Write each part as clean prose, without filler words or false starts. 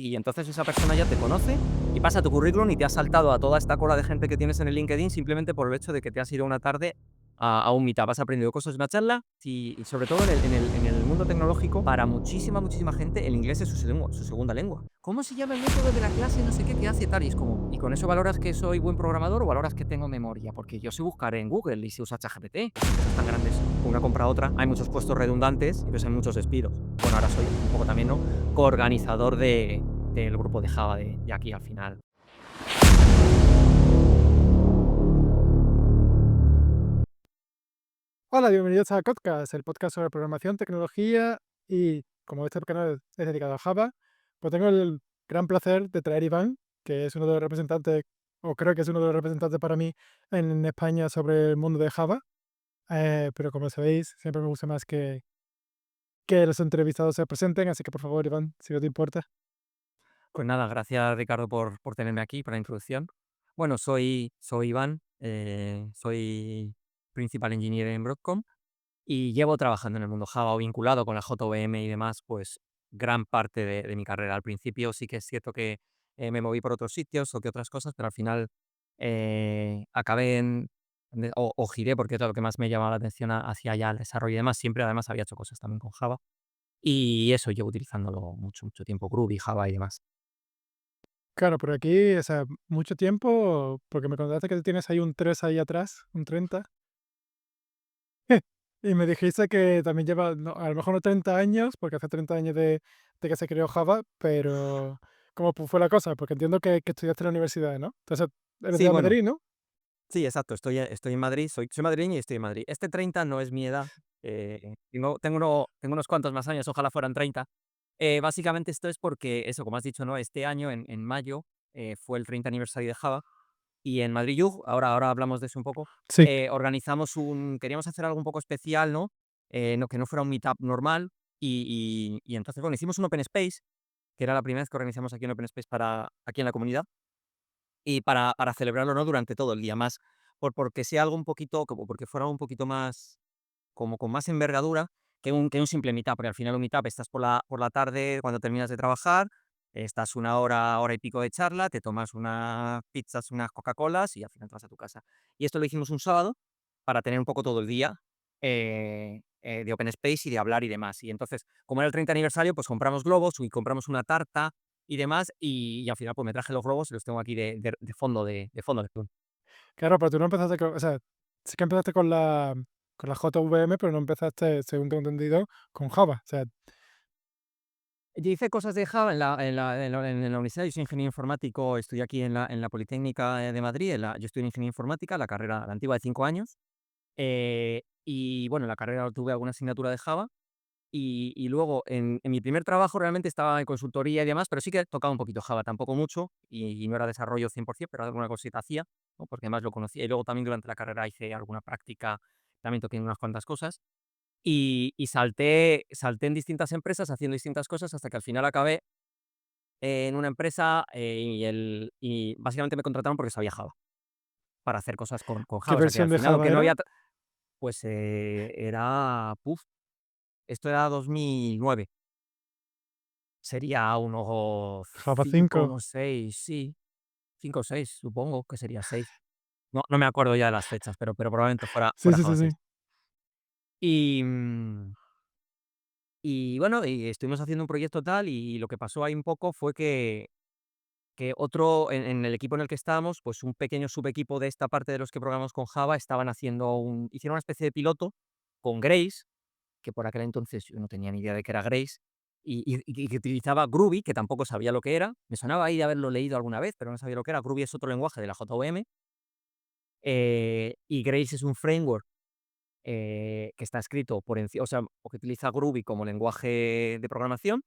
y entonces esa persona ya te conoce y pasa tu currículum y te has saltado a toda esta cola de gente que tienes en el LinkedIn simplemente por el hecho de que te has ido una tarde a un meetup, has aprendido cosas de una charla y sobre todo en el mundo tecnológico, para muchísima, muchísima gente el inglés es su segunda lengua. ¿Cómo se llama el método de la clase? No sé qué, hace tal. Y es como, ¿y con eso valoras que soy buen programador o valoras que tengo memoria? Porque yo sé buscar en Google y sé usar ChatGPT. Las empresas tan grandes, una compra otra, hay muchos puestos redundantes y pues hay muchos despidos. Bueno, ahora soy un poco también, ¿no? Coorganizador del grupo de Java de aquí al final. Hola, bienvenidos a Codcast, el podcast sobre programación, tecnología y como este canal es dedicado a Java, pues tengo el gran placer de traer a Iván, que es uno de los representantes, o creo que es uno de los representantes para mí en España sobre el mundo de Java. Pero como sabéis, siempre me gusta más que los entrevistados se presenten, así que por favor, Iván, si no te importa. Pues nada, gracias Ricardo por tenerme aquí para la introducción. Bueno, soy Iván, soy Principal Engineer en Broadcom y llevo trabajando en el mundo Java o vinculado con la JVM y demás, pues gran parte de mi carrera. Al principio sí que es cierto que me moví por otros sitios o que otras cosas, pero al final acabé o giré porque es lo que más me llamaba la atención hacia allá, el desarrollo y demás. Siempre además había hecho cosas también con Java y eso llevo utilizándolo mucho, mucho tiempo, Groovy, Java y demás. Claro, por aquí, o sea, mucho tiempo, porque me contaste que tienes ahí un 3 ahí atrás, un 30. Y me dijiste que también lleva, a lo mejor no 30 años, porque hace 30 años de que se creó Java, pero ¿cómo fue la cosa? Porque entiendo que estudiaste en la universidad, ¿no? Entonces, eres Sí, de bueno, Madrid, ¿no? sí, exacto. Estoy en Madrid, soy madrileño y estoy en Madrid. Este 30 no es mi edad. Tengo unos cuantos más años, ojalá fueran 30. Básicamente esto es porque, eso, como has dicho, ¿no? Este año, en mayo, fue el 30 aniversario de Java. Y en Madrid Youth, ahora hablamos de eso un poco, Sí. queríamos hacer algo un poco especial, ¿no? No, que no fuera un meetup normal. Y entonces, bueno, hicimos un Open Space, que era la primera vez que organizamos aquí un Open Space aquí en la comunidad. Y para celebrarlo, ¿no? Durante todo el día, más porque sea algo un poquito, como porque fuera un poquito más, como con más envergadura que un simple meetup, porque al final un meetup estás por la tarde cuando terminas de trabajar, estás una hora, hora y pico de charla, te tomas unas pizzas, unas Coca-Colas y al final te vas a tu casa. Y esto lo hicimos un sábado para tener un poco todo el día de Open Space y de hablar y demás. Y entonces, como era el 30 aniversario, pues compramos globos y compramos una tarta y demás, y al final, pues me traje los globos y los tengo aquí de fondo de fondo de plum. Claro, pero tú no empezaste con, o sea, sí que empezaste con la JVM, pero no empezaste, según tengo entendido, con Java. O sea, Yo hice cosas de Java en la universidad. Yo soy ingeniero informático, estudié aquí en la Politécnica de Madrid. Yo estudié ingeniería informática, la carrera, la antigua de 5 años. Y bueno, en la carrera tuve alguna asignatura de Java. Y luego en mi primer trabajo realmente estaba en consultoría y demás, pero sí que tocaba un poquito Java, tampoco mucho, y no era desarrollo 100%, pero alguna cosita hacía, ¿no? Porque además lo conocía. Y luego también durante la carrera hice alguna práctica, también toqué unas cuantas cosas. Y salté en distintas empresas haciendo distintas cosas hasta que al final acabé en una empresa, y básicamente me contrataron porque sabía Java, para hacer cosas con ¿qué Java. O sea que versión al de final, Java aunque no era? había pues, esto era 2009. Sería unos Java 5 5. o 6, sí, 5 o 6, supongo que sería 6. No me acuerdo ya de las fechas, pero probablemente fuera Sí, fuera sí, sí, Java sí. 6. Y, y bueno, y estuvimos haciendo un proyecto tal, y lo que pasó ahí un poco fue que otro en el equipo en el que estábamos, pues un pequeño subequipo de esta parte de los que programamos con Java hicieron una especie de piloto con Grace, que por aquel entonces yo no tenía ni idea de qué era Grace, y que utilizaba Groovy, que tampoco sabía lo que era. Me sonaba ahí de haberlo leído alguna vez, pero no sabía lo que era. Groovy es otro lenguaje de la JVM, y Grace es un framework que está escrito por encima, o que utiliza Groovy como lenguaje de programación,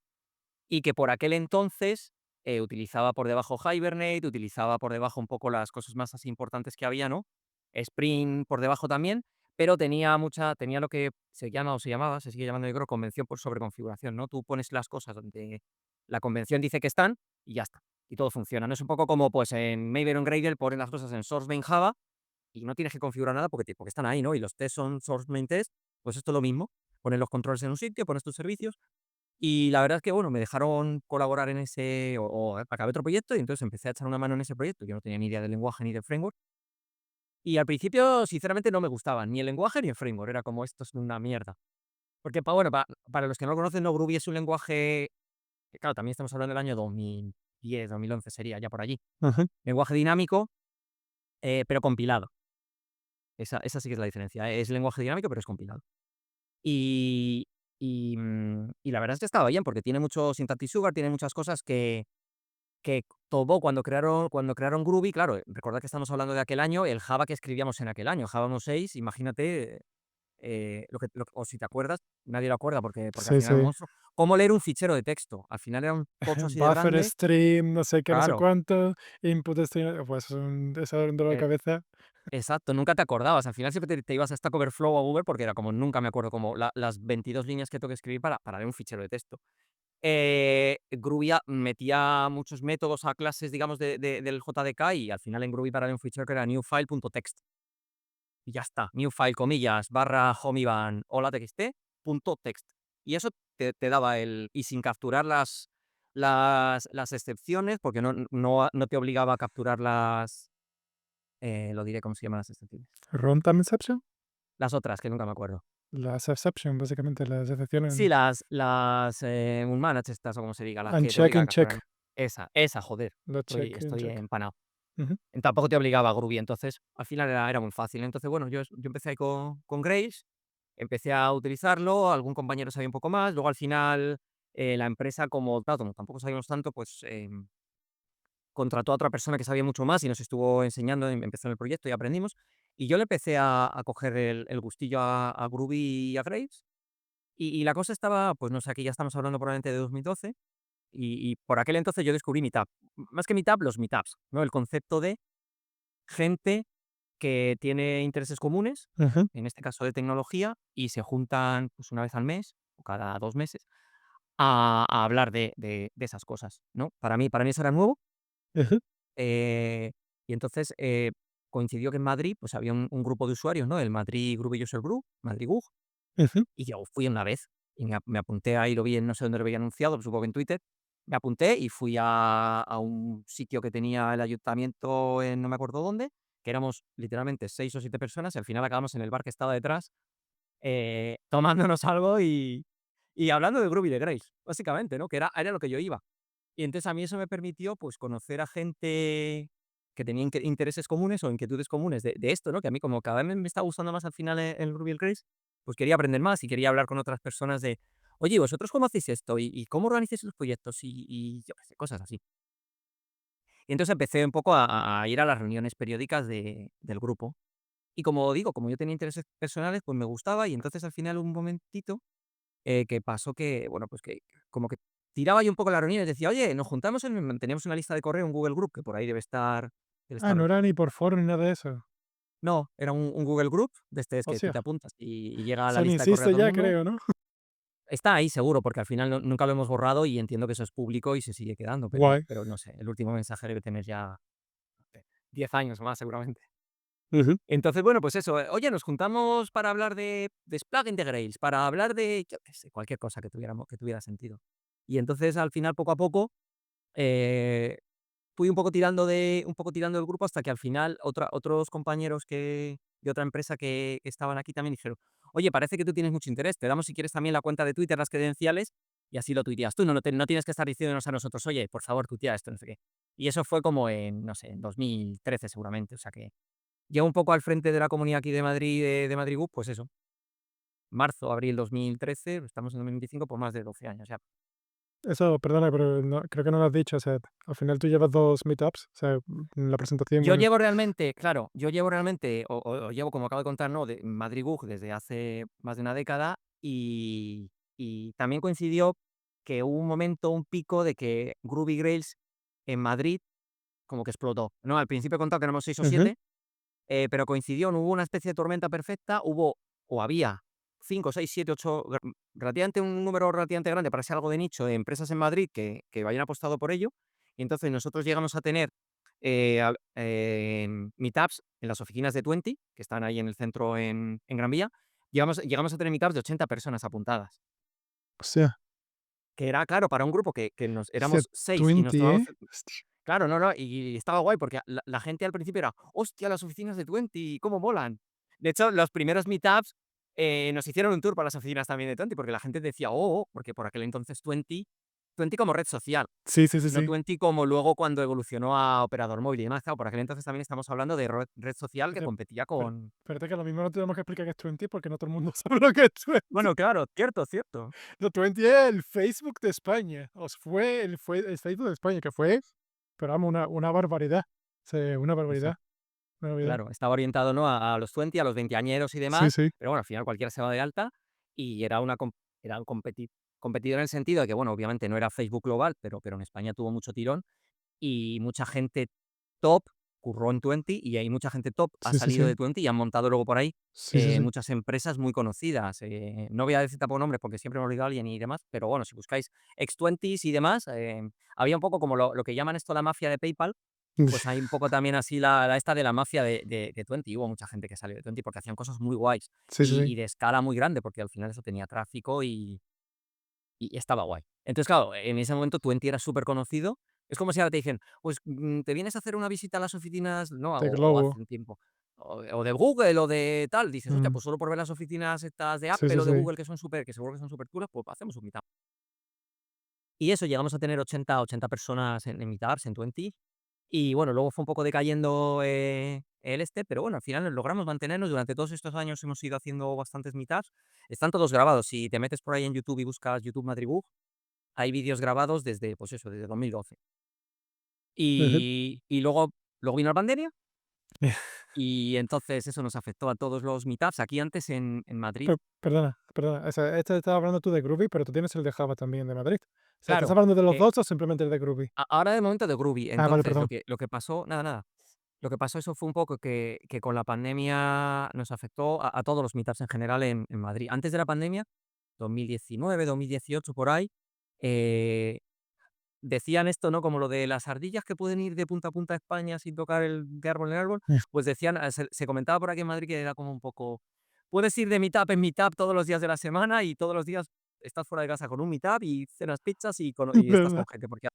y que por aquel entonces utilizaba por debajo Hibernate, utilizaba por debajo un poco las cosas más así importantes que había, ¿no? Spring por debajo también, pero tenía lo que se llama o se llamaba, se sigue llamando, yo creo, convención por sobreconfiguración, ¿no? Tú pones las cosas donde la convención dice que están y ya está. Y todo funciona. No es un poco como pues en Maven o en Gradle ponen las cosas en source main Java y no tienes que configurar nada porque están ahí, ¿no? Y los tests son source main test, pues esto es lo mismo. Pones los controles en un sitio, pones tus servicios Y la verdad es que, bueno, me dejaron colaborar en ese o acabé otro proyecto y entonces empecé a echar una mano en ese proyecto. Yo no tenía ni idea del lenguaje ni del framework. Y al principio, sinceramente, no me gustaban ni el lenguaje ni el framework. Era como, esto es una mierda. Porque, bueno, para los que no lo conocen, no, Groovy es un lenguaje que, claro, también estamos hablando del año 2010, 2011 sería ya por allí. Ajá. Lenguaje dinámico, pero compilado. Esa sí que es la diferencia. Es lenguaje dinámico, pero es compilado. Y, y la verdad es que estaba bien, porque tiene mucho syntax sugar, tiene muchas cosas que tomó cuando crearon Groovy. Claro, recordad que estamos hablando de aquel año, el Java que escribíamos en aquel año, Java 1.6, imagínate, o si te acuerdas, nadie lo acuerda porque al Sí, final era un sí. monstruo. ¿Cómo leer un fichero de texto? Al final era un tocho así de Buffer grande. stream, no sé qué, no sé Claro, cuánto, input stream, pues eso es un dolor de eh, cabeza. exacto, nunca te acordabas. Al final siempre te ibas a Stack Overflow o a Google porque era como, nunca me acuerdo como las 22 líneas que tengo que escribir para leer un fichero de texto. Groovy metía muchos métodos a clases, digamos, del JDK y al final en Groovy para leer un fichero que era newFile.txt. Y ya está, newFile, comillas, barra homevan hola txt, punto text. Y eso te daba y sin capturar las excepciones, porque no te obligaba a capturar lo diré cómo se llaman las excepciones. Runtime exception, Las otras, que nunca me acuerdo. las exception, básicamente, las excepciones. Sí, las unmanaged estas, o como se diga, las que te Uncheck, obligan a uncheck, capturar. Esa, joder, los check, estoy uncheck. empanado. Ujú, Tampoco te obligaba a Groovy, entonces al final era muy fácil. Entonces, bueno, yo empecé ahí con Grace, empecé a utilizarlo, algún compañero sabía un poco más, luego al final, la empresa, como claro, como tampoco sabíamos tanto, pues, contrató a otra persona que sabía mucho más y nos estuvo enseñando, empezó en el proyecto y aprendimos. Y yo le empecé a coger el gustillo a Groovy y a Grace, y la cosa estaba, pues no sé, aquí ya estamos hablando probablemente de 2012, y por aquel entonces yo descubrí Meetup. Más que Meetup, los Meetups, ¿no? El concepto de gente que tiene intereses comunes, ujú, en este caso de tecnología, y se juntan, pues, una vez al mes o cada 2 meses a hablar de esas cosas, ¿no? Para mí eso era nuevo, ujú, eh, y entonces, coincidió que en Madrid, pues, había un grupo de usuarios, ¿no? El Madrid Groovy User Group, Madrid GUG, ujú, y yo fui una vez, y me apunté ahí, lo vi en no sé dónde lo había anunciado, supongo que en Twitter. Me apunté y fui a un sitio que tenía el ayuntamiento en no me acuerdo dónde, que éramos literalmente 6 o 7 personas, y al final acabamos en el bar que estaba detrás, tomándonos algo y hablando de Groovy y de Grace, básicamente, ¿no? Que era lo que yo iba. Y entonces a mí eso me permitió, pues, conocer a gente que tenía intereses comunes o inquietudes comunes de esto, ¿no? Que a mí, como cada vez me está gustando más al final el Ruby y el Rails, pues quería aprender más y quería hablar con otras personas de: "Oye, ¿vosotros cómo hacéis esto? ¿Y cómo organizáis los proyectos?". Y yo qué sé, cosas así. Y entonces empecé un poco a ir a las reuniones periódicas del grupo. Y como digo, como yo tenía intereses personales, pues me gustaba, y entonces al final hubo un momentito, que pasó que, bueno, pues que como que tiraba yo un poco la reunión y decía: "Oye, nos juntamos teníamos una lista de correo, un Google Group, que por ahí debe Ah, estar. no era ni por foro ni nada de eso. No, era un Google Group de este es O que tú sea, te apuntas y llega a la eso ni lista de correo a existe todo el ya, mundo. creo, ¿no? Está ahí seguro, porque al final nunca lo hemos borrado y entiendo que eso es público y se sigue quedando, pero Guay. pero no sé, el último mensaje debe tener ya, no sé, 10 años o más seguramente. Ujú. Entonces, bueno, pues eso, oye, nos juntamos para hablar de Splunk Integrates, para hablar de, yo qué sé, cualquier cosa que tuviera sentido. Y entonces, al final, poco a poco, eh, fui un poco tirando del grupo hasta que al final otros compañeros de otra empresa que estaban aquí también dijeron: "Oye, parece que tú tienes mucho interés, te damos si quieres también la cuenta de Twitter, las credenciales, y así lo tuiteas tú, no tienes que estar diciéndonos a nosotros: 'Oye, por favor, tuitea esto'", no sé qué. Y eso fue como en, no sé, en 2013 seguramente, o sea que llevo un poco al frente de la comunidad aquí de Madrid, de Madrid GUP, pues eso, marzo, abril 2013, estamos en 2025, por más de 12 años ya. Eso, perdona, pero creo que no lo has dicho. O sea, al final tú llevas 2 meetups. O sea, en la presentación, Yo bueno. llevo realmente, claro, o llevo, como acabo de contar, ¿no?, de Madrid GUG desde hace más de una década, y también coincidió que hubo un momento, un pico de que Groovy Grails en Madrid como que explotó, ¿no? Al principio he contado que éramos 6 o Ujú, 7, pero coincidió, no hubo una especie de tormenta perfecta, había 5 6 7 8 relativamente un número relativamente grande para ser algo de nicho, de empresas en Madrid que habían apostado por ello. Y entonces nosotros llegamos a tener, meetups en las oficinas de Twenty, que están ahí en el centro en Gran Vía. Llegamos a tener meetups de 80 personas apuntadas. hostia. que era, claro, para un grupo que nos Set éramos 6 y nos 20, tomamos. ¿eh? Hostia. Claro, no, no, y estaba guay porque la gente al principio era: "Hostia, las oficinas de Twenty, cómo molan". De hecho, los primeros meetups, nos hicieron un tour por las oficinas también de Twenty, porque la gente decía: "Oh, oh", porque por aquel entonces Twenty como red social, Sí, sí, sí, no sí. Twenty como luego cuando evolucionó a operador móvil y demás. Claro, por aquel entonces también estamos hablando de red social que Hostia, competía pero con. espérate que lo mismo no tenemos que explicar qué es Twenty porque no todo el mundo sabe lo que es Twenty. Bueno, claro, cierto, cierto. No, Twenty es el Facebook de España. El Facebook de España, que fue, pero vamos, una barbaridad. Sí, una barbaridad. Claro, estaba orientado, ¿no? A los 20, a los veinteañeros y Sí, demás, sí. pero bueno, al final cualquiera se va de alta y era un competidor en el sentido de que, bueno, obviamente no era Facebook global, pero en España tuvo mucho tirón y mucha gente top curró en Twenty y hay mucha gente top ha Sí, sí, salido sí. de Twenty y han montado luego por ahí, Sí, sí, sí. muchas empresas muy conocidas. No voy a decir tampoco nombres porque siempre me olvido a alguien y demás, pero bueno, si buscáis ex-Twenties y demás, había un poco como lo que llaman esto la mafia de PayPal, pues hay un poco también así la esta de la mafia de Twenty. Hubo mucha gente que salió de Twenty porque hacían cosas muy guays Sí, sí, sí. y de escala muy grande, porque al final eso tenía tráfico y estaba guay. Entonces, claro, en ese momento Twenty era súper conocido. Es como si ahora te dicen: "Pues, ¿te vienes a hacer una visita a las oficinas?", ¿no? De O Globo. hace un tiempo, o de Google o de tal. Dices: "Hostia, Mm. pues solo por ver las oficinas estas de Sí, sí, Apple o de sí. Google que seguro que son superchulas, pues hacemos un meetup". Y eso, llegamos a tener 80 personas en meetups en Twenty. Y bueno, luego fue un poco decayendo, pero bueno, al final logramos mantenernos. Durante todos estos años hemos ido haciendo bastantes meetups. Están todos grabados. Si te metes por ahí en YouTube y buscas YouTube Madribug, hay vídeos grabados desde, pues eso, desde 2012. Ujú. Y luego vino la pandemia y entonces eso nos afectó a todos los meetups. Aquí antes en Madrid, Perdona. O sea, este estás hablando tú de Groovy, pero tú tienes el de Java también de Madrid. O sea, ¿estás claro, hablando de los 2 o simplemente el de Groovy? ahora de momento de Groovy. Ah, vale, Entonces, perdón. lo que pasó, nada, nada. Lo que pasó eso fue un poco que con la pandemia nos afectó a todos los meetups en general en Madrid. Antes de la pandemia, 2019, 2018 por ahí, eh, decían esto, ¿no? Como lo de las ardillas que pueden ir de punta a punta a España sin tocar de árbol en árbol, pues decían, se comentaba por aquí en Madrid que era como un poco, puedes ir de meetup en meetup todos los días de la semana y todos los días estás fuera de casa con un meetup y cenas pizzas y estás ¿Verdad? con gente, porque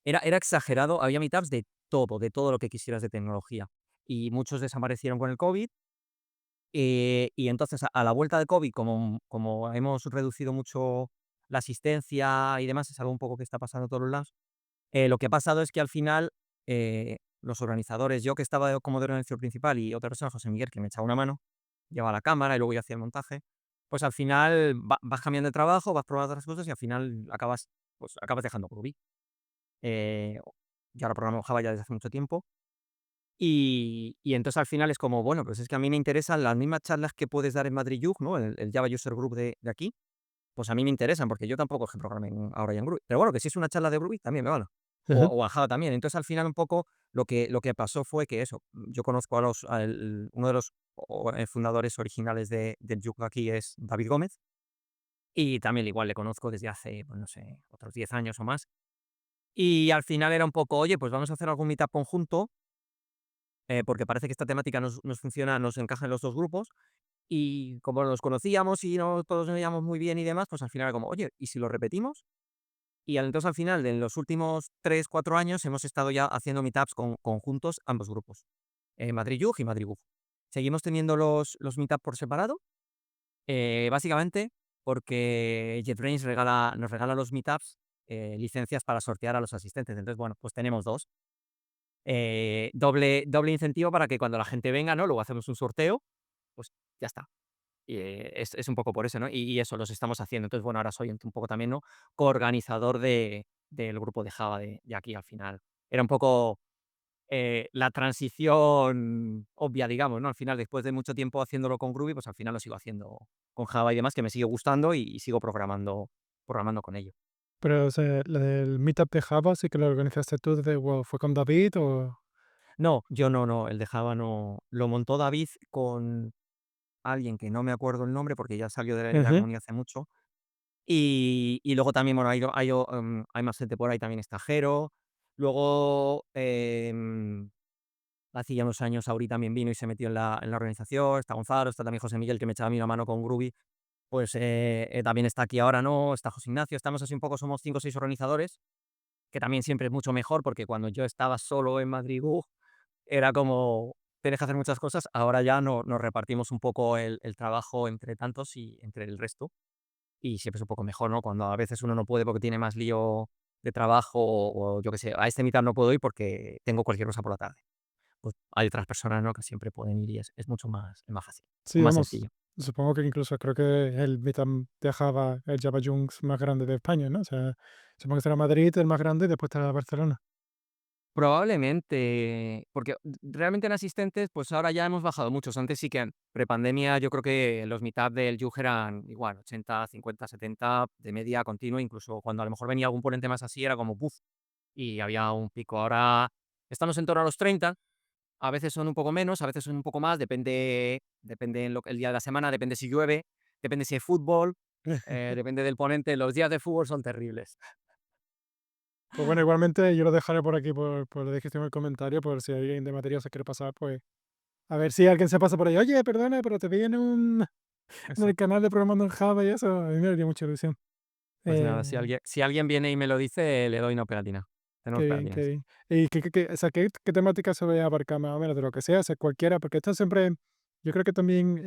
era exagerado, había meetups de todo lo que quisieras de tecnología. Y muchos desaparecieron con el COVID, y entonces a la vuelta del COVID, como hemos reducido mucho la asistencia y demás, es algo un poco que está pasando en todos los lados, lo que ha pasado es que al final, los organizadores, yo que estaba como de organizador principal y otra persona, José Miguel, que me echaba una mano, llevaba la cámara y luego yo hacía el montaje, pues al final vas cambiando de trabajo, vas probando otras cosas y al final acabas dejando Groovy. Eh, yo ahora programo Java ya desde hace mucho tiempo. Y entonces al final es como, bueno, pues es que a mí me interesan las mismas charlas que puedes dar en Madrid Youth, ¿no? El Java User Group de aquí, pues a mí me interesan, porque yo tampoco es que programe ahora ya en Groovy. Pero bueno, que si es una charla de Groovy, también me vale. Ajá. O a Java también. Entonces al final un poco lo que pasó fue que eso, yo conozco uno de los fundadores originales del Yuc aquí es David Gómez, y también igual le conozco desde hace, pues no sé, otros 10 años o más. Y al final era un poco, oye, pues vamos a hacer algún meetup conjunto, porque parece que esta temática nos funciona, nos encaja en los 2 grupos, y como nos conocíamos y no todos nos veíamos muy bien y demás, pues al final era como, oye, ¿y si lo repetimos? Y entonces al final, en los últimos 3 4 años, hemos estado ya haciendo meetups conjuntos ambos grupos, Madrid Youth y Madrid Guf. Seguimos teniendo los meetups por separado, básicamente porque JetBrains nos regala los meetups, licencias para sortear a los asistentes. Entonces, bueno, pues tenemos 2. Doble incentivo para que cuando la gente venga, ¿no? Luego hacemos un sorteo, pues ya está. Y, es un poco por eso, ¿no? Y eso, los estamos haciendo. Entonces, bueno, ahora soy un poco también, ¿no? Coorganizador del grupo de Java de aquí al final. Era un poco, la transición obvia, digamos, ¿no? Al final, después de mucho tiempo haciéndolo con Groovy, pues al final lo sigo haciendo con Java y demás, que me sigue gustando y sigo programando con ello. Pero, o sea, la del meetup de Java sí que lo organizaste tú desde wow, ¿fue con David o? No, yo no, el de Java no. Lo montó David con alguien que no me acuerdo el nombre porque ya salió de la Ujú. comunidad hace mucho. Y luego también, bueno, hay más gente por ahí, también está Jero. Luego, hace ya unos años Auri también vino y se metió en la organización. Está Gonzalo, está también José Miguel, que me echaba a mí una mano con Groovy. pues también está aquí ahora, ¿no? Está José Ignacio, estamos así un poco, somos 5 o 6 organizadores, que también siempre es mucho mejor, porque cuando yo estaba solo en Madrid, era como tienes que hacer muchas cosas. Ahora ya nos repartimos un poco el trabajo entre tantos y entre el resto, y siempre es un poco mejor, ¿no? Cuando a veces uno no puede porque tiene más lío de trabajo o yo qué sé, a este meetup no puedo ir porque tengo cualquier cosa por la tarde. Pues hay otras personas, ¿no?, que siempre pueden ir y es mucho más fácil, Sí, más vamos, sencillo. supongo que incluso creo que el Meetup de Java, el Java Junks más grande de España, ¿no? O sea, supongo que será Madrid el más grande y después estará Barcelona. Probablemente, porque realmente en asistentes, pues ahora ya hemos bajado muchos. Antes sí que prepandemia, yo creo que los meetup del Yuge eran igual, 80, 50, 70 de media continua, incluso cuando a lo mejor venía algún ponente más así, era como ¡buf! Y había un pico. Ahora estamos en torno a los 30, a veces son un poco menos, a veces son un poco más, depende el día de la semana, depende si llueve, depende si hay fútbol, depende del ponente. Los días de fútbol son terribles. Pues bueno, igualmente yo lo dejaré por aquí, por la descripción del comentario, por si alguien de materia se quiere pasar, pues a ver si alguien se pasa por ahí. Oye, perdona, pero te vi en Eso. el canal de Programando en Java y eso, a mí me haría mucha ilusión. Pues nada, si Eh, alguien viene y me lo dice, le doy una pegatina. Tenemos Qué bien, qué pegatinas. bien. ¿Y o sea, qué temática se va a abarcar más o menos de lo que sea? O sea, cualquiera, porque esto siempre, yo creo que también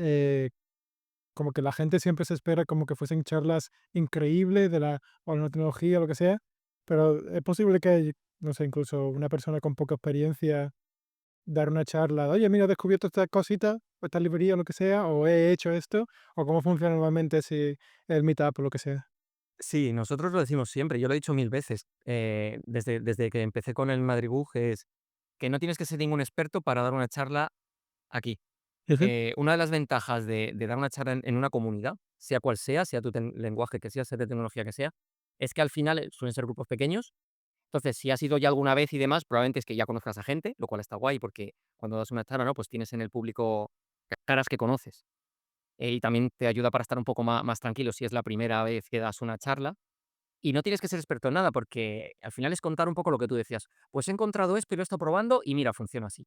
como que la gente siempre se espera como que fuesen charlas increíbles de o la tecnología o lo que sea, pero es posible que, no sé, incluso una persona con poca experiencia dar una charla, oye, mira, he descubierto esta cosita, o esta librería o lo que sea, o he hecho esto, o cómo funciona normalmente si el meetup o lo que sea. Sí, nosotros lo decimos siempre, yo lo he dicho 1000 veces, desde que empecé con el Madriguj, es que no tienes que ser ningún experto para dar una charla aquí. Ujú. Una de las ventajas de dar una charla en una comunidad, sea cual sea tu lenguaje que sea de tecnología que sea, es que al final suelen ser grupos pequeños. Entonces, si has ido ya alguna vez y demás, probablemente es que ya conozcas a gente, lo cual está guay, porque cuando das una charla, ¿no?, pues tienes en el público caras que conoces. Y también te ayuda para estar un poco más tranquilo si es la primera vez que das una charla. Y no tienes que ser experto en nada, porque al final es contar un poco lo que tú decías. Pues he encontrado esto y lo he estado probando y mira, funciona así.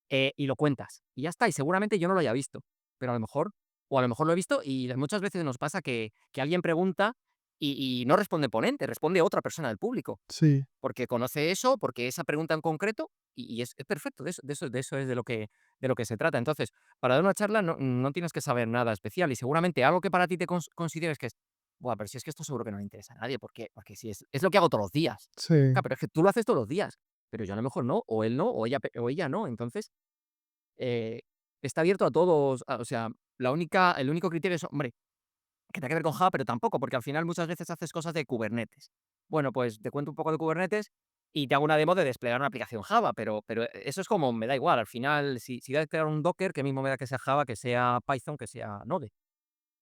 Y lo cuentas. Y ya está. Y seguramente yo no lo haya visto, pero a lo mejor lo he visto y muchas veces nos pasa que alguien pregunta y no responde el ponente, responde otra persona del público, Sí, porque conoce eso, porque esa pregunta en concreto y es perfecto. De eso es de lo que se trata. Entonces, para dar una charla no tienes que saber nada especial y seguramente algo que para ti te consideres que es, buah, pero si es que esto seguro que no le interesa a nadie, porque si es lo que hago todos los días. sí, Claro, pero es que tú lo haces todos los días, pero yo a lo mejor no, o él no, o ella no. Entonces, eh, está abierto a todos, o sea, el único criterio es, hombre, que tenga que ver con Java, pero tampoco, porque al final muchas veces haces cosas de Kubernetes. Bueno, pues te cuento un poco de Kubernetes y te hago una demo de desplegar una aplicación Java, pero eso es como, me da igual, al final, si da de crear un Docker, que mismo me da que sea Java, que sea Python, que sea Node.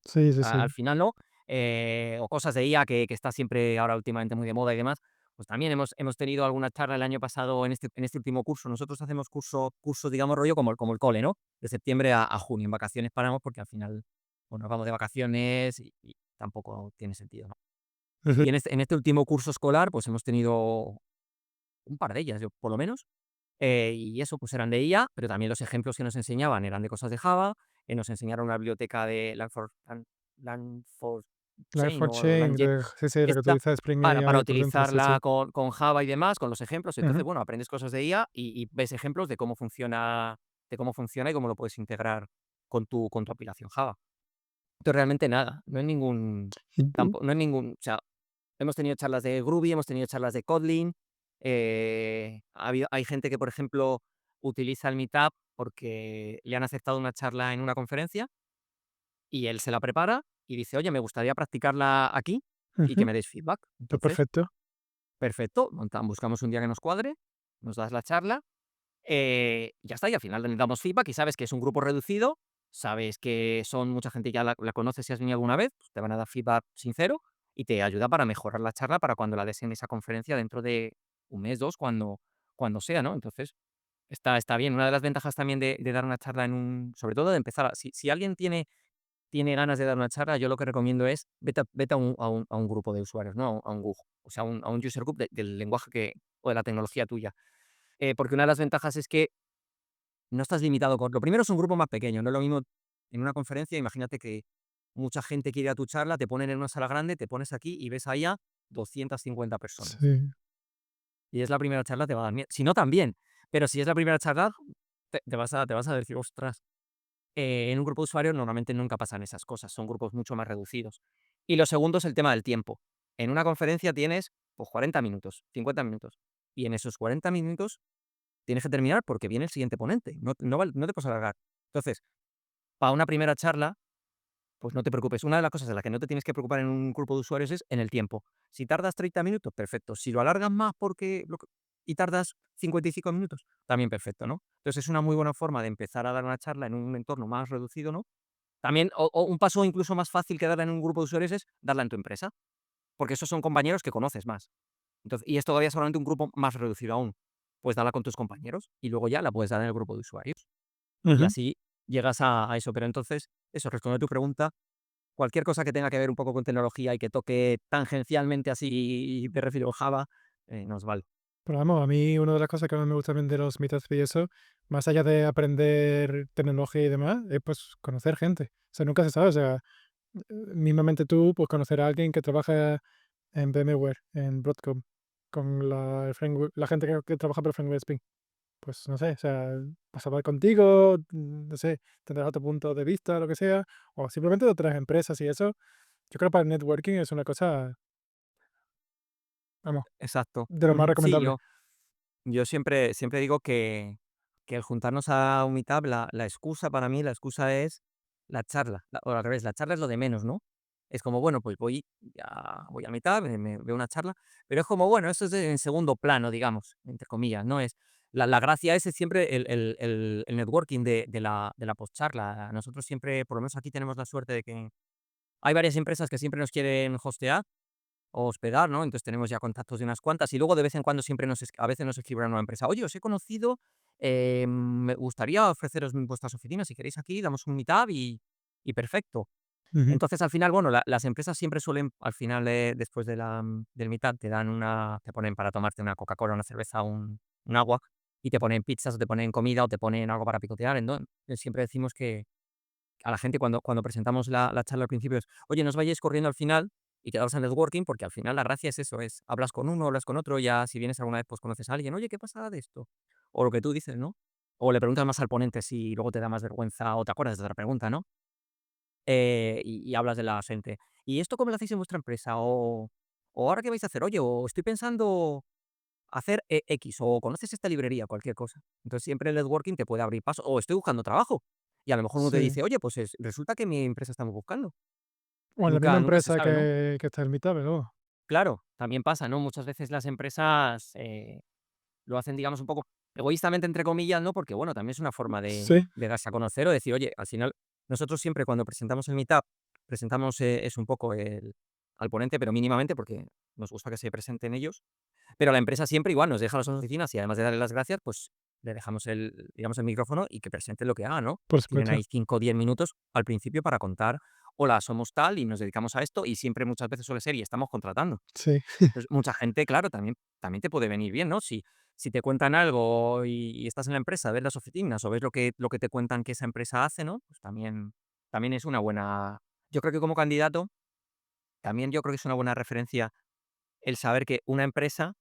sí, sí, Al sí. final no, o cosas de IA que está siempre ahora últimamente muy de moda y demás, pues también hemos tenido alguna charla el año pasado en este último curso. Nosotros hacemos curso, digamos, rollo como el cole, ¿no? De septiembre a junio. En vacaciones paramos porque al final, bueno, nos vamos de vacaciones y tampoco tiene sentido, ¿no? Ujú. Y en este último curso escolar, pues hemos tenido un par de ellas, yo por lo menos, y eso, pues eran de IA, pero también los ejemplos que nos enseñaban eran de cosas de Java. Nos enseñaron una biblioteca de Log4j o Lifefortran, LangJ, sí, sí, lo que tú esta dices, Spring para AI por dentro, sí, sí. utilizarla con Java y demás, con los ejemplos. Entonces, Ujú. bueno, aprendes cosas de IA y ves ejemplos de cómo funciona y cómo lo puedes integrar con tu aplicación Java. Entonces, realmente nada, Y no hay ningún, o sea, hemos tenido charlas de Groovy, hemos tenido charlas de Kotlin. Hay gente que, por ejemplo, utiliza el Meetup porque le han aceptado una charla en una conferencia y él se la prepara y dice: "Oye, me gustaría practicarla aquí y que ujú, me deis feedback". está Entonces, perfecto. perfecto, buscamos un día que nos cuadre, nos das la charla, ya está, y al final le damos feedback y sabes que es un grupo reducido, sabes que son mucha gente, ya la conoces si has venido alguna vez, pues te van a dar feedback sincero y te ayuda para mejorar la charla para cuando la des en esa conferencia dentro de un mes, 2, cuando sea, ¿no? Entonces, está bien. Una de las ventajas también de dar una charla sobre todo de empezar, si alguien tiene ganas de dar una charla, yo lo que recomiendo es vete a un grupo de usuarios, ¿no? A un GUG, o sea, a un user group del lenguaje o de la tecnología tuya. Porque una de las ventajas es que no estás limitado lo primero es un grupo más pequeño, no es lo mismo en una conferencia, imagínate que mucha gente quiere ir a tu charla, te ponen en una sala grande, te pones aquí y ves ahí a 250 personas. Sí. Y es la primera charla, te va a dar miedo. Si no, también, pero si es la primera charla, te vas a decir: "Ostras". En un grupo de usuarios normalmente nunca pasan esas cosas, son grupos mucho más reducidos. Y lo segundo es el tema del tiempo. En una conferencia tienes, pues, 40 minutos, 50 minutos, y en esos 40 minutos tienes que terminar porque viene el siguiente ponente, no te puedes alargar. Entonces, para una primera charla, pues no te preocupes. Una de las cosas en las que no te tienes que preocupar en un grupo de usuarios es en el tiempo. Si tardas 30 minutos, perfecto. Si lo alargas más y tardas 55 minutos, también perfecto, ¿no? Entonces, es una muy buena forma de empezar a dar una charla en un entorno más reducido, ¿no? También, o un paso incluso más fácil que darla en un grupo de usuarios es darla en tu empresa, porque esos son compañeros que conoces más. Entonces, y es todavía solamente un grupo más reducido aún. Pues darla con tus compañeros y luego ya la puedes dar en el grupo de usuarios. Y Ujú. así llegas a eso. Pero entonces, eso, respondiendo a tu pregunta, cualquier cosa que tenga que ver un poco con tecnología y que toque tangencialmente así de refilón Java, nos vale. Pero vamos, a mí una de las cosas que más me gusta también de los meetups y eso, más allá de aprender tecnología y demás, es pues conocer gente. O sea, nunca se sabe. O sea, mismamente tú, pues conocer a alguien que trabaja en VMware, en Broadcom, con la gente que trabaja para el framework Spring. Pues no sé, o sea, vas a hablar contigo, no sé, tendrás otro punto de vista, lo que sea, o simplemente de otras empresas y eso. Yo creo que para el networking es una cosa, vamos, Exacto. de lo más Ujú. Sí, recomendable. yo siempre digo que el juntarnos a un meetup, la excusa para mí, la excusa es la charla, o al revés, la charla es lo de menos, ¿no? Es como, bueno, pues voy al meetup, me veo una charla, pero es como, bueno, eso es en segundo plano, digamos, entre comillas, ¿no? La gracia es siempre el networking de la postcharla. Nosotros siempre, por lo menos aquí tenemos la suerte de que hay varias empresas que siempre nos quieren hostear o hospedar, ¿no? Entonces tenemos ya contactos de unas cuantas y luego de vez en cuando siempre a veces nos escribe una empresa: "Oye, os he conocido, me gustaría ofreceros vuestras oficinas, si queréis aquí, damos un meetup y perfecto". Ujú. Entonces, al final, bueno, las empresas siempre suelen, al final, después del meetup, te ponen para tomarte una Coca-Cola, una cerveza, un agua, y te ponen pizzas, o te ponen comida, o te ponen algo para picotear. Entonces, siempre decimos que a la gente cuando presentamos la charla al principio es: "Oye, no os vayáis corriendo al final y quedaos en networking", porque al final la gracia es eso, hablas con uno, hablas con otro, ya si vienes alguna vez, pues conoces a alguien: "Oye, ¿qué pasa de esto?". O lo que tú dices, ¿no? O le preguntas más al ponente si luego te da más vergüenza o te acuerdas de otra pregunta, ¿no? Y hablas de la gente. "¿Y esto cómo lo hacéis en vuestra empresa?". O "¿Ahora qué vais a hacer?". "Oye, o estoy pensando hacer X", o "¿Conoces esta librería?". Cualquier cosa. Entonces, siempre el networking te puede abrir paso, o "Estoy buscando trabajo". Y a lo mejor uno te Sí. dice: "Oye, pues resulta que mi empresa estamos buscando". O en la misma Nunca se empresa sabe, ¿no? que está el meetup, luego. Claro, también pasa, ¿no? Muchas veces las empresas, lo hacen, digamos, un poco egoístamente, entre comillas, ¿no? Porque, bueno, también es una forma de Sí, de darse a conocer o decir: "Oye", al final, nosotros siempre cuando presentamos el meetup, presentamos, es un poco al ponente, pero mínimamente, porque nos gusta que se presenten ellos. Pero la empresa siempre igual nos deja las oficinas y además de darle las gracias, pues le dejamos digamos, el micrófono y que presente lo que haga, ¿no? por Tienen supuesto. ahí 5 o 10 minutos al principio para contar: "Hola, somos tal y nos dedicamos a esto", y siempre muchas veces suele ser: "Y estamos contratando". Sí, Entonces, mucha gente, claro, también te puede venir bien, ¿no? Si te cuentan algo y estás en la empresa, ves las oficinas o ves lo que te cuentan que esa empresa hace, ¿no? Pues también es una buena. Yo creo que como candidato, también yo creo que es una buena referencia el saber que una empresa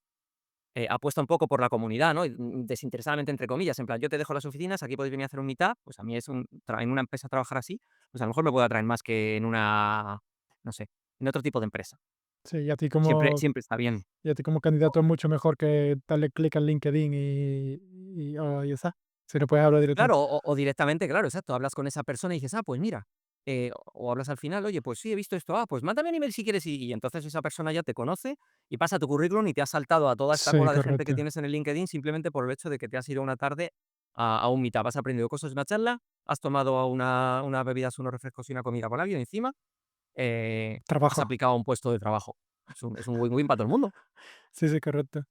apuesta un poco por la comunidad, ¿no? Y, desinteresadamente, entre comillas, en plan, yo te dejo las oficinas, aquí podéis venir a hacer un meetup, pues a mí en una empresa trabajar así, pues a lo mejor me puede atraer más que no sé, en otro tipo de empresa. sí, Siempre siempre está bien. y a ti como candidato es mucho mejor que darle clic al LinkedIn y ya está. Si no puedes hablar Claro, directamente. o directamente, claro, exacto, hablas con esa persona y dices: "Ah, pues mira", o hablas al final: "Oye, pues sí, he visto esto, pues mándame un email si quieres", y entonces esa persona ya te conoce y pasa tu currículum y te has saltado a toda esta Sí, cola de gente que correcto. tienes en el LinkedIn simplemente por el hecho de que te has ido una tarde a un meetup, has aprendido cosas de una charla, has tomado unas bebidas, unos refrescos y una comida con alguien encima, has Trabajo. aplicado a un puesto de trabajo. Es un win-win para todo el mundo. Sí, sí, correcto.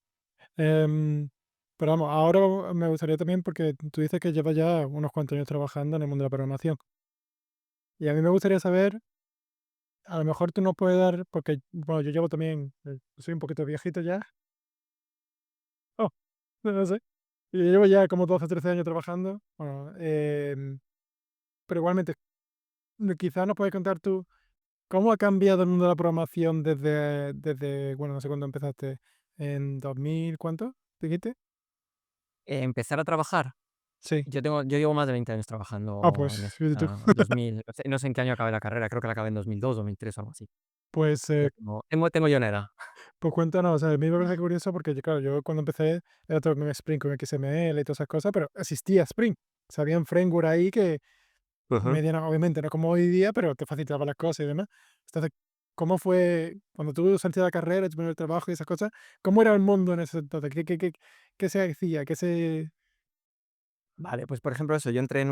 Em, pero vamos, ahora me gustaría también, porque tú dices que llevas ya unos cuantos años trabajando en el mundo de la programación. Y a mí me gustaría saber, a lo mejor tú nos puedes dar, porque, bueno, yo llevo también, soy un poquito viejito ya. Oh, no sé. Yo llevo ya como 12 13 años trabajando. Bueno, pero igualmente quizás nos puedes contar tú cómo ha cambiado el mundo de la programación desde, bueno, no sé cuándo empezaste, ¿en 2000 cuánto dijiste? Empezar a trabajar. Sí. Yo llevo más de 20 años Ah, trabajando pues, en esto. fíjate tú. 2000, no sé en qué año acabé la carrera, creo que la acabé en 2002, 2003 o algo así. Pues, Ya tengo yo una edad. pues cuéntanos, o sea, a mí me parece curioso porque yo, claro, yo cuando empecé era todo con Spring, con XML y todas esas cosas, pero existía Spring. O sea, habían framework ahí que Ujú. mediana, obviamente, no como hoy día, pero te facilitaba las cosas y demás. Entonces, ¿cómo fue cuando tú saliste de la carrera, tu primer trabajo y esas cosas? ¿Cómo era el mundo en ese entonces? ¿Qué se hacía? ¿Qué se...? Vale, pues, por ejemplo, eso, yo entré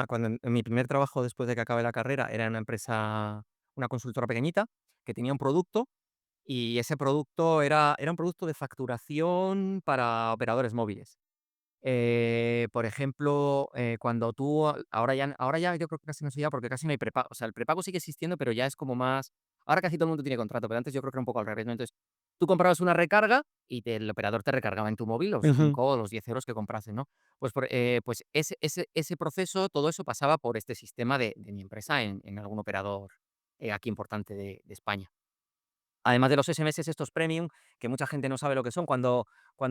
cuando en mi primer trabajo después de que acabé la carrera, era en una empresa, una consultora pequeñita, que tenía un producto, y ese producto era un producto de facturación para operadores móviles. Por ejemplo, cuando tú ahora ya yo creo que casi no se lleva porque casi no hay prepago. O sea, el prepago sigue existiendo, pero ya es como más ahora casi todo el mundo tiene contrato, pero antes yo creo que era un poco al revés, ¿no? Entonces, tú comprabas una recarga y el operador te recargaba en tu móvil los Ujú, 5 o los 10 euros que comprases, ¿no? Pues ese proceso, todo eso pasaba por este sistema de mi empresa en algún operador, aquí importante de España. Además de los SMS estos premium, que mucha gente no sabe lo que son, cuando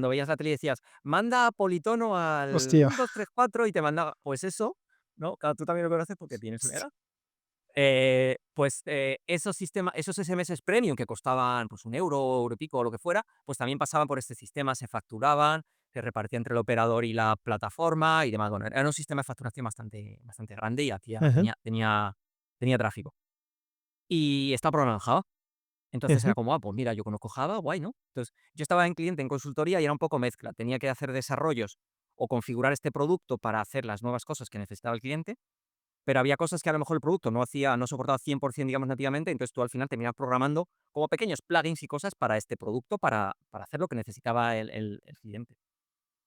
veías la tele y decías: "Manda Politono al hostia. 1234", y te mandaba pues eso, ¿no? Claro, tú también lo conoces porque tienes una edad. Esos SMS premium que costaban, pues, 1 euro, euro y pico, o lo que fuera, pues también pasaban por este sistema, se facturaban, se repartía entre el operador y la plataforma y demás. Bueno, era un sistema de facturación bastante grande y hacía Ujú, tenía tráfico. Y estaba programado en Java. Entonces ujú. era como, pues mira, yo conozco Java, guay, ¿no? Entonces, yo estaba en cliente, en consultoría y era un poco mezcla. Tenía que hacer desarrollos o configurar este producto para hacer las nuevas cosas que necesitaba el cliente, pero había cosas que a lo mejor el producto no soportaba 100%, digamos, nativamente, entonces tú al final terminabas programando como pequeños plugins y cosas para este producto, para hacer lo que necesitaba el cliente.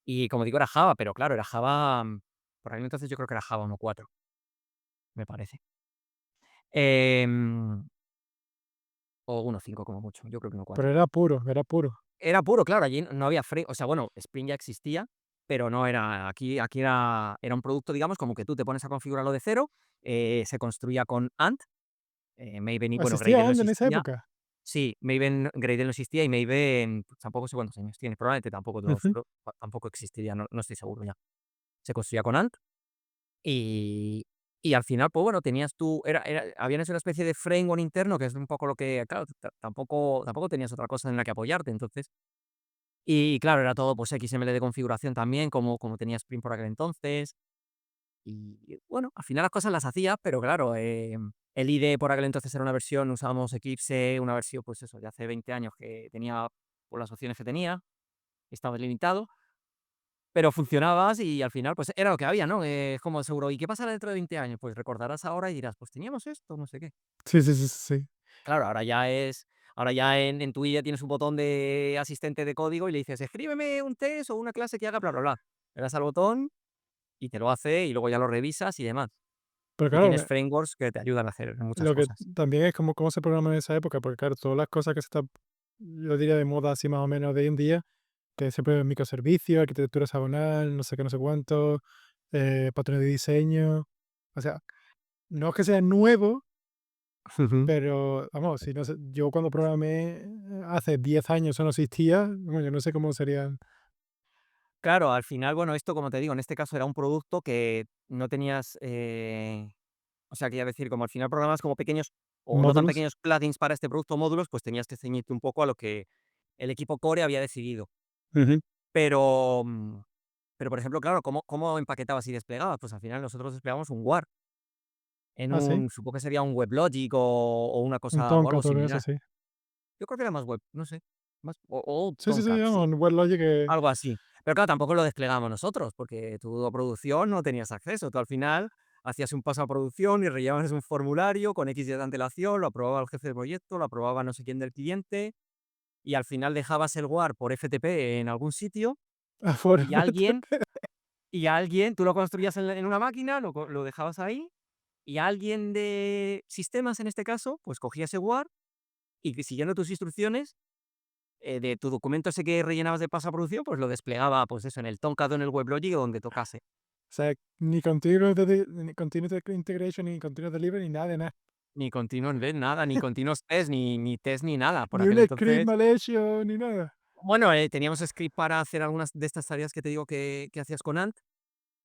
Y como digo, era Java, pero claro, era Java, por ahí entonces yo creo que era Java 1.4, me parece. Em, o 1.5 como mucho, yo creo que Pero 1.4. era puro, era puro. Era puro, claro, allí no había o sea, bueno, Spring ya existía, pero no era aquí era un producto, digamos, como que tú te pones a configurarlo de cero, se construía con Ant, Maven y bueno, ¿Existía Gradle no Ant en esa existía. época? Sí, Maven, Gradle no existía y Maven, pues, tampoco sé cuántos años tiene, probablemente Ujú. tampoco existiría, no estoy seguro ya. Se construía con Ant y al final, pues bueno, tenías tú habían hecho una especie de framework interno, que es un poco lo que, claro, tampoco tenías otra cosa en la que apoyarte, entonces y claro, era todo, pues, XML de configuración también, como tenía Spring por aquel entonces. Y bueno, al final las cosas las hacía, pero claro, el IDE por aquel entonces era una versión, usábamos Eclipse, una versión, pues eso, de hace 20 años que tenía, por las opciones que tenía, estaba delimitado, pero funcionabas y al final, pues era lo que había, ¿no? Es como seguro, ¿y qué pasará dentro de 20 años? Pues recordarás ahora y dirás, pues teníamos esto, no sé qué. Sí, sí, sí, sí, sí. Claro, ahora ya en tu IDE tienes un botón de asistente de código y le dices: "Escríbeme un test o una clase que haga bla, bla, bla". Le das al botón y te lo hace, y luego ya lo revisas y demás. Pero Y claro, tienes frameworks que te ayudan a hacer muchas lo que cosas. también es como cómo se programa en esa época, porque claro, todas las cosas que se están, yo diría, de moda así más o menos de hoy en día, que siempre microservicios, arquitectura hexagonal, no sé qué, no sé cuánto, patrones de diseño. O sea, no es que sea nuevo, Ujú. pero vamos, si no sé, yo cuando programé hace 10 años eso no existía, bueno, yo no sé cómo serían Claro, al final, bueno, esto, como te digo, en este caso era un producto que no tenías, o sea, quiero decir, como al final programas como pequeños o no tan módulos. pequeños plugins para este producto, módulos, pues tenías que ceñirte un poco a lo que el equipo core había decidido. Ujú. Pero, por ejemplo, claro, ¿cómo empaquetabas y desplegabas? Pues al final nosotros desplegamos un WAR Ah, sí, supongo que sería un WebLogic o una un cosa o algo Tomcat o algo de eso, similar. sí. Yo creo que era más web, no sé, más o Sí, sí, sí, Tomcat, vamos, sí, un WebLogic que algo así. Pero claro, tampoco lo desplegamos nosotros, porque tú a producción no tenías acceso. Tú al final hacías un paso a producción y rellenabas un formulario con X días de antelación, lo aprobaba el jefe de proyecto, lo aprobaba no sé quién del cliente, y al final dejabas el WAR por FTP en algún sitio afuera. y alguien tú lo construías en una máquina, lo dejabas ahí, y alguien de sistemas, en este caso, pues cogía ese WAR y que siguiendo tus instrucciones, de tu documento ese que rellenabas de paso a producción, pues lo desplegaba, pues eso, en el Tomcat o en el WebLogic o donde tocase. O sea, ni continuous integration, ni continuous delivery, ni nada de nada. Ni continuos de nada, ni continuos test, ni test, ni nada. Por Ni aquel un script entonces, mal hecho, ni nada. bueno, teníamos script para hacer algunas de estas tareas que te digo que hacías con Ant,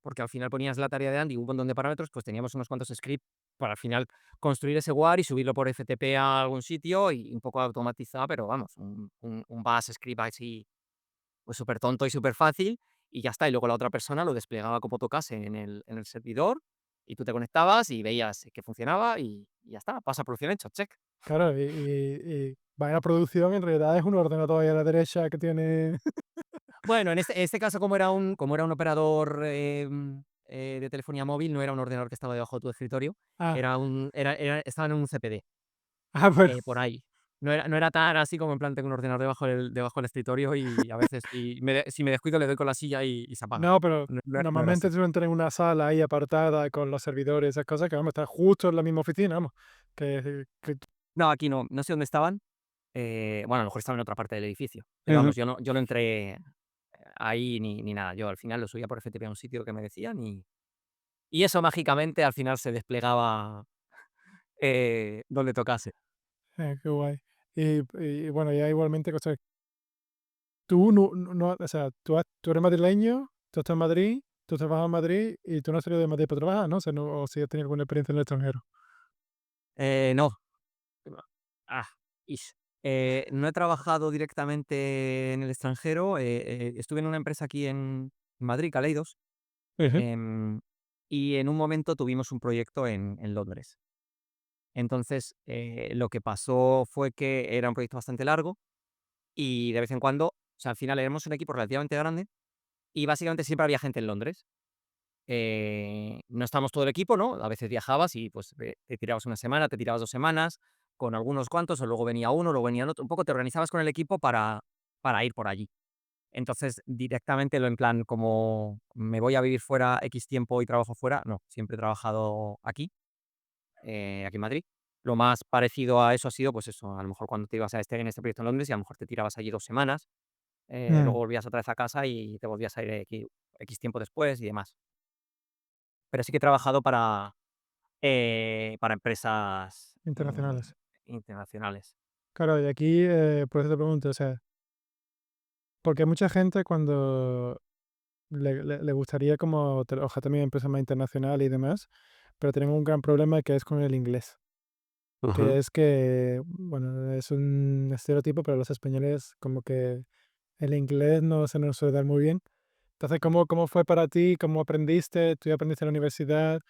porque al final ponías la tarea de Ant y un montón de parámetros, pues teníamos unos cuantos scripts para al final construir ese WAR y subirlo por FTP a algún sitio y un poco automatizado, pero vamos, un bash script así, pues súper tonto y súper fácil, y ya está. Y luego la otra persona lo desplegaba como tocase en el servidor, y tú te conectabas y veías que funcionaba y ya está, pasa producción hecho, check. Claro, y vaya producción, en realidad es un ordenador ahí a la derecha que tiene. Bueno, en este caso, como era un operador, de telefonía móvil, no era un ordenador que estaba debajo de tu escritorio, Ah, estaba en un CPD, bueno. por ahí. No era tan así como en plan tengo un ordenador debajo del escritorio y a veces si me descuido le doy con la silla y se apaga. No, pero No era normalmente así. suelen tener una sala ahí apartada con los servidores, esas cosas que vamos, está justo en la misma oficina, vamos. Que No, aquí no sé dónde estaban, bueno, a lo mejor estaban en otra parte del edificio, pero Ujú. vamos, yo no entré ahí ni nada. Yo al final lo subía por FTP a un sitio que me decían y eso mágicamente al final se desplegaba, donde tocase. Qué guay. Y bueno, ya igualmente, o sea, tú no, o sea, tú eres madrileño, tú estás en Madrid, tú trabajas en Madrid y tú no has salido de Madrid para trabajar, ¿no? O sea, no, o si has tenido alguna experiencia en el extranjero. No, ah, ish. No he trabajado directamente en el extranjero, estuve en una empresa aquí en Madrid, Kaleidos, Ujú. em, y en un momento tuvimos un proyecto en Londres. Entonces, lo que pasó fue que era un proyecto bastante largo y de vez en cuando, o sea, al final éramos un equipo relativamente grande y básicamente siempre había gente en Londres. No estábamos todo el equipo, ¿no? A veces viajabas y pues te tirabas una semana, te tirabas 2 semanas con algunos cuantos, o luego venía uno, luego venía otro. Un poco te organizabas con el equipo para ir por allí. Entonces, directamente lo en plan, como me voy a vivir fuera X tiempo y trabajo fuera, no, siempre he trabajado aquí en Madrid. Lo más parecido a eso ha sido, pues eso, a lo mejor cuando te ibas en este proyecto en Londres y a lo mejor te tirabas allí 2 semanas, Mm, luego volvías otra vez a casa y te volvías a ir X tiempo después y demás. Pero sí que he trabajado para empresas, internacionales. internacionales. Claro, y aquí, por eso te pregunto, o sea, porque mucha gente cuando le gustaría como trabajar también en empresas más internacionales y demás, pero tienen un gran problema que es con el inglés. Ujú. Que es que, bueno, es un estereotipo, pero los españoles como que el inglés no se nos suele dar muy bien. Entonces, ¿cómo fue para ti? ¿Cómo aprendiste? ¿Tú ya aprendiste en la universidad?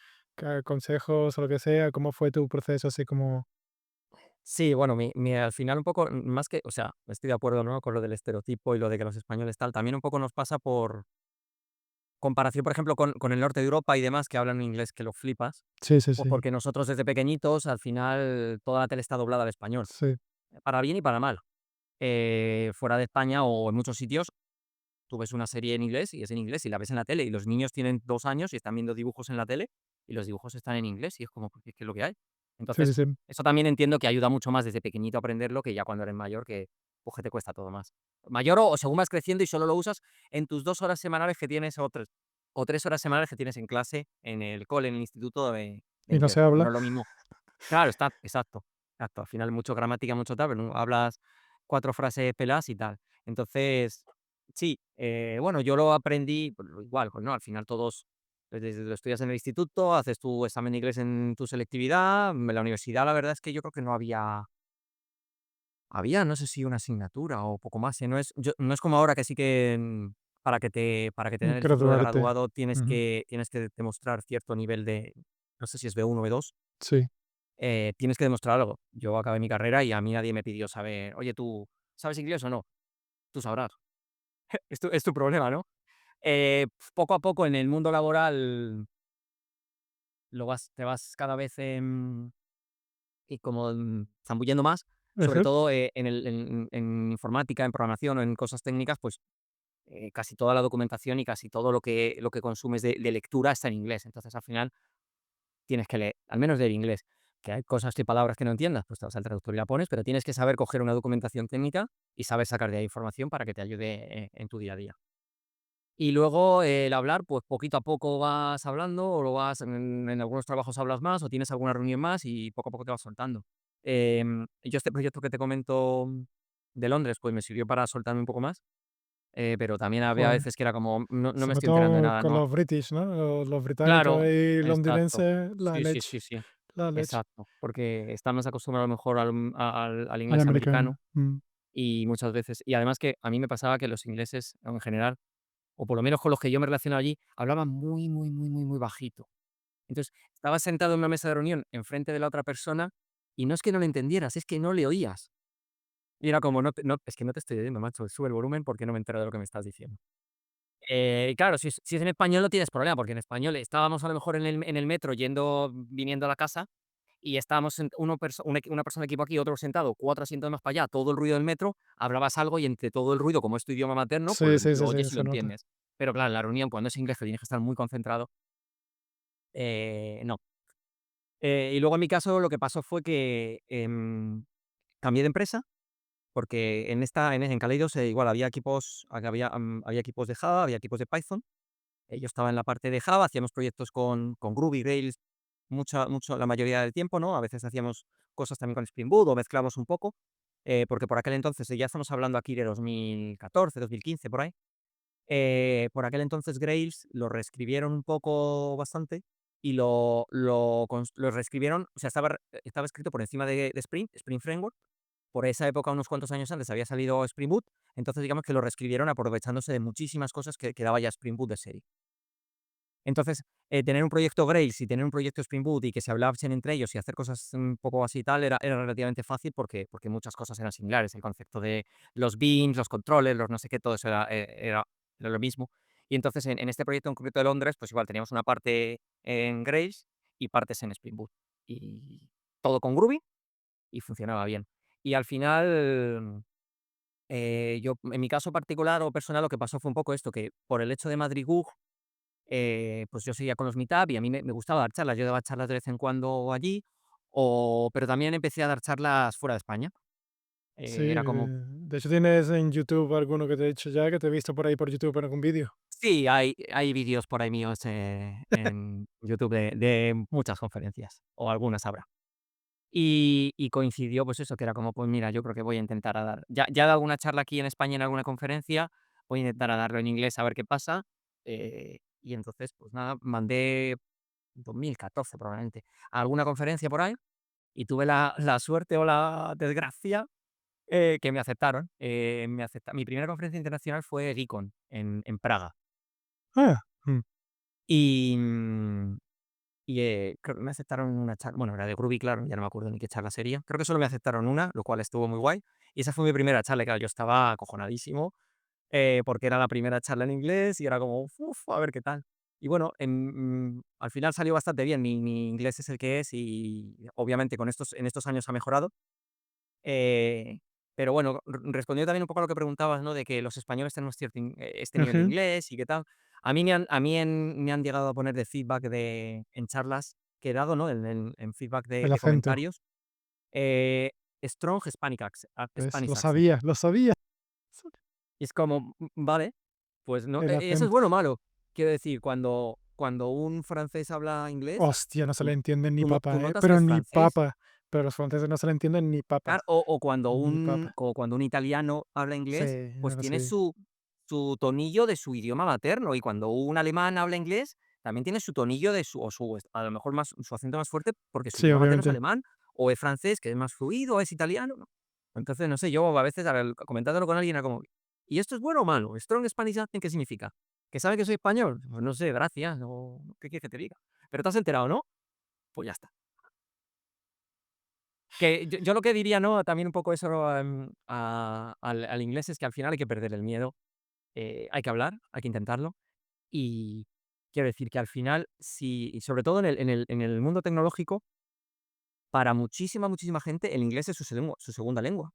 ¿Consejos o lo que sea? ¿Cómo fue tu proceso así como? Sí, bueno, al final un poco, más que, o sea, estoy de acuerdo, ¿no? Con lo del estereotipo y lo de que los españoles tal, también un poco nos pasa por comparación, por ejemplo, con el norte de Europa y demás, que hablan un inglés que lo flipas, Sí, sí, pues sí. porque nosotros desde pequeñitos, al final, toda la tele está doblada al español, Sí, para bien y para mal. Fuera de España o en muchos sitios, tú ves una serie en inglés y es en inglés y la ves en la tele y los niños tienen 2 años y están viendo dibujos en la tele y los dibujos están en inglés y es como, pues, es que es lo que hay. sí, sí, Entonces, sí. eso también entiendo que ayuda mucho más desde pequeñito a aprenderlo que ya cuando eres mayor, que pues, que te cuesta todo más. Mayor o según vas creciendo y solo lo usas en tus 2 horas semanales que tienes o 3 horas semanales que tienes en clase, en el cole, en el instituto de Y no inglés, se porque no habla. es lo mismo. Claro, está, exacto, exacto. Al final mucho gramática, mucho tal, pero no hablas 4 frases peladas y tal. Entonces, sí, bueno, yo lo aprendí pues, igual, pues no, al final todos, desde lo estudias en el instituto, haces tu examen de inglés en tu selectividad, en la universidad la verdad es que yo creo que no había, no sé si una asignatura o poco más, no es como ahora que sí que para que tener el título de Graduarte. graduado tienes Ujú. que tienes que demostrar cierto nivel de, no sé si es B1 o B2. Sí, Tienes que demostrar algo. Yo acabé mi carrera y a mí nadie me pidió saber: "Oye, ¿tú sabes inglés o no?". Tú sabrás. Es tu problema, ¿no? Poco a poco en el mundo laboral te vas cada vez, y como, zambullendo más, sobre ajá. todo, en informática, en programación o en cosas técnicas, pues, casi toda la documentación y casi todo lo que consumes de lectura está en inglés. Entonces, al final tienes que leer, al menos leer inglés. Que hay cosas y palabras que no entiendas, pues te vas al traductor y la pones, pero tienes que saber coger una documentación técnica y saber sacar de ahí información para que te ayude, en tu día a día. Y luego el hablar, pues poquito a poco vas hablando, o lo vas en algunos trabajos hablas más, o tienes alguna reunión más y poco a poco te vas soltando. Yo este proyecto que te comento de Londres, pues me sirvió para soltarme un poco más, pero también había Joder. veces que era como, no me Sobre estoy enterando de todo nada, con ¿no? los british, ¿no? Los británicos Claro, y exacto. londinenses, Sí, sí, sí, sí, la leche. exacto, porque estamos acostumbrados a lo mejor al Al inglés americano. americano y muchas veces y además que a mí me pasaba que los ingleses, en general, o por lo menos con los que yo me relacionaba allí, hablaban muy, muy, muy, muy, muy bajito. Entonces, estabas sentado en una mesa de reunión enfrente de la otra persona y no es que no le entendieras, es que no le oías. Y era como, es que no te estoy oyendo, macho, sube el volumen porque no me entero de lo que me estás diciendo. Claro, si es en español no tienes problema, porque en español estábamos a lo mejor en el metro viniendo a la casa y estábamos una persona de equipo aquí, otro sentado, 4 asientos más para allá, todo el ruido del metro, hablabas algo y entre todo el ruido, como es tu idioma materno, pues Sí, sí, lo sí, sí, oyes y lo se nota. entiendes. Pero claro, en la reunión, cuando es inglés, que tienes que estar muy concentrado, no. Y luego en mi caso lo que pasó fue que, cambié de empresa, porque en Kaleidos, igual había equipos de Java, había equipos de Python. Yo estaba en la parte de Java, hacíamos proyectos con Groovy, Rails, la mayoría del tiempo, ¿no? A veces hacíamos cosas también con Spring Boot o mezclamos un poco, porque por aquel entonces, ya estamos hablando aquí de 2014, 2015, por ahí. Por aquel entonces Grails lo reescribieron un poco bastante y lo reescribieron, o sea, estaba escrito por encima de Spring Framework. Por esa época, unos cuantos años antes, había salido Spring Boot, entonces digamos que lo reescribieron aprovechándose de muchísimas cosas que daba ya Spring Boot de serie. Entonces, tener un proyecto Grails y tener un proyecto Spring Boot y que se hablasen entre ellos y hacer cosas un poco así y tal, era relativamente fácil porque muchas cosas eran similares. El concepto de los beans, los controles, los no sé qué, todo eso era lo mismo. Y entonces, en este proyecto en concreto de Londres, pues igual teníamos una parte en Grails y partes en Spring Boot. Y todo con Groovy y funcionaba bien. Y al final, yo en mi caso particular o personal, lo que pasó fue un poco esto, que por el hecho de Madrid pues yo seguía con los meetup y a mí me gustaba dar charlas. Yo daba charlas de vez en cuando allí, pero también empecé a dar charlas fuera de España. Sí, Era como de hecho tienes en YouTube alguno que te he dicho ya, que te he visto por ahí por YouTube en algún vídeo. sí, hay vídeos por ahí míos, en YouTube de muchas conferencias, o algunas habrá. Y coincidió, pues eso, que era como, pues mira, yo creo que voy a intentar a dar ya he dado alguna charla aquí en España en alguna conferencia, voy a intentar a darlo en inglés a ver qué pasa. Y entonces, pues nada, mandé 2014 probablemente, a alguna conferencia por ahí. Y tuve la suerte o la desgracia, que me aceptaron. Mi primera conferencia internacional fue Geekon en Praga. Ah, Y, creo que me aceptaron en una charla, bueno, era de Groovy, claro, ya no me acuerdo ni qué charla sería. Creo que solo me aceptaron una, lo cual estuvo muy guay. Y esa fue mi primera charla, y claro, yo estaba acojonadísimo, porque era la primera charla en inglés y era como, uf, a ver qué tal. Y bueno, al final salió bastante bien. Mi inglés es el que es y obviamente en estos años ha mejorado. Eh, pero bueno, respondiendo también un poco a lo que preguntabas, ¿no? De que los españoles tenemos este nivel de ujú. inglés y qué tal. A mí me han llegado a poner de feedback en charlas que he dado, ¿no? En feedback de, El de acento. comentarios. eh, Strong ¿Ves? Spanish Lo accent. sabía, lo sabía. Y es como, vale, pues no, El eso es acento. bueno o malo. Quiero decir, cuando un francés habla inglés, Hostia, no se le tú, entiende ni tú papa, ¿eh? notas que Pero es ni francés. papa. Pero los franceses no se le entienden ni papa. Claro, Ni papa. o cuando un italiano habla Sí, inglés, pues ahora tiene sí. su tonillo de su idioma materno, y cuando un alemán habla inglés, también tiene su tonillo a lo mejor más su acento más fuerte, porque su Sí, idioma materno es obviamente. alemán, o es francés, que es más fluido, o es italiano, ¿no? Entonces, no sé, yo a veces comentándolo con alguien era como: "¿Y esto es bueno o malo? Strong Spanish accent, ¿qué significa? ¿Que sabe que soy español? Pues no sé, gracias, o ¿qué quieres que te diga? Pero te has enterado, ¿no? Pues ya está". Que yo lo que diría, ¿no? También un poco eso, al inglés es que al final hay que perder el miedo, hay que hablar, hay que intentarlo. Y quiero decir que al final, y sobre todo en el mundo tecnológico, para muchísima, muchísima gente el inglés es su segunda lengua.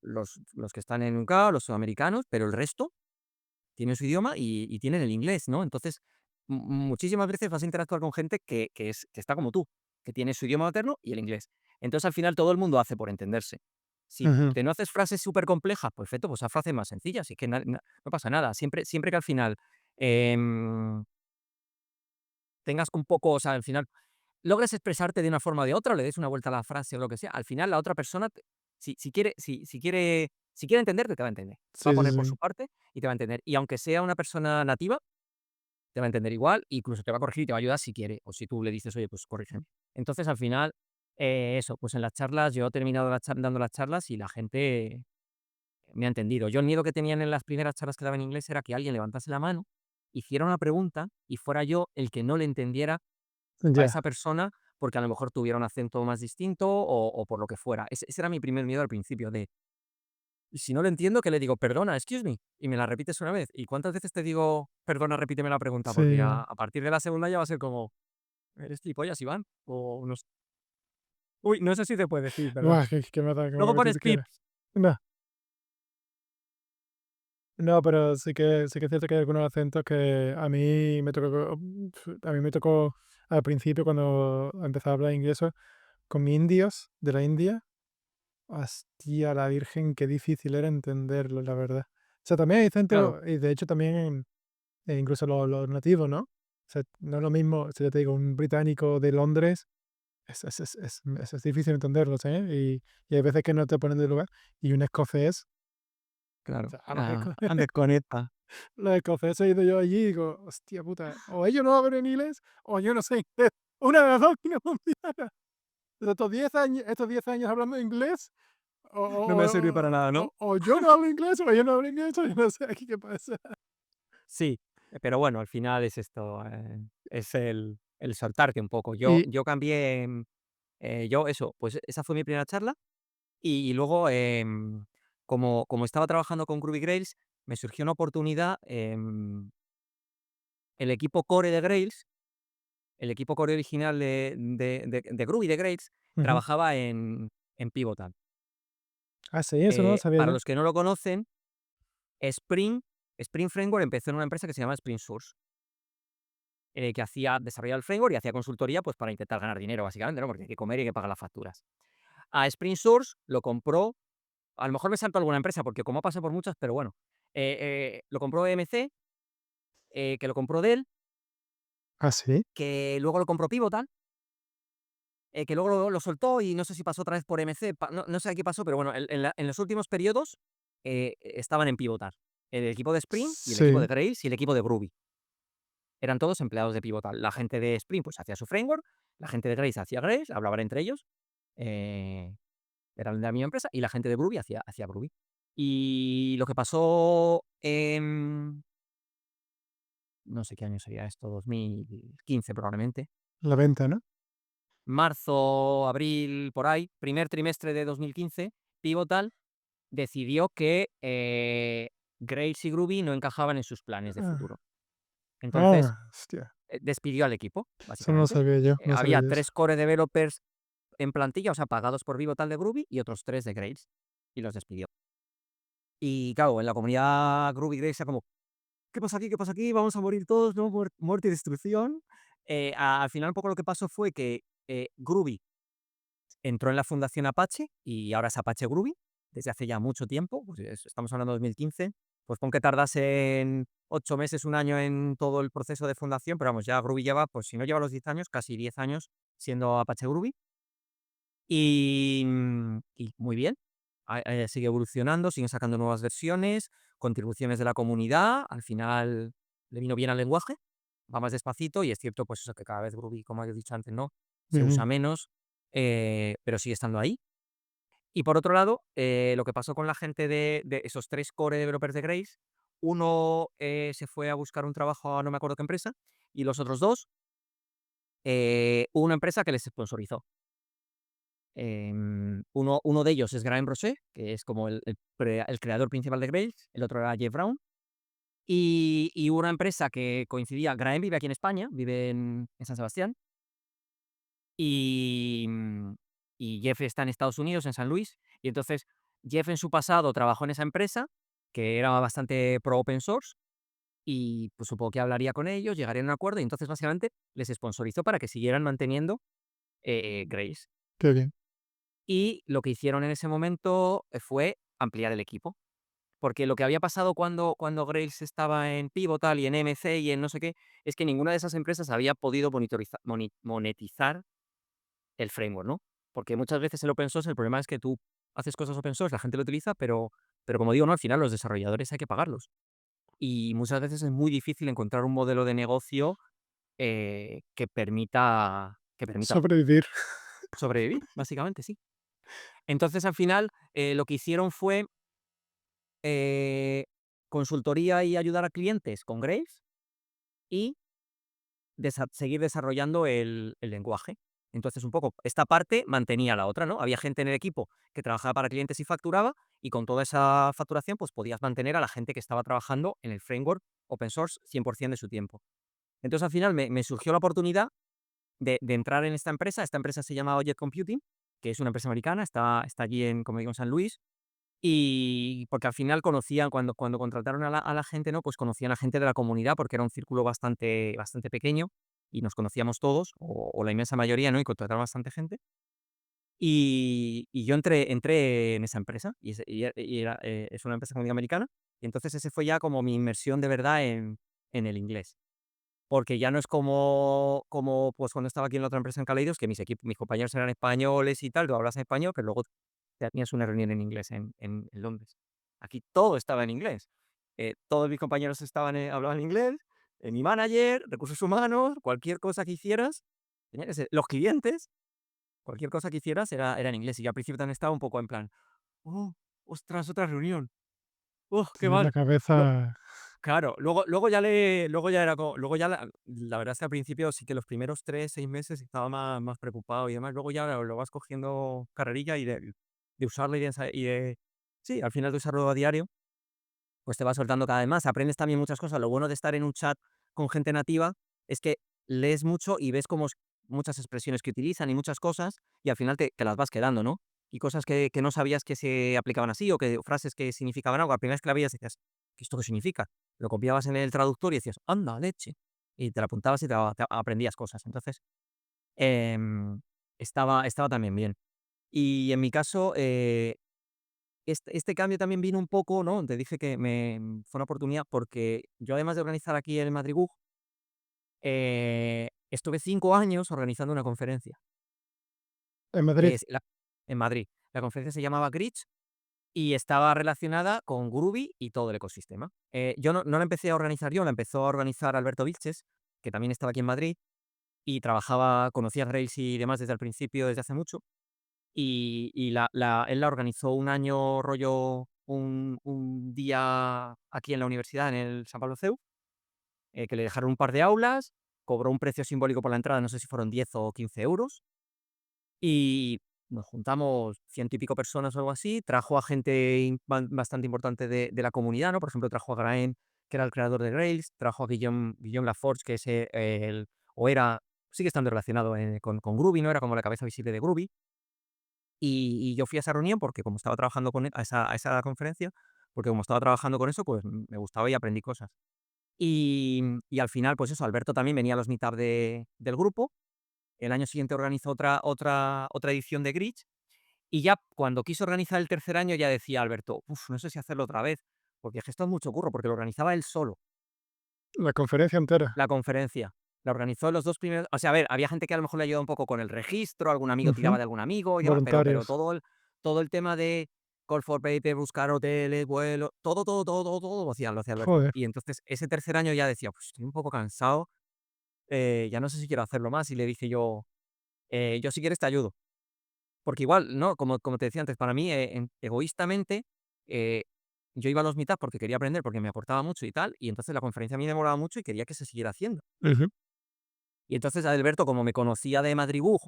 Los que están en UK, los sudamericanos, pero el resto tienen su idioma y tienen el inglés, ¿no? Entonces, muchísimas veces vas a interactuar con gente que está como tú, que tiene su idioma materno y el inglés. Entonces, al final todo el mundo hace por entenderse. Si Ujú. te no haces frases súper complejas, perfecto, pues haz frases más sencillas, y es que no pasa nada. Siempre que al final, em, tengas un poco, o sea, al final logres expresarte de una forma o de otra, o le des una vuelta a la frase o lo que sea, al final la otra persona, si quiere entenderte, te va a entender. Va a Sí, sí, poner por su sí. parte y te va a entender. Y aunque sea una persona nativa, te va a entender igual, incluso te va a corregir y te va a ayudar si quiere, o si tú le dices: "Oye, pues corrígeme". Entonces, al final, eso, pues en las charlas, yo he terminado dando las charlas y la gente me ha entendido. Yo el miedo que tenían en las primeras charlas que daba en inglés era que alguien levantase la mano, hiciera una pregunta y fuera yo el que no le entendiera a Ya. esa persona, porque a lo mejor tuviera un acento más distinto o por lo que fuera. Ese era mi primer miedo al principio de, si no lo entiendo, ¿qué le digo? Perdona, excuse me, y me la repites una vez. ¿Y cuántas veces te digo, perdona, repíteme la pregunta? Porque a, Sí. a partir de la segunda ya va a ser como, ¿eres gilipollas, Iván? O no sé. Uy, no sé si te puede decir, perdón. Buah, que me da como Luego que tú pones te pip. quieres. No, no, pero sí que es cierto que hay algunos acentos que a mí me tocó al principio cuando empezaba a hablar inglés con indios de la India. Hostia, la virgen, qué difícil era entenderlo, la verdad. O sea, también hay Claro, acentos, y de hecho también incluso los nativos, ¿no? O sea, no es lo mismo, si yo te digo, un británico de Londres, es difícil entenderlos, ¿eh? Y hay veces que no te ponen de lugar. Y un escocés, o claro. sea, Ah, desconecta. los escoceses he ido yo allí y digo, hostia puta, o ellos no hablan inglés o yo no sé inglés. Una de las dos que no funciona. Estos 10 años hablando inglés, o, No me ha o, servido para nada, ¿no? o yo no hablo inglés o ellos no hablan inglés, o yo no sé aquí qué pasa. Sí, pero bueno, al final es esto, es el soltarte un poco. Yo Y yo cambié, yo eso, pues esa fue mi primera charla y luego, como estaba trabajando con Groovy Grails, me surgió una oportunidad, el equipo core de Grails, el equipo core original de Groovy, de Grails, ujú. trabajaba en Pivotal. Ah, sí, eso no lo sabía Para yo. los que no lo conocen, Spring Spring Framework empezó en una empresa que se llama Spring Source, que desarrollaba el framework y hacía consultoría, pues, para intentar ganar dinero, básicamente, ¿no? Porque hay que comer y hay que pagar las facturas. A Spring Source lo compró, a lo mejor me salto alguna empresa, porque como pasa por muchas, pero bueno, lo compró EMC, que lo compró Dell, Ah, sí. que luego lo compró Pivotal, que luego lo soltó y no sé si pasó otra vez por EMC, no sé qué pasó, pero bueno, en los últimos periodos, estaban en Pivotal. El equipo de Spring y el equipo de Sí, Grails y el equipo de Groovy. Eran todos empleados de Pivotal. La gente de Spring, pues, hacía su framework, la gente de Grails hacía Grails, hablaban entre ellos, eh, eran de la misma empresa, y la gente de Groovy hacía Groovy. Y lo que pasó en, no sé qué año sería esto, 2015 probablemente, la venta, ¿no? marzo, abril, por ahí, primer trimestre de 2015, Pivotal decidió que, Grails y Groovy no encajaban en sus planes de Ah, futuro. Entonces, hostia, despidió al equipo, eso no lo básicamente. sabía yo, no sabía Había yo eso. 3 core developers en plantilla, o sea, pagados por Pivotal de Groovy y otros 3 de Grails, y los despidió. Y claro, en la comunidad Groovy Grails era como: "¿Qué pasa aquí? ¿Qué pasa aquí? Vamos a morir todos, ¿no? Muerte y destrucción". Al final, un poco lo que pasó fue que, Groovy entró en la fundación Apache y ahora es Apache Groovy, desde hace ya mucho tiempo, pues estamos hablando de 2015, pues pon que tardasen 8 meses, un año en todo el proceso de fundación, pero vamos, ya Groovy lleva, pues si no lleva los 10 años, casi 10 años siendo Apache Groovy. Y muy bien, sigue evolucionando, siguen sacando nuevas versiones, contribuciones de la comunidad, al final le vino bien al lenguaje, va más despacito y es cierto, pues eso, que cada vez Groovy, como he dicho antes, ¿no? Se Ujú. usa menos, pero sigue estando ahí. Y por otro lado, lo que pasó con la gente de esos 3 core developers de Grace, uno, se fue a buscar un trabajo a no me acuerdo qué empresa, y los otros 2, hubo una empresa que les sponsorizó. Uno de ellos es Graham Rocher, que es como el creador principal de Grails, el otro era Jeff Brown, y hubo una empresa que coincidía. Graham vive aquí en España, vive en San Sebastián, y, y Jeff está en Estados Unidos, en San Luis, y entonces Jeff en su pasado trabajó en esa empresa, que era bastante pro open source, y pues supongo que hablaría con ellos, llegarían a un acuerdo, y entonces básicamente les sponsorizó para que siguieran manteniendo, Grails. Qué bien. y lo que hicieron en ese momento fue ampliar el equipo. Porque lo que había pasado cuando Grails estaba en Pivotal y en MC y en no sé qué, es que ninguna de esas empresas había podido monetizar el framework, ¿no? Porque muchas veces el open source, el problema es que tú haces cosas open source, la gente lo utiliza, pero como digo, ¿no? Al final los desarrolladores hay que pagarlos. Y muchas veces es muy difícil encontrar un modelo de negocio que permita Sobrevivir. sobrevivir, básicamente, sí. Entonces, al final, lo que hicieron fue eh, consultoría y ayudar a clientes con Grails y seguir desarrollando el lenguaje. Entonces, un poco, esta parte mantenía la otra, ¿no? Había gente en el equipo que trabajaba para clientes y facturaba, y con toda esa facturación, pues podías mantener a la gente que estaba trabajando en el framework open source 100% de su tiempo. Entonces, al final, me surgió la oportunidad de entrar en esta empresa. Esta empresa se llama Jet Computing, que es una empresa americana, está allí en, como digo, en San Luis. Y porque al final conocían, cuando contrataron a la gente, ¿no? Pues conocían a gente de la comunidad, porque era un círculo bastante pequeño y nos conocíamos todos, o la inmensa mayoría, ¿no? Y contrataron bastante gente. Y yo entré en esa empresa, es una empresa, como digo, americana, y entonces ese fue ya como mi inmersión de verdad en el inglés. Porque ya no es como, pues, cuando estaba aquí en la otra empresa en Kaleidos, que mis compañeros eran españoles y tal, tú hablas en español, pero luego tenías una reunión en inglés en Londres. Aquí todo estaba en inglés. Todos mis compañeros hablaban inglés, mi manager, recursos humanos, cualquier cosa que hicieras, tenía que ser los clientes, cualquier cosa que hicieras era en inglés. Y yo al principio también estaba un poco en plan: "Oh, ostras, otra reunión. Qué Sí, la mal". Lo cabeza. Claro, luego ya la verdad es que al principio sí que los primeros 3 6 meses estaba más preocupado y demás. Luego ya lo vas cogiendo carrerilla y de usarlo y de sí, al final de usarlo a diario, pues te vas soltando cada vez más. Aprendes también muchas cosas. Lo bueno de estar en un chat con gente nativa es que lees mucho y ves como muchas expresiones que utilizan y muchas cosas, y al final te las vas quedando, ¿no? Y cosas que no sabías que se aplicaban así, o que frases que significaban algo. La primera vez que la veías decías: "¿Qué esto qué significa?". Lo copiabas en el traductor y decías: "Anda, leche". Y te la apuntabas y te aprendías cosas. Entonces, em, estaba también bien. Y en mi caso, este cambio también vino un poco, ¿no? Te dije que fue una oportunidad porque yo, además de organizar aquí el Madrigug, estuve 5 años organizando una conferencia, En Madrid. que es en Madrid. La conferencia se llamaba Gritch y estaba relacionada con Groovy y todo el ecosistema. Yo no la empecé a organizar yo, la empezó a organizar Alberto Vilches, que también estaba aquí en Madrid y conocía Rails y demás desde el principio, desde hace mucho. Él la organizó un año, rollo, un día aquí en la universidad, en el San Pablo CEU, que le dejaron un par de aulas, cobró un precio simbólico por la entrada, no sé si fueron 10 o 15 euros, y nos juntamos ciento y pico personas o algo así. Trajo a gente bastante importante de la comunidad, ¿no? Por ejemplo, trajo a Graeme, que era el creador de Rails, trajo a Guillaume Laforge, que es o era, sigue estando relacionado con Groovy, ¿no? Era como la cabeza visible de Groovy. Y yo fui a esa reunión porque, como estaba trabajando con él, a esa conferencia, porque como estaba trabajando con eso, pues me gustaba y aprendí cosas. Y al final, pues eso, Alberto también venía a los meetup del grupo. El año siguiente organizó otra edición de Gritch, y ya cuando quiso organizar el tercer año ya decía Alberto: "Uf, no sé si hacerlo otra vez", porque es que esto es mucho curro, porque lo organizaba él solo. La conferencia entera. La conferencia. La organizó los 2 primeros, o sea, a ver, había gente que a lo mejor le ayudó un poco con el registro, algún amigo tiraba Ujú. de algún amigo y demás, pero Voluntarios. todo el tema de call for paper, buscar hoteles, vuelos, todo lo hacía Alberto. Joder. Y entonces ese tercer año ya decía: "Pues estoy un poco cansado, ya no sé si quiero hacerlo más", y le dije yo: "Yo si quieres te ayudo". Porque igual, ¿no? Como te decía antes, para mí, egoístamente, eh, yo iba a los meetups porque quería aprender, porque me aportaba mucho y tal, y entonces la conferencia a mí me molaba mucho y quería que se siguiera haciendo. Ujú. Y entonces Alberto, como me conocía de Madribug,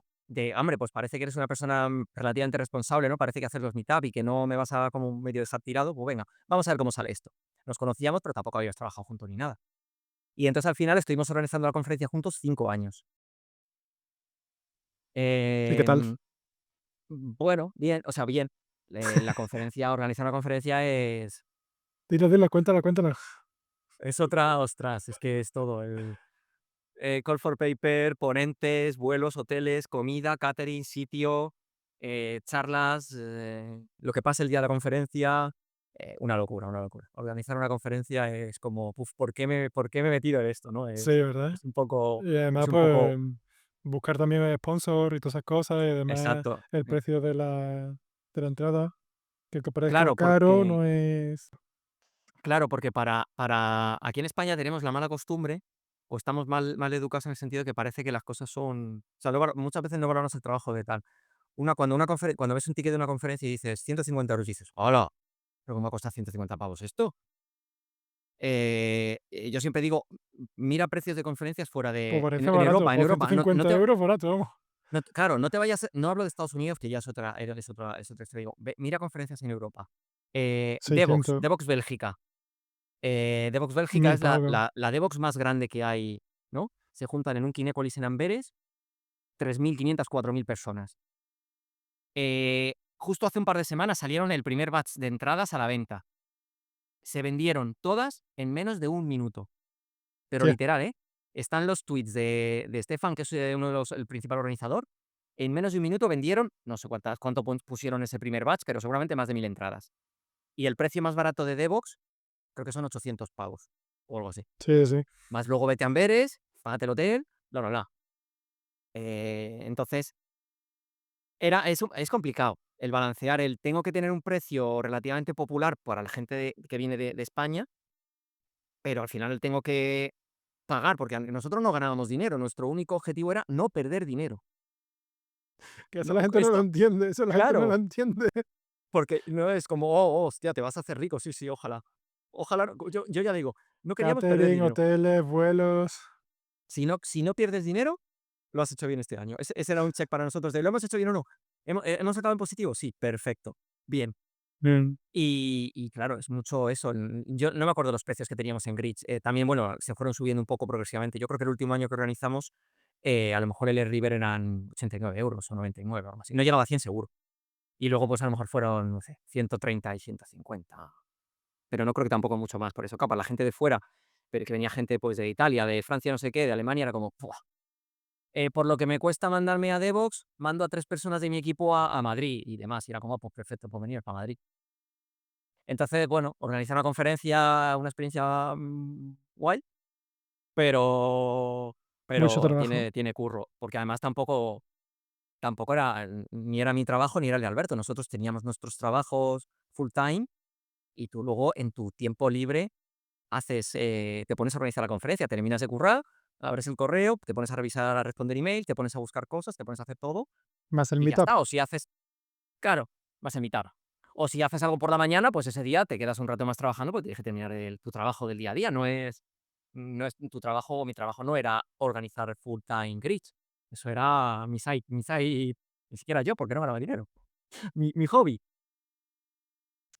hombre, pues parece que eres una persona relativamente responsable, ¿no? Parece que haces los meetup y que no me vas a como medio dejar tirado, pues venga, vamos a ver cómo sale esto. Nos conocíamos, pero tampoco habíamos trabajado juntos ni nada. Y entonces al final estuvimos organizando la conferencia juntos 5 años. ¿Y qué tal? Em, bueno, bien, o sea, bien. Organizar una conferencia Dilo, dilo, cuéntala, cuéntala. es otra, ostras, es que es todo. Call for paper, ponentes, vuelos, hoteles, comida, catering, sitio. charlas, lo que pasa el día de la conferencia, una locura, una locura. Organizar una conferencia es como, puf, ¿por qué me he metido en esto, no? Sí, ¿verdad? Es un poco, Y además, es un poco, pues, buscar también sponsor y todas esas cosas, y además exacto. el precio de la entrada, que aunque parezca Claro, caro, porque, no es. claro, porque aquí en España tenemos la mala costumbre, o estamos mal educados en el sentido de que parece que las cosas son, o sea, muchas veces no valoramos el trabajo de tal. Cuando ves un ticket de una conferencia y dices 150 euros, dices, ¡hola! ¿Pero cómo va a costar 150 pavos esto? Yo siempre digo, mira precios de conferencias fuera Pues de parece en barato, Europa, por 150 euros barato, vamos. claro, no te vayas, no hablo de Estados Unidos, que ya es otra historia, digo, mira conferencias en Europa. 600, Devox Bélgica. Devox Bélgica ni es la pago. la la Devox más grande que hay, ¿no? Se juntan en un Kinépolis en Amberes 3.500, 4.000 personas. Justo hace un par de semanas salieron el primer batch de entradas a la venta. Se vendieron todas en menos de un minuto. Pero Hostia, literal, ¿eh? Están los tweets de Stefan, que es, uno de los el principal organizador. En menos de un minuto vendieron, no sé cuánto pusieron ese primer batch, pero seguramente más de 1.000 entradas. Y el precio más barato de Devox, creo que son 800 pavos, o algo así. sí, sí. Más luego vete a Amberes, págate el hotel, bla, bla, bla. Entonces, es complicado el balancear el tengo que tener un precio relativamente popular para la gente que viene de España, pero al final tengo que pagar, porque nosotros no ganábamos dinero, nuestro único objetivo era no perder dinero. Que eso No, la gente no lo esto entiende, eso la gente no lo claro, entiende. porque no es como: "Oh, hostia, te vas a hacer rico". Sí, sí, ojalá. Ojalá, yo ya digo, no queríamos perder Catering, dinero. hoteles, vuelos. Si no pierdes dinero, lo has hecho bien este año. Ese era un check para nosotros de, ¿lo hemos hecho bien o no? ¿Hemos sacado en positivo? Sí, perfecto, bien. Mm. Y claro, es mucho eso. Yo no me acuerdo los precios que teníamos en Grids. También, bueno, se fueron subiendo un poco progresivamente. Yo creo que el último año que organizamos, a lo mejor el Air River eran 89 euros o 99 o algo así. No llegaba a 100 seguro. Y luego, pues a lo mejor fueron, no sé, 130 y 150. Pero no creo que tampoco mucho más por eso. Claro, para la gente de fuera, pero que venía gente pues de Italia, de Francia, no sé qué, de Alemania, era como, ¡buah! Por lo que me cuesta mandarme a Devox, mando a 3 personas de mi equipo a Madrid y demás. Y era como, pues perfecto, pues venir para Madrid. Entonces, bueno, organizar una conferencia, una experiencia, guay, pero Mucho pero trabajo. tiene curro, porque además tampoco era ni era mi trabajo ni era el de Alberto. Nosotros teníamos nuestros trabajos full time y tú luego en tu tiempo libre te pones a organizar la conferencia, terminas de currar, abres el correo, te pones a revisar, a responder email, te pones a buscar cosas, te pones a hacer todo Más el y ya meetup. está. O si haces claro, vas a mitad. O si haces algo por la mañana, pues ese día te quedas un rato más trabajando, porque tienes que terminar tu trabajo del día a día. No es tu trabajo, o mi trabajo no era organizar full time grids. Eso era mi side, ni siquiera yo, porque no ganaba dinero. Mi hobby.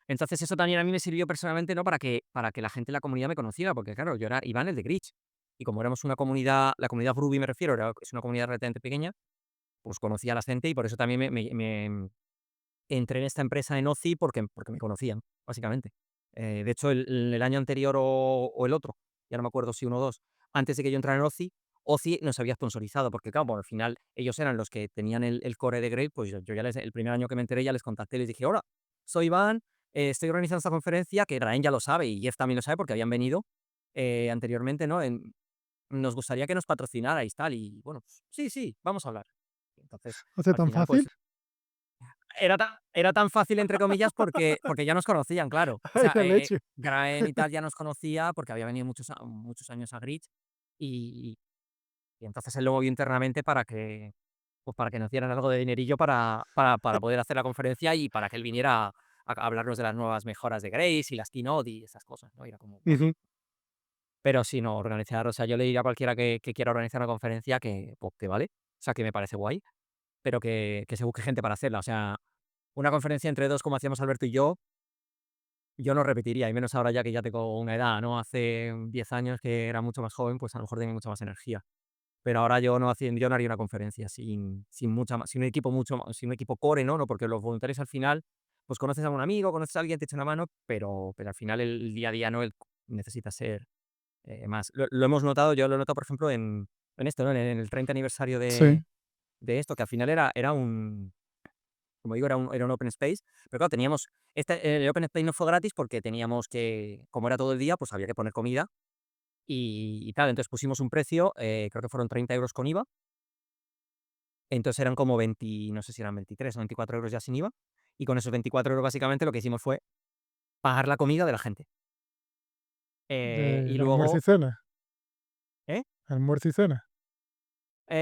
Entonces, eso también a mí me sirvió personalmente, ¿no? Para que la gente en la comunidad me conociera, porque claro, yo era Iván el de Grids. Y como éramos una comunidad, la comunidad Ruby me refiero, es una comunidad relativamente pequeña, pues conocía a la gente y por eso también entré en esta empresa en OCI porque me conocían, básicamente. De hecho, el año anterior o el otro, ya no me acuerdo si uno o dos, antes de que yo entrara en OCI, OCI nos había sponsorizado, porque claro, bueno, al final ellos eran los que tenían el core de Grade, pues yo el primer año que me enteré ya les contacté y les dije, hola, soy Iván, estoy organizando esta conferencia, que Raen ya lo sabe y Jeff también lo sabe porque habían venido anteriormente, ¿no? Nos gustaría que nos patrocinarais, tal, y bueno, pues, sí, sí, vamos a hablar. Entonces, O sea, al tan final, pues fácil. era tan fácil, entre comillas, porque ya nos conocían, claro. O Ay, sea, la leche. Graen y tal ya nos conocía porque había venido muchos años a Grit y y entonces él lo movió internamente para que nos dieran algo de dinerillo para poder hacer la conferencia y para que él viniera a hablarnos de las nuevas mejoras de Grace y las keynote y esas cosas, ¿no? Y era como, guau. Ujú. Pero sí, no, organizar, o sea, yo le diría a cualquiera que quiera organizar una conferencia que, pues, que vale, o sea, que me parece guay, pero que se busque gente para hacerla. O sea, una conferencia entre 2 como hacíamos Alberto y yo no repetiría, y menos ahora ya que ya tengo una edad, ¿no? Hace 10 años que era mucho más joven, pues a lo mejor tenía mucha más energía. Pero ahora yo no haría una conferencia sin mucha más, sin un equipo core, ¿no? Porque los voluntarios al final, pues conoces a un amigo, conoces a alguien, te echa una mano, pero al final el día a día, ¿no? Necesita ser más. Lo hemos notado, yo lo he notado, por ejemplo, en esto, ¿no? En el 30 aniversario Sí. de esto, que al final era un como digo, era un open space, pero claro, teníamos, el open space no fue gratis porque teníamos que, como era todo el día, pues había que poner comida y tal. Entonces pusimos un precio, creo que fueron 30 euros con IVA, entonces eran como 20, no sé si eran 23 o 24 euros ya sin IVA, y con esos 24 euros básicamente lo que hicimos fue pagar la comida de la gente. Y De almuerzo y luego, cena. ¿eh? Almuerzo y cena.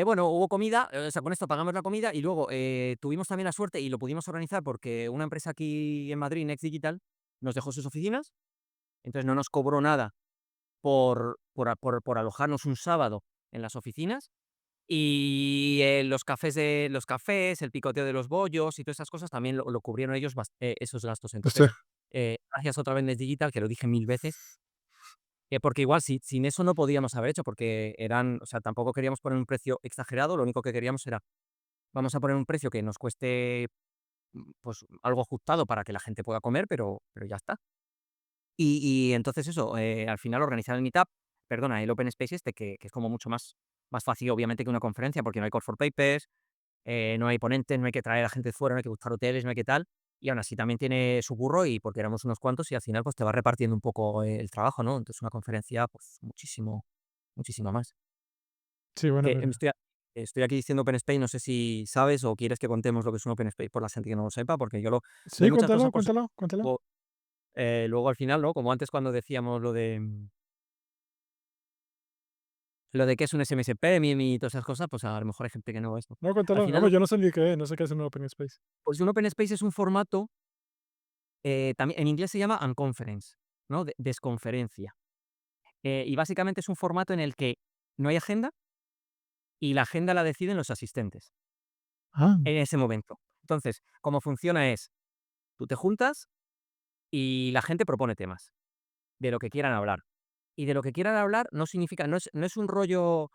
Bueno, hubo comida, o sea, con esto pagamos la comida y luego tuvimos también la suerte y lo pudimos organizar porque una empresa aquí en Madrid, Next Digital, nos dejó sus oficinas, entonces no nos cobró nada por alojarnos un sábado en las oficinas y los cafés, el picoteo de los bollos y todas esas cosas también lo cubrieron ellos esos gastos. Sí. Entonces, gracias otra vez Next Digital, que lo dije 1000 veces, porque igual sin eso no podíamos haber hecho, porque o sea, tampoco queríamos poner un precio exagerado, lo único que queríamos era, vamos a poner un precio que nos cueste, pues, algo ajustado para que la gente pueda comer, pero ya está. Y entonces eso, al final organizar el Meetup, perdona, el Open Space este, que es como mucho más fácil, obviamente, que una conferencia, porque no hay call for papers, no hay ponentes, no hay que traer a gente de fuera, no hay que buscar hoteles, no hay que tal. Y aún así también tiene su curro y porque éramos unos cuantos y al final, pues, te va repartiendo un poco el trabajo, ¿no? Entonces una conferencia, pues, muchísimo más. Sí, bueno, Que pero estoy aquí diciendo Open Space, no sé si sabes o quieres que contemos lo que es un Open Space por la gente que no lo sepa, porque yo lo doy sí, muchas cosas cuéntalo, por cuéntalo, cuéntalo. sentado. Luego al final, ¿no? Como antes cuando decíamos lo de qué es un SMSP, MIMI y todas esas cosas, pues a lo mejor hay gente que no esto. No, Al cuéntalo. final, Vamos, yo no sé ni qué es, no sé qué es un open space. pues un Open Space es un formato, también en inglés se llama unconference, ¿no? Desconferencia. Y básicamente es un formato en el que no hay agenda y la agenda la deciden los asistentes Ah, en ese momento. Entonces, cómo funciona es, tú te juntas y la gente propone temas de lo que quieran hablar. Y de lo que quieran hablar no significa, no es un rollo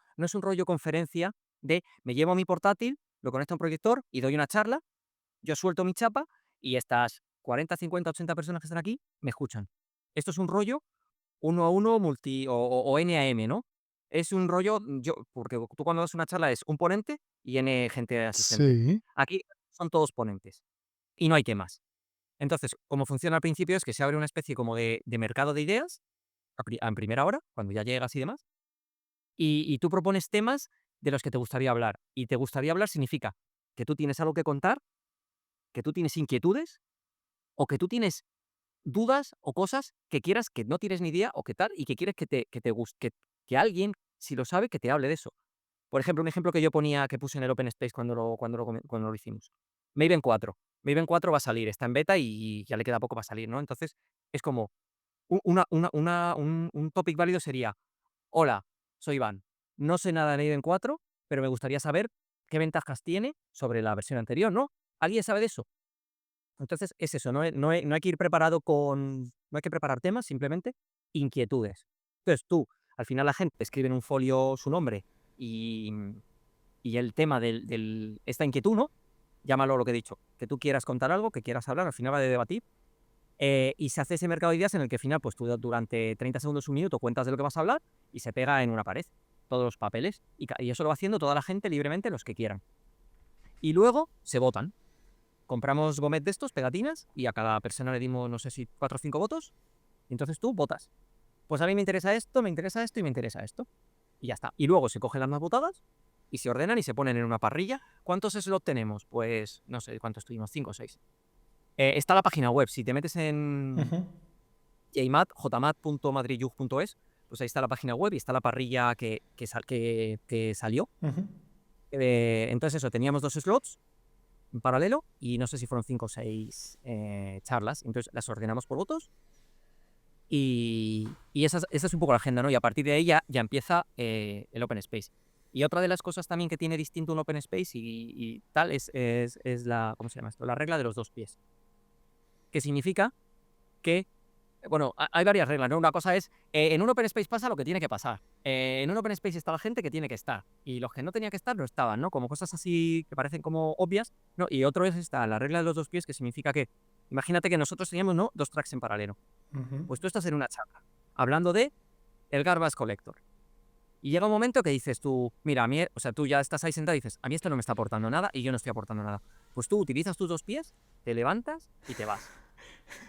conferencia de me llevo mi portátil, lo conecto a un proyector y doy una charla, yo suelto mi chapa y estas 40, 50, 80 personas que están aquí me escuchan. Esto es un rollo uno a uno o N a M, ¿no? Es un rollo, porque tú cuando das una charla es un ponente y N gente asistente. sí. Aquí son todos ponentes y no hay temas. Entonces, cómo funciona al principio es que se abre una especie como de mercado de ideas en primera hora, cuando ya llegas y demás, y tú propones temas de los que te gustaría hablar. Y te gustaría hablar significa que tú tienes algo que contar, que tú tienes inquietudes o que tú tienes dudas o cosas que quieras que no tienes ni idea o que tal, y que quieres que alguien, si lo sabe, que te hable de eso. Por ejemplo, un ejemplo que yo ponía, que puse en el Open Space cuando lo hicimos. Maven 4. Maven 4 va a salir, está en beta y ya le queda poco para salir, ¿no? Entonces, es como un topic válido sería: hola, soy Iván. No sé nada de Maven 4, pero me gustaría saber qué ventajas tiene sobre la versión anterior, ¿no? ¿Alguien sabe de eso? Entonces es eso, no hay que ir preparado no hay que preparar temas, simplemente inquietudes. Entonces tú, al final la gente escribe en un folio su nombre y, y el tema esta inquietud, ¿no? Llámalo lo que he dicho, que tú quieras contar algo, que quieras hablar, al final va de debatir. Y se hace ese mercado de ideas en el que al final, pues tú durante 30 segundos, un minuto, cuentas de lo que vas a hablar y se pega en una pared, todos los papeles. Y eso lo va haciendo toda la gente libremente, los que quieran. Y luego se votan. Compramos gomet de estos, pegatinas, y a cada persona le dimos, no sé si 4 o 5 votos. Y entonces tú votas. Pues a mí me interesa esto, me interesa esto y me interesa esto. Y ya está. Y luego se cogen las más votadas y se ordenan y se ponen en una parrilla. ¿Cuántos slots tenemos? Pues no sé cuántos tuvimos, 5 o 6. Está la página web. Si te metes en Ujú, jmat.madridyug.es, pues ahí está la página web y está la parrilla que salió. ujú. Entonces eso, teníamos 2 slots en paralelo y no sé si fueron 5 o 6 charlas. Entonces las ordenamos por votos y esa es un poco la agenda, ¿no? Y a partir de ahí ya empieza el Open Space. Y otra de las cosas también que tiene distinto un Open Space y tal es la, ¿cómo se llama esto? La regla de los 2 pies. Que significa que, bueno, hay varias reglas, ¿no? Una cosa es, en un Open Space pasa lo que tiene que pasar. En un Open Space está la gente que tiene que estar. Y los que no tenían que estar no estaban, ¿no? Como cosas así que parecen como obvias, ¿no? Y otro es la regla de los 2 pies, que significa que, imagínate que nosotros teníamos, ¿no?, 2 tracks en paralelo. Ujú. Pues tú estás en una charla, hablando de el Garbage Collector. Y llega un momento que dices tú, mira, a mí, o sea, tú ya estás ahí sentado y dices, a mí esto no me está aportando nada y yo no estoy aportando nada. Pues tú utilizas tus 2 pies, te levantas y te vas.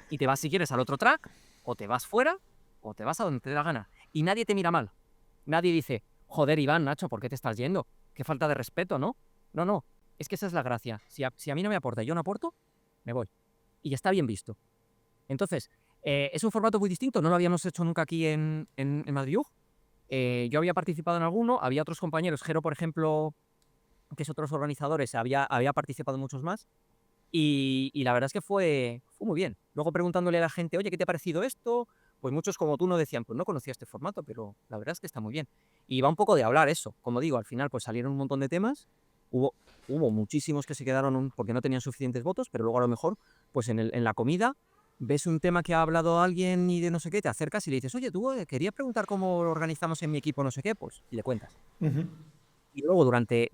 Y te vas si quieres al otro track, o te vas fuera, o te vas a donde te dé la gana. Y nadie te mira mal. Nadie dice, joder, Iván, Nacho, ¿por qué te estás yendo? Qué falta de respeto, ¿no? No, no. Es que esa es la gracia. Si a mí no me aporta y yo no aporto, me voy. Y está bien visto. Entonces, es un formato muy distinto. No lo habíamos hecho nunca aquí en Madrid. Yo había participado en alguno. Había otros compañeros. Jero, por ejemplo, que es otros organizadores, había participado en muchos más. Y la verdad es que fue muy bien. Luego preguntándole a la gente, oye, ¿qué te ha parecido esto? Pues muchos como tú no decían, pues no conocía este formato, pero la verdad es que está muy bien. Y va un poco de hablar eso. Como digo, al final pues salieron un montón de temas. Hubo muchísimos que se quedaron porque no tenían suficientes votos, pero luego a lo mejor, pues en la comida, ves un tema que ha hablado alguien y de no sé qué, te acercas y le dices, oye, tú quería preguntar cómo lo organizamos en mi equipo, no sé qué, pues, y le cuentas. Ujú. Y luego durante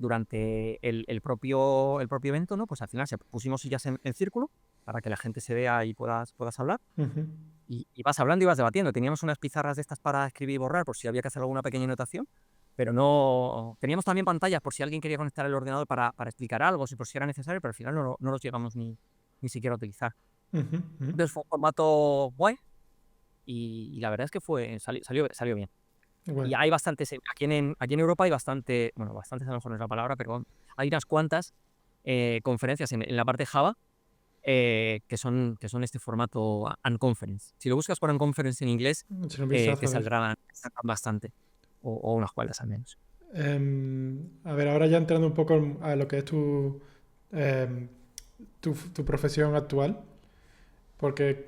el propio evento, ¿no? Pues al final pusimos sillas en círculo para que la gente se vea y puedas hablar. Ujú. Y vas hablando y vas debatiendo. Teníamos unas pizarras de estas para escribir y borrar por si había que hacer alguna pequeña anotación, pero no. Teníamos también pantallas por si alguien quería conectar el ordenador para explicar algo, si por si era necesario, pero al final no los llegamos ni siquiera a utilizar. Ujú. Ujú. Entonces fue un formato guay y la verdad es que salió bien. Guay. Y hay bastantes, aquí en Europa hay bastante, bueno, bastantes a lo mejor no es la palabra, pero hay unas cuantas conferencias en la parte Java que son este formato Unconference. Si lo buscas por Unconference en inglés, Echar un te vistazo a ver. saldrán bastante, o unas cuantas al menos. A ver, ahora ya entrando un poco a lo que es em, tu profesión actual, porque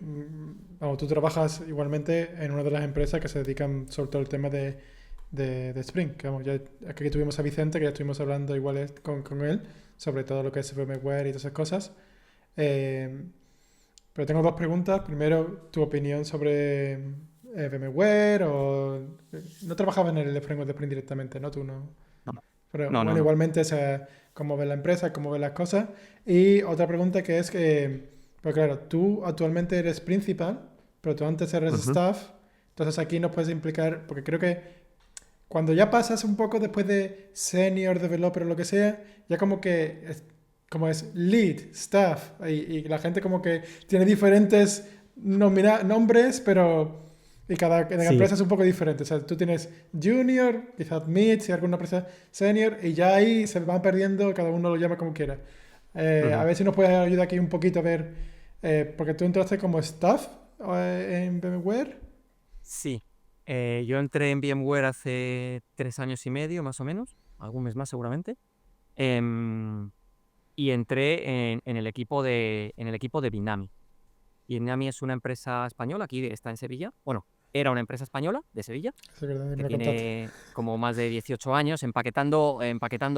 vamos, tú trabajas igualmente en una de las empresas que se dedican sobre todo al tema de Spring. Que, vamos, ya aquí tuvimos a Vicente, que ya estuvimos hablando igual con él, sobre todo lo que es VMware y todas esas cosas. Em, pero tengo dos preguntas. Primero, tu opinión sobre VMware o... No trabajabas en el framework de Spring directamente, ¿no? Tú no... No, Pero no, no, bueno, no. igualmente, o sea, cómo ves la empresa, cómo ves las cosas. Y otra pregunta que es que, pues claro, tú actualmente eres principal, pero tú antes eres Ujú, staff. Entonces aquí nos puedes implicar, porque creo que cuando ya pasas un poco después de senior developer o lo que sea, ya como es lead, staff, y la gente como que tiene diferentes nombres, pero y cada sí. empresa es un poco diferente. O sea, tú tienes junior, quizás mid, si alguna empresa senior, y ya ahí se van perdiendo, cada uno lo llama como quiera. A Ujú. ver si nos puedes ayudar aquí un poquito a ver, porque tú entraste como staff en VMware. Sí. Yo entré en VMware hace 3 años y medio, más o menos, algún mes más seguramente. em, y entré en el equipo de Binami. Binami es una empresa española, aquí está en Sevilla. Bueno, era una empresa española de Sevilla, Sí, verdad, me que lo contaste. tiene como más de 18 años empaquetando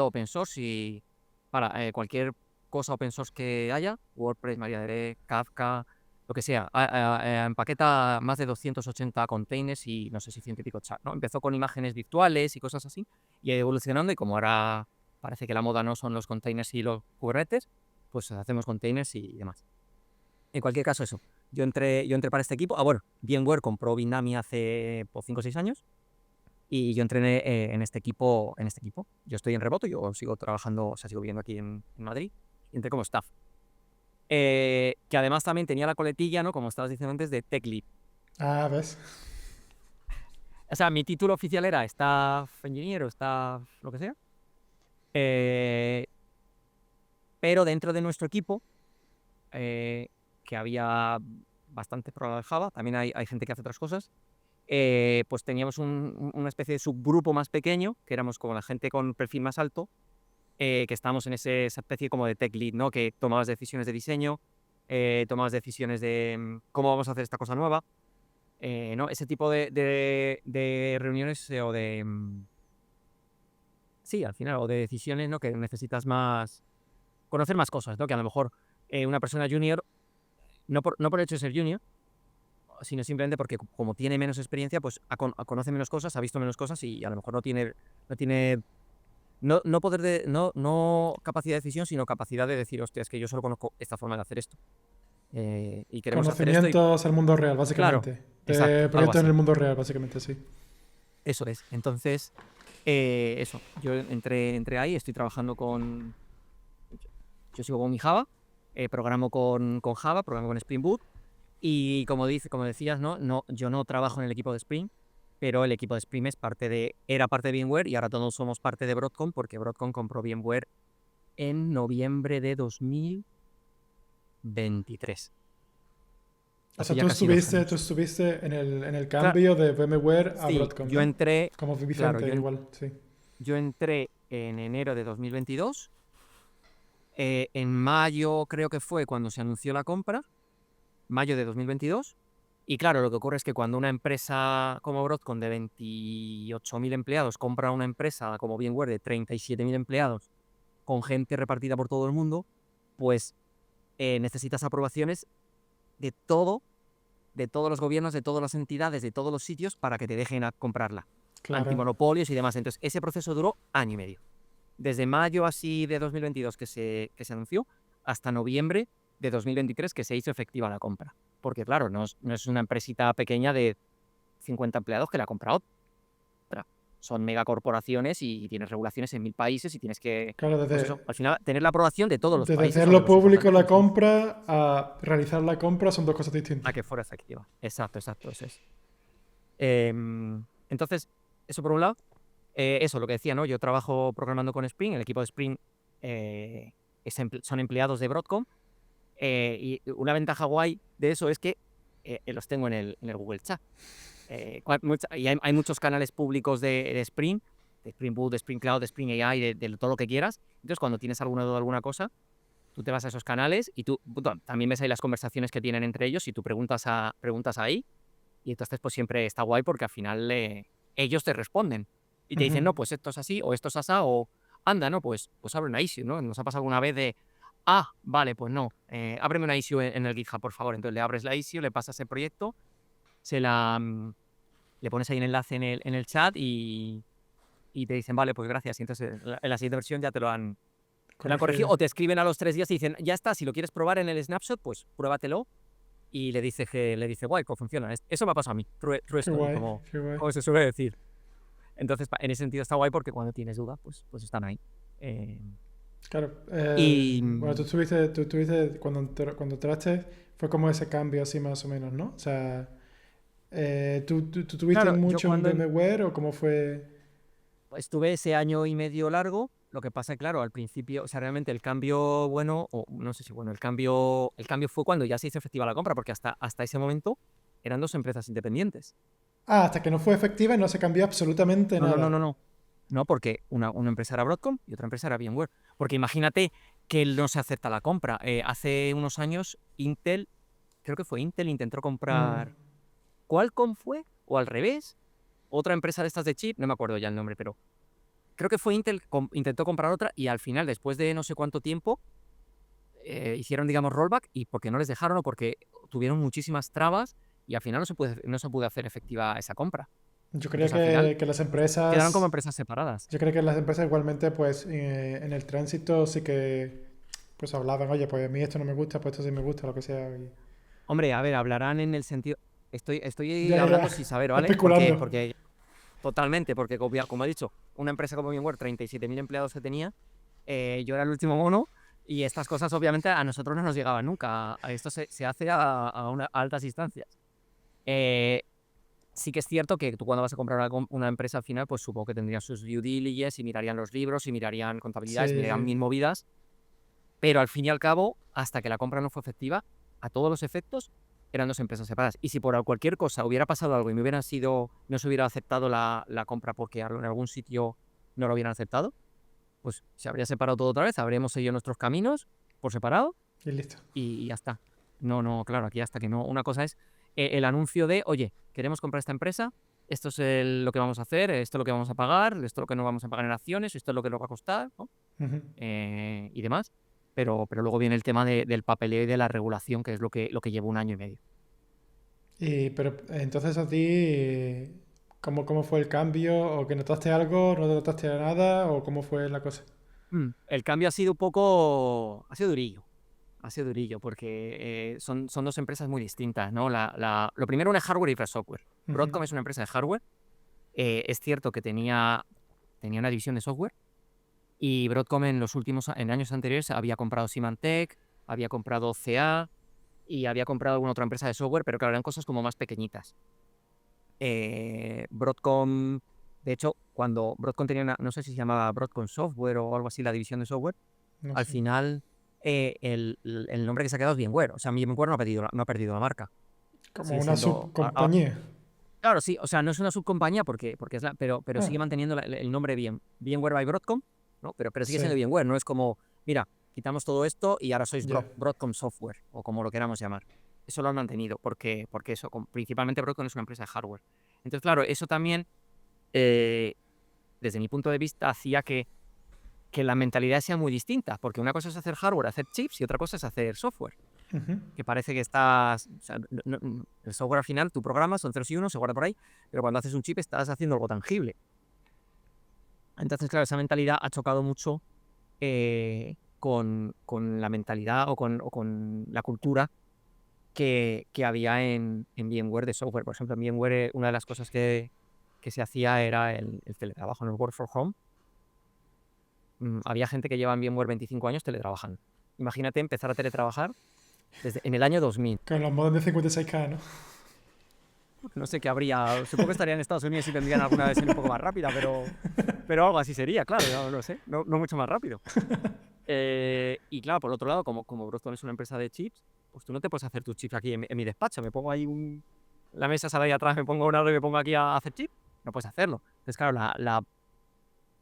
open source y para cualquier cosa open source que haya, WordPress, MariaDB, Kafka, lo que sea. Empaqueta más de 280 containers y no sé si ciento y pico chat, ¿no? Empezó con imágenes virtuales y cosas así y ha ido evolucionando y como ahora parece que la moda no son los containers y los Kubernetes, pues hacemos containers y demás. En cualquier caso, eso. Yo entré para este equipo. Bueno, VMware compró Binami hace 5 o 6 años y yo entré en este equipo. Yo estoy en remoto, yo sigo trabajando, o sea, sigo viviendo aquí en Madrid y entré como staff. Que además también tenía la coletilla, ¿no? Como estabas diciendo antes, de Tech Lead. Ah, ¿ves? O sea, mi título oficial era Staff Engineer o Staff lo que sea. eh, pero dentro de nuestro equipo, eh, que había bastante programador de Java, también hay gente que hace otras cosas. Pues teníamos una especie de subgrupo más pequeño, que éramos como la gente con perfil más alto, que estábamos en esa especie como de tech lead, ¿no? Que tomabas decisiones de diseño, tomabas decisiones de cómo vamos a hacer esta cosa nueva, ¿no? Ese tipo de reuniones sí, al final, o de decisiones, ¿no? Que necesitas conocer más cosas, ¿no? Que a lo mejor una persona junior, no por el hecho de ser junior, sino simplemente porque como tiene menos experiencia, pues conoce menos cosas, ha visto menos cosas y a lo mejor no poder no capacidad de decisión, sino capacidad de decir, hostia, es que yo solo conozco esta forma de hacer esto. Y queremos hacer esto y Conocimientos al mundo real, claro, básicamente. exacto, De algo proyectos en el así. mundo real, básicamente, sí. Eso es. Entonces, eso, yo entré ahí, estoy trabajando con Yo sigo con mi Java, programo con Java, programo con Spring Boot, y como decías, ¿no? Yo no trabajo en el equipo de Spring, pero el equipo de Spring era parte de VMware y ahora todos somos parte de Broadcom porque Broadcom compró VMware en noviembre de 2023. O Hace sea, ya casi 2 tú años. estuviste en el Claro, cambio de VMware a sí, Broadcom, yo ¿no? entré, Como claro, Vicente, igual, sí. yo entré en enero de 2022. En mayo creo que fue cuando se anunció la compra, mayo de 2022. Y claro, lo que ocurre es que cuando una empresa como Broadcom de 28.000 empleados compra una empresa como VMware de 37.000 empleados con gente repartida por todo el mundo, pues necesitas aprobaciones de todo, de todos los gobiernos, de todas las entidades, de todos los sitios para que te dejen comprarla. Claro. Antimonopolios y demás. Entonces, ese proceso duró año y medio. Desde mayo así de 2022 que se anunció hasta noviembre de 2023 que se hizo efectiva la compra. Porque claro, no es una empresita pequeña de 50 empleados que la compra otra. Son megacorporaciones y tienes regulaciones en 1000 países y tienes que, Claro, pues eso, al final tener la aprobación de todos los desde países o de hacerlo los público la importantes compra a realizar la compra son dos cosas distintas. a que fuera efectiva. Exacto, eso es. Entonces, eso por un lado. Eso, lo que decía, ¿no? Yo trabajo programando con Spring, el equipo de Spring son empleados de Broadcom, y una ventaja guay de eso es que los tengo en el Google Chat. Y hay muchos canales públicos de Spring, de Spring Boot, de Spring Cloud, de Spring AI, de todo lo que quieras. Entonces, cuando tienes alguna duda, alguna cosa, tú te vas a esos canales y tú también ves ahí las conversaciones que tienen entre ellos y tú preguntas ahí. Y entonces, pues siempre está guay porque al final ellos te responden y te dicen, Ujú. no, pues esto es así o esto es asá o anda, ¿no? Pues abre una issue, ¿no? Nos ha pasado alguna vez de, vale, pues no, ábreme una issue en el GitHub, por favor. Entonces le abres la issue, le pasas el proyecto, le pones ahí el enlace en el chat y te dicen, vale, pues gracias. Y entonces en la siguiente versión ya te lo han corregido Corregido. o te escriben a los 3 días y dicen, ya está, si lo quieres probar en el snapshot, pues pruébatelo y le dice, guay, pues funciona. Eso me ha pasado a mí, true Qué story, guay, como, qué guay. como se suele decir. Entonces, en ese sentido está guay porque cuando tienes duda, pues están ahí. Claro. Y Bueno, tú estuviste cuando entraste, fue como ese cambio así más o menos, ¿no? O sea, ¿tú tuviste claro, yo mucho en cuando VMware o cómo fue? estuve ese año y medio largo, lo que pasa, claro, al principio, o sea, realmente el cambio bueno, o no sé si bueno, el cambio fue cuando ya se hizo efectiva la compra, porque hasta ese momento eran dos empresas independientes. Ah, hasta que no fue efectiva no se cambió absolutamente No, no, no, no, nada. no. No, porque una empresa era Broadcom y otra empresa era VMware. Porque imagínate que no se acepta la compra. Hace unos años, Intel, creo que fue Intel, intentó Mm. comprar. ¿Qualcomm fue? ¿O al revés? Otra empresa de estas de chip, no me acuerdo ya el nombre, pero creo que fue Intel, intentó comprar otra y al final, después de no sé cuánto tiempo, hicieron, digamos, rollback y porque no les dejaron o porque tuvieron muchísimas trabas y al final no se pudo hacer efectiva esa compra. Yo creo Entonces, al final, que las quedaron como empresas, empresas separadas. yo creo que las empresas igualmente, pues en el tránsito sí que pues hablaban, oye, pues a mí esto no me gusta, pues esto sí me gusta, lo que sea. Hombre, a ver, hablarán en el sentido. Estoy Ya, ya, ya. hablando sin saber, ¿vale? Porque, Especulando. porque totalmente, porque como he dicho, una empresa como VMware, 37.000 empleados que tenía, yo era el último mono y estas cosas obviamente a nosotros no nos llegaban nunca. Esto se hace a altas instancias. Eh, sí que es cierto que tú cuando vas a comprar una empresa al final, pues supongo que tendrían sus due diligence y mirarían los libros y mirarían contabilidades, Sí, mirarían sí. mil movidas, pero al fin y al cabo, hasta que la compra no fue efectiva, a todos los efectos, eran dos empresas separadas. Y si por cualquier cosa hubiera pasado algo y no se hubiera aceptado la compra porque en algún sitio no lo hubieran aceptado, pues se habría separado todo otra vez, habríamos seguido nuestros caminos por separado Y listo. y ya está. No, no, claro, aquí hasta que no. Una cosa es el anuncio de, oye, queremos comprar esta empresa, esto es lo que vamos a hacer, esto es lo que vamos a pagar, esto es lo que nos vamos a pagar en acciones, esto es lo que nos va a costar, ¿no? Ujú. Y demás. Pero luego viene el tema del papeleo y de la regulación, que es lo que lleva un año y medio. Pero entonces a ti, ¿cómo fue el cambio? ¿O que notaste algo? ¿No notaste nada? ¿O cómo fue la cosa? El cambio ha sido un poco, ha sido durillo. Ha sido durillo porque son dos empresas muy distintas, ¿no? Lo primero, una es hardware y otra es software. Ujú. Broadcom es una empresa de hardware. Es cierto que tenía una división de software Y Broadcom en años anteriores había comprado Symantec, había comprado CA y había comprado alguna otra empresa de software, pero claro, eran cosas como más pequeñitas. Broadcom, de hecho, cuando Broadcom tenía no sé si se llamaba Broadcom Software o algo así, la división de software, No al sé. final el nombre que se ha quedado es VMware. O sea, VMware no ha perdido la marca. Como Sigue una siendo... subcompañía. claro, sí, o sea, no es una subcompañía porque es pero Ah, sigue manteniendo el nombre VMware by Broadcom, ¿no? Pero sigue sí, siendo VMware, no es como, mira, quitamos todo esto y ahora sois ya. Broadcom Software, o como lo queramos llamar. Eso lo han mantenido, porque eso, principalmente Broadcom es una empresa de hardware. Entonces, claro, eso también, eh, desde mi punto de vista, hacía que la mentalidad sea muy distinta, porque una cosa es hacer hardware, hacer chips, y otra cosa es hacer software. Ujú. Que parece que estás... O sea, el software al final, tu programa son ceros y unos, se guarda por ahí, pero cuando haces un chip estás haciendo algo tangible. Entonces, claro, esa mentalidad ha chocado mucho con la mentalidad o con la cultura que había en VMware de software. Por ejemplo, en VMware una de las cosas que se hacía era el teletrabajo, en el work from home. Había gente que lleva en VMware 25 años teletrabajando. Imagínate empezar a teletrabajar en el año 2000. Con los modems de 56K, ¿no? No sé qué habría, supongo que estaría en Estados Unidos y tendrían alguna versión un poco más rápida, pero algo así sería, claro, no sé, no mucho más rápido. Y claro, por otro lado, como Broadcom es una empresa de chips, pues tú no te puedes hacer tus chips aquí en mi despacho. Me pongo ahí la mesa sale ahí atrás, me pongo un aro y me pongo aquí a hacer chips. No puedes hacerlo. Entonces, claro,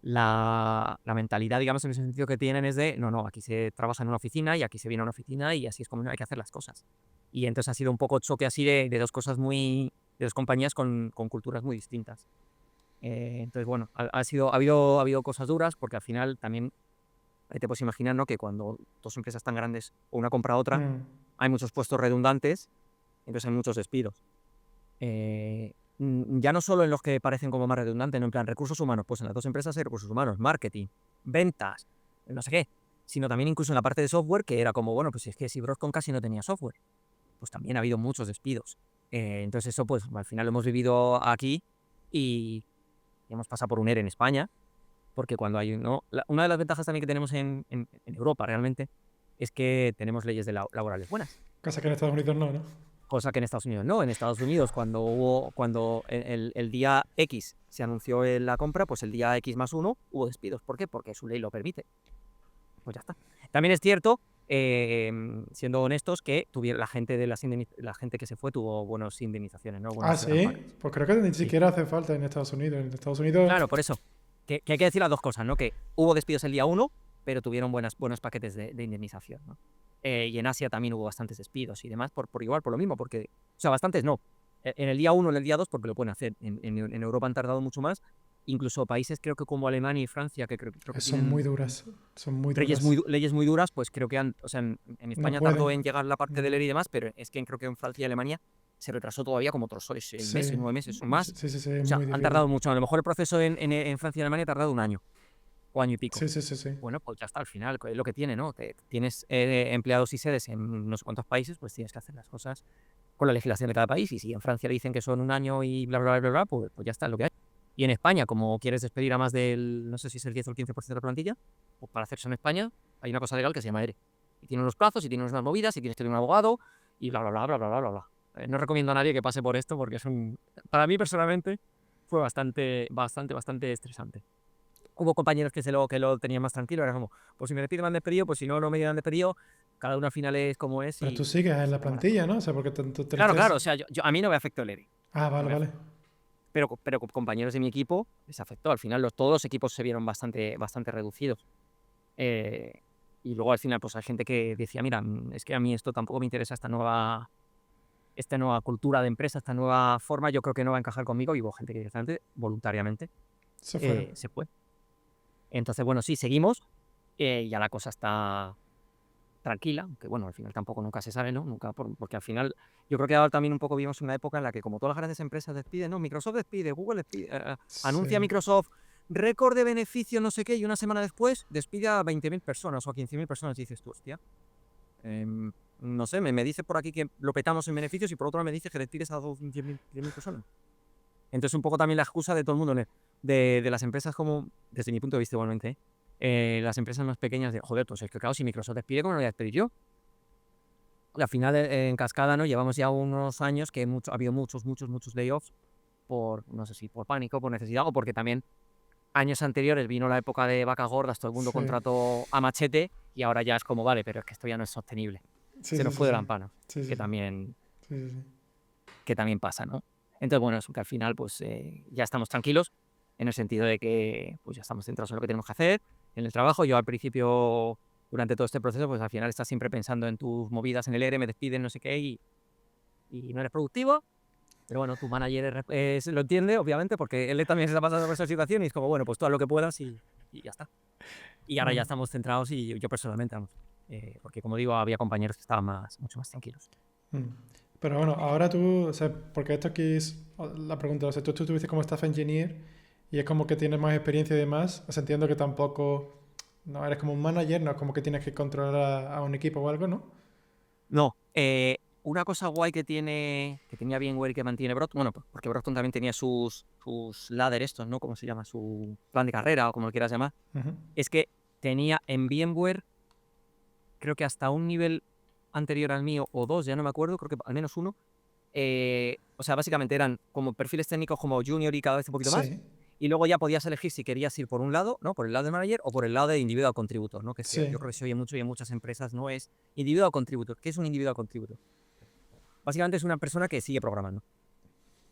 la mentalidad, digamos, en ese sentido que tienen es de, no, aquí se trabaja en una oficina y aquí se viene a una oficina y así es como hay que hacer las cosas. Y entonces ha sido un poco choque así de dos cosas de dos compañías con culturas muy distintas. Entonces, bueno, ha habido cosas duras porque al final también te puedes imaginar, ¿no? Que cuando dos empresas tan grandes o una compra a otra, Mm, hay muchos puestos redundantes, entonces hay muchos despidos. Ya no solo en los que parecen como más redundantes, no en plan recursos humanos, pues en las dos empresas hay recursos humanos, marketing, ventas, no sé qué, sino también incluso en la parte de software, que era como, bueno, pues es que si Broadcom casi no tenía software, pues también ha habido muchos despidos. Entonces eso, pues al final lo hemos vivido aquí y hemos pasado por un ERE en España, porque cuando hay, ¿no? Una de las ventajas también que tenemos en Europa realmente es que tenemos leyes laborales buenas. cosa que en Estados Unidos no, ¿no? Cosa que en Estados Unidos no. En Estados Unidos, cuando el día X se anunció la compra, pues el día X más uno hubo despidos. ¿Por qué? Porque su ley lo permite. Pues ya está. También es cierto, siendo honestos, que la gente la gente que se fue tuvo buenas indemnizaciones, ¿no? Ah, Buenos sí. package. Pues creo que ni Sí. siquiera hace falta en Estados Unidos. En Estados Unidos, Claro, por eso. Que hay que decir las dos cosas, ¿no? Que hubo despidos el día uno, pero tuvieron buenos paquetes de indemnización, ¿no? Y en Asia también hubo bastantes despidos y demás, por igual, por lo mismo, porque, o sea, bastantes no. En el día 1, en el día 2, porque lo pueden hacer. En Europa han tardado mucho más. Incluso países, creo que como Alemania y Francia, que creo que son muy tienen duras. Son muy leyes duras. leyes muy duras, pues creo que o sea, en No España tardó pueden. en llegar la parte del Mm, ERE y demás, pero es que creo que en Francia y Alemania se retrasó todavía como otros 6 meses, sí. 9 meses o más. Sí, sí, sí. O Es sea, muy han difícil. tardado mucho. A lo mejor el proceso en Francia y Alemania ha tardado un año o año y pico. Sí, sí, sí, sí. Bueno, pues ya está, al final, es lo que tiene, ¿no? Tienes empleados y sedes en no sé cuántos países, pues tienes que hacer las cosas con la legislación de cada país. Y si en Francia le dicen que son un año y bla, bla, bla, bla, bla, pues ya está, es lo que hay. Y en España, como quieres despedir a más del, no sé si es el 10 o el 15% de la plantilla, pues para hacerse en España hay una cosa legal que se llama ERE. Y tiene unos plazos y tiene unas movidas y tienes que tener un abogado y bla, bla, bla, bla, bla, bla, bla, bla. No recomiendo a nadie que pase por esto porque para mí personalmente fue bastante, bastante, bastante estresante. Hubo compañeros que lo tenían más tranquilo, era como, pues si me despiden me han despedido, pues si no, no me han despedido, cada uno al final es como es Pero tú y sigues en se la toman las plantilla, cosas. ¿no? O sea, porque tanto te Claro, claro, estés... o sea, a mí no me afectó el ERE, Ah, no vale, me vale. afectó. Pero con compañeros de mi equipo les afectó. Al final todos los equipos se vieron bastante, bastante reducidos. Eh, y luego al final pues hay gente que decía, mira, es que a mí esto tampoco me interesa, esta nueva cultura de empresa, esta nueva forma, yo creo que no va a encajar conmigo. Y hubo gente que directamente, voluntariamente, Se fueron. se fue. Entonces, bueno, sí, seguimos. Ya la cosa está tranquila, aunque bueno, al final tampoco nunca se sabe, ¿no? Nunca, porque al final yo creo que ahora también un poco vivimos una época en la que como todas las grandes empresas despiden, ¿no? Microsoft despide, Google despide, anuncia Sí. Microsoft récord de beneficios, no sé qué, y una semana después despide a 20.000 personas o a 15.000 personas y dices tú, hostia, no sé, me dice por aquí que lo petamos en beneficios y por otro lado me dice que despides a 10.000 personas. Entonces un poco también la excusa de todo el mundo, de las empresas como, desde mi punto de vista igualmente, las empresas más pequeñas de, joder, pues es que claro, si Microsoft despide, ¿cómo no lo voy a despedir yo? Y al final, en cascada, ¿no? Llevamos ya unos años que ha habido muchos layoffs por, no sé si por pánico, por necesidad o porque también años anteriores vino la época de vacas gordas, todo el mundo Sí, contrató a machete y ahora ya es como, vale, pero es que esto ya no es sostenible. sí, Se sí, nos sí, fue de sí. las manos, Sí, sí, que sí. también, Sí, sí, sí. que también pasa, ¿no? Entonces, bueno, eso que al final, pues ya estamos tranquilos en el sentido de que pues ya estamos centrados en lo que tenemos que hacer, en el trabajo. Yo al principio, durante todo este proceso, pues al final estás siempre pensando en tus movidas en el ERE, me despiden, no sé qué, y no eres productivo. Pero bueno, tu manager lo entiende, obviamente, porque él también se está pasando por esa situación y es como, bueno, pues tú haz lo que puedas y ya está. Y ahora ya Mm, estamos centrados y yo personalmente, vamos, porque como digo, había compañeros que estaban mucho más tranquilos. mm. Pero bueno, ahora tú, o sea, porque esto aquí es la pregunta, o sea, tú estuviste como staff engineer y es como que tienes más experiencia y demás, o sea, entiendo que tampoco, no eres como un manager, no es como que tienes que controlar a un equipo o algo, ¿no? No, una cosa guay que tenía VMware y que mantiene Brockton, bueno, porque Brockton también tenía sus ladder estos, ¿no? ¿Cómo se llama? Su plan de carrera o como lo quieras llamar, Ujú. es que tenía en VMware, creo que hasta un nivel anterior al mío, o dos, ya no me acuerdo, creo que al menos uno, o sea, básicamente eran como perfiles técnicos como junior y cada vez un poquito más, Sí, y luego ya podías elegir si querías ir por un lado, ¿no? Por el lado de manager o por el lado de individual contributor, ¿no? Que sí, yo creo que se oye mucho y en muchas empresas no es individual contributor. ¿Qué es un individual contributor? Básicamente es una persona que sigue programando,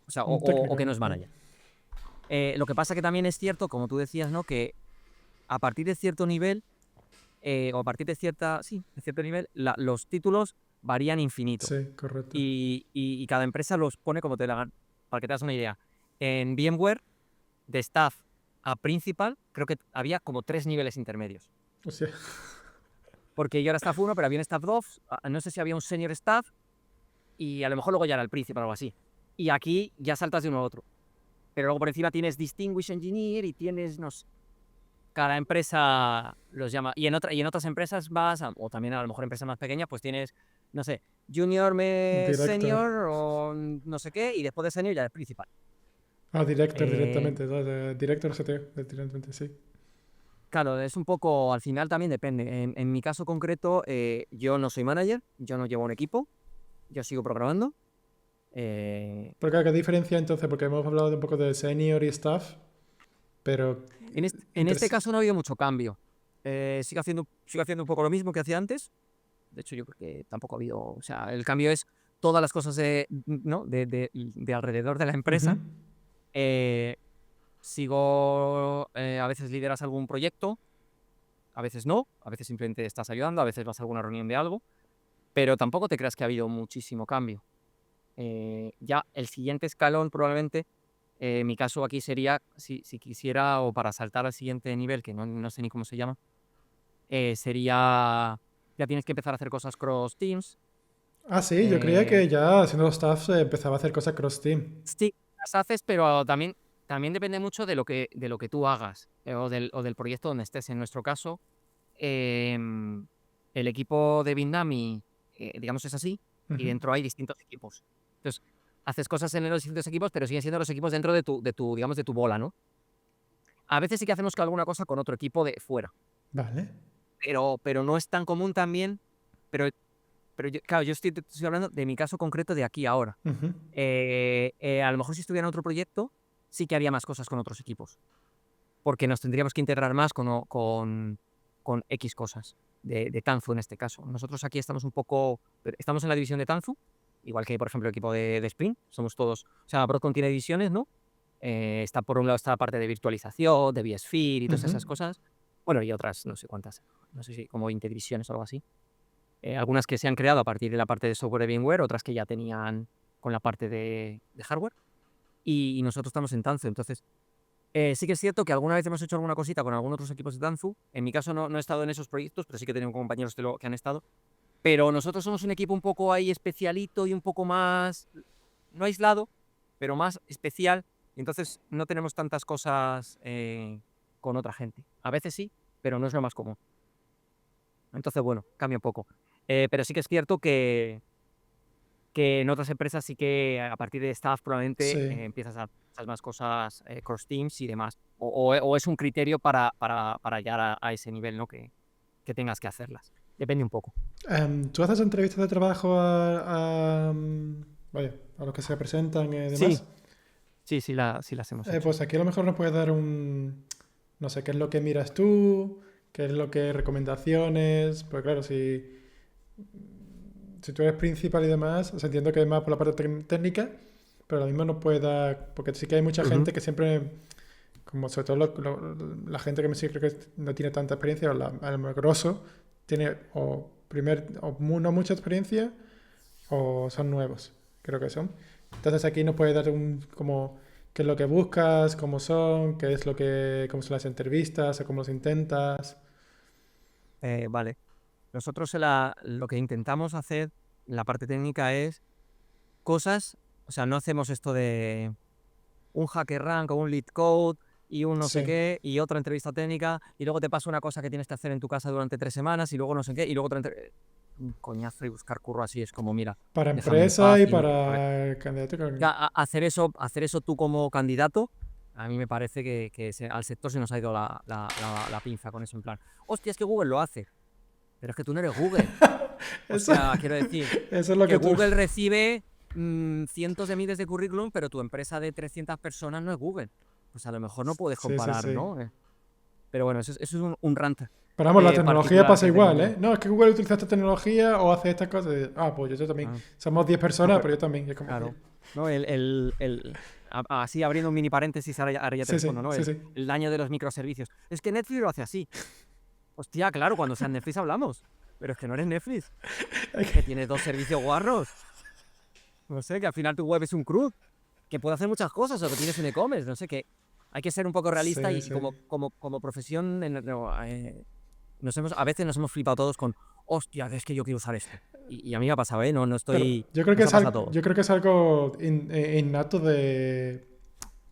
o sea, un técnico, o que no ¿no? es Sí. manager. Lo que pasa que también es cierto, como tú decías, ¿no? Que a partir de cierto nivel, o a partir de sí, de cierto nivel, los títulos varían infinito. Sí, correcto. Y cada empresa los pone como te la gana. Para que te hagas una idea. En VMware, de staff a principal, creo que había como 3 niveles intermedios. O sea, Porque yo era staff 1, pero había un staff 2, no sé si había un senior staff, y a lo mejor luego ya era el principal o algo así. Y aquí ya saltas de uno a otro. Pero luego por encima tienes Distinguished Engineer y tienes, no sé, cada empresa los llama. Y en otras empresas o también a lo mejor empresas más pequeñas, pues tienes, no sé, Junior, director. Senior o no sé qué, y después de Senior ya es principal. Ah, director Eh, directamente, director CTO, directamente, sí. Claro, es un poco, al final también depende. En mi caso concreto, yo no soy manager, yo no llevo un equipo, yo sigo programando. eh, Porque ¿qué diferencia entonces? Porque hemos hablado de un poco de senior y staff, pero en entre este sí. caso no ha habido mucho cambio. Sigo haciendo un poco lo mismo que hacía antes. De hecho, yo creo que tampoco ha habido, o sea, el cambio es todas las cosas ¿no? de alrededor de la Ujú. empresa. Eh, a veces lideras algún proyecto, a veces no, a veces simplemente estás ayudando, a veces vas a alguna reunión de algo, pero tampoco te creas que ha habido muchísimo cambio. Ya el siguiente escalón probablemente, en mi caso aquí sería, si quisiera o para saltar al siguiente nivel, que no sé ni cómo se llama, sería, ya tienes que empezar a hacer cosas cross teams. Ah, sí, yo creía eh, que ya siendo staff se empezaba a hacer cosas cross-team. sí, las haces, pero también depende mucho de lo que tú hagas, o del proyecto donde estés. En nuestro caso, em, el equipo de Bindami, digamos, es así, y Ujú. dentro hay distintos equipos. Entonces, haces cosas en los distintos equipos, pero siguen siendo los equipos dentro digamos, de tu bola, ¿no? A veces sí que hacemos alguna cosa con otro equipo de fuera, Vale. pero no es tan común también. Pero, claro, te estoy hablando de mi caso concreto de aquí a ahora. Ujú. A lo mejor si estuviera en otro proyecto, sí que haría más cosas con otros equipos, porque nos tendríamos que integrar más con X cosas, de Tanzu en este caso. Nosotros aquí estamos en la división de Tanzu, igual que, por ejemplo, el equipo de Spring, somos todos, o sea, Broadcom tiene divisiones, ¿no? Está por un lado está la parte de virtualización, de vSphere y todas Ujú. esas cosas, bueno, y otras, no sé cuántas, no sé si como 20 divisiones o algo así. Algunas que se han creado a partir de la parte de software de VMware, otras que ya tenían con la parte de hardware, y nosotros estamos en Tanzu. Entonces, sí que es cierto que alguna vez hemos hecho alguna cosita con algunos otros equipos de Tanzu. En mi caso no he estado en esos proyectos, pero sí que he tenido compañeros que han estado. Pero nosotros somos un equipo un poco ahí especialito y un poco más, no aislado, pero más especial. Y entonces no tenemos tantas cosas con otra gente. A veces sí, pero no es lo más común. Entonces, bueno, cambia un poco. Pero sí que es cierto que en otras empresas sí que a partir de staff probablemente Sí. empiezas a muchas más cosas cross teams y demás. O es un criterio para llegar a ese nivel, ¿no? Que tengas que hacerlas. Depende un poco. ¿Tú haces entrevistas de trabajo vaya, a los que se presentan y Sí, demás? sí las hemos hecho. Pues aquí a lo mejor nos puedes dar no sé, qué es lo que miras tú, qué es lo que recomendaciones, pues claro, si tú eres principal y demás, o sea, entiendo que es más por la parte técnica, pero lo mismo nos puede dar, porque sí que hay mucha Ujú. gente que siempre, como sobre todo la gente que me sigue, creo que no tiene tanta experiencia, o el grosso, tiene no mucha experiencia, o son nuevos, creo que son. Entonces aquí nos puede dar como qué es lo que buscas, cómo son, cómo son las entrevistas, o cómo los intentas. Vale. Nosotros lo que intentamos hacer en la parte técnica es cosas, o sea, no hacemos esto de un hacker rank o un lead code y un no sé Sí, qué y otra entrevista técnica y luego te pasa una cosa que tienes que hacer en tu casa durante 3 semanas y luego no sé qué y luego un coñazo y buscar curro así es como, mira, para déjame en empresa paz y y no quiero saber. para candidato. Hacer eso tú como candidato, a mí me parece que al sector se nos ha ido la pinza con eso en plan, hostia, es que Google lo hace, pero es que tú no eres Google. O Eso, sea, quiero decir, eso es lo que que tú... Google recibe cientos de miles de currículum, pero tu empresa de 300 personas no es Google. Pues a lo mejor no puedes Sí, sí, comparar, sí. ¿no? Pero bueno, eso es un rant Pero vamos, la tecnología particular pasa que tengo igual, yo. ¿eh? No, es que Google utiliza esta tecnología o hace estas cosas. Pues yo también. Ah, Somos 10 no, personas, pero pero yo también. Y es como, claro. ¿No? Así abriendo un mini paréntesis, ahora ya te sí, sí, respondo, ¿no? sí, sí. El daño de los microservicios. Es que Netflix lo hace así. Hostia, claro, cuando sea Netflix hablamos. Pero es que no eres Netflix, que tiene 2 servicios guarros. No sé, que al final tu web es un CRUD, que puede hacer muchas cosas, o que tienes un e-commerce, no sé, que hay que ser un poco realista Sí, y sí. como profesión a veces nos hemos flipado todos con, hostia, es que yo quiero usar esto. Y a mí me ha pasado, ¿eh? No Pero estoy... yo creo que Nos ha pasado a todos. yo creo que es algo innato de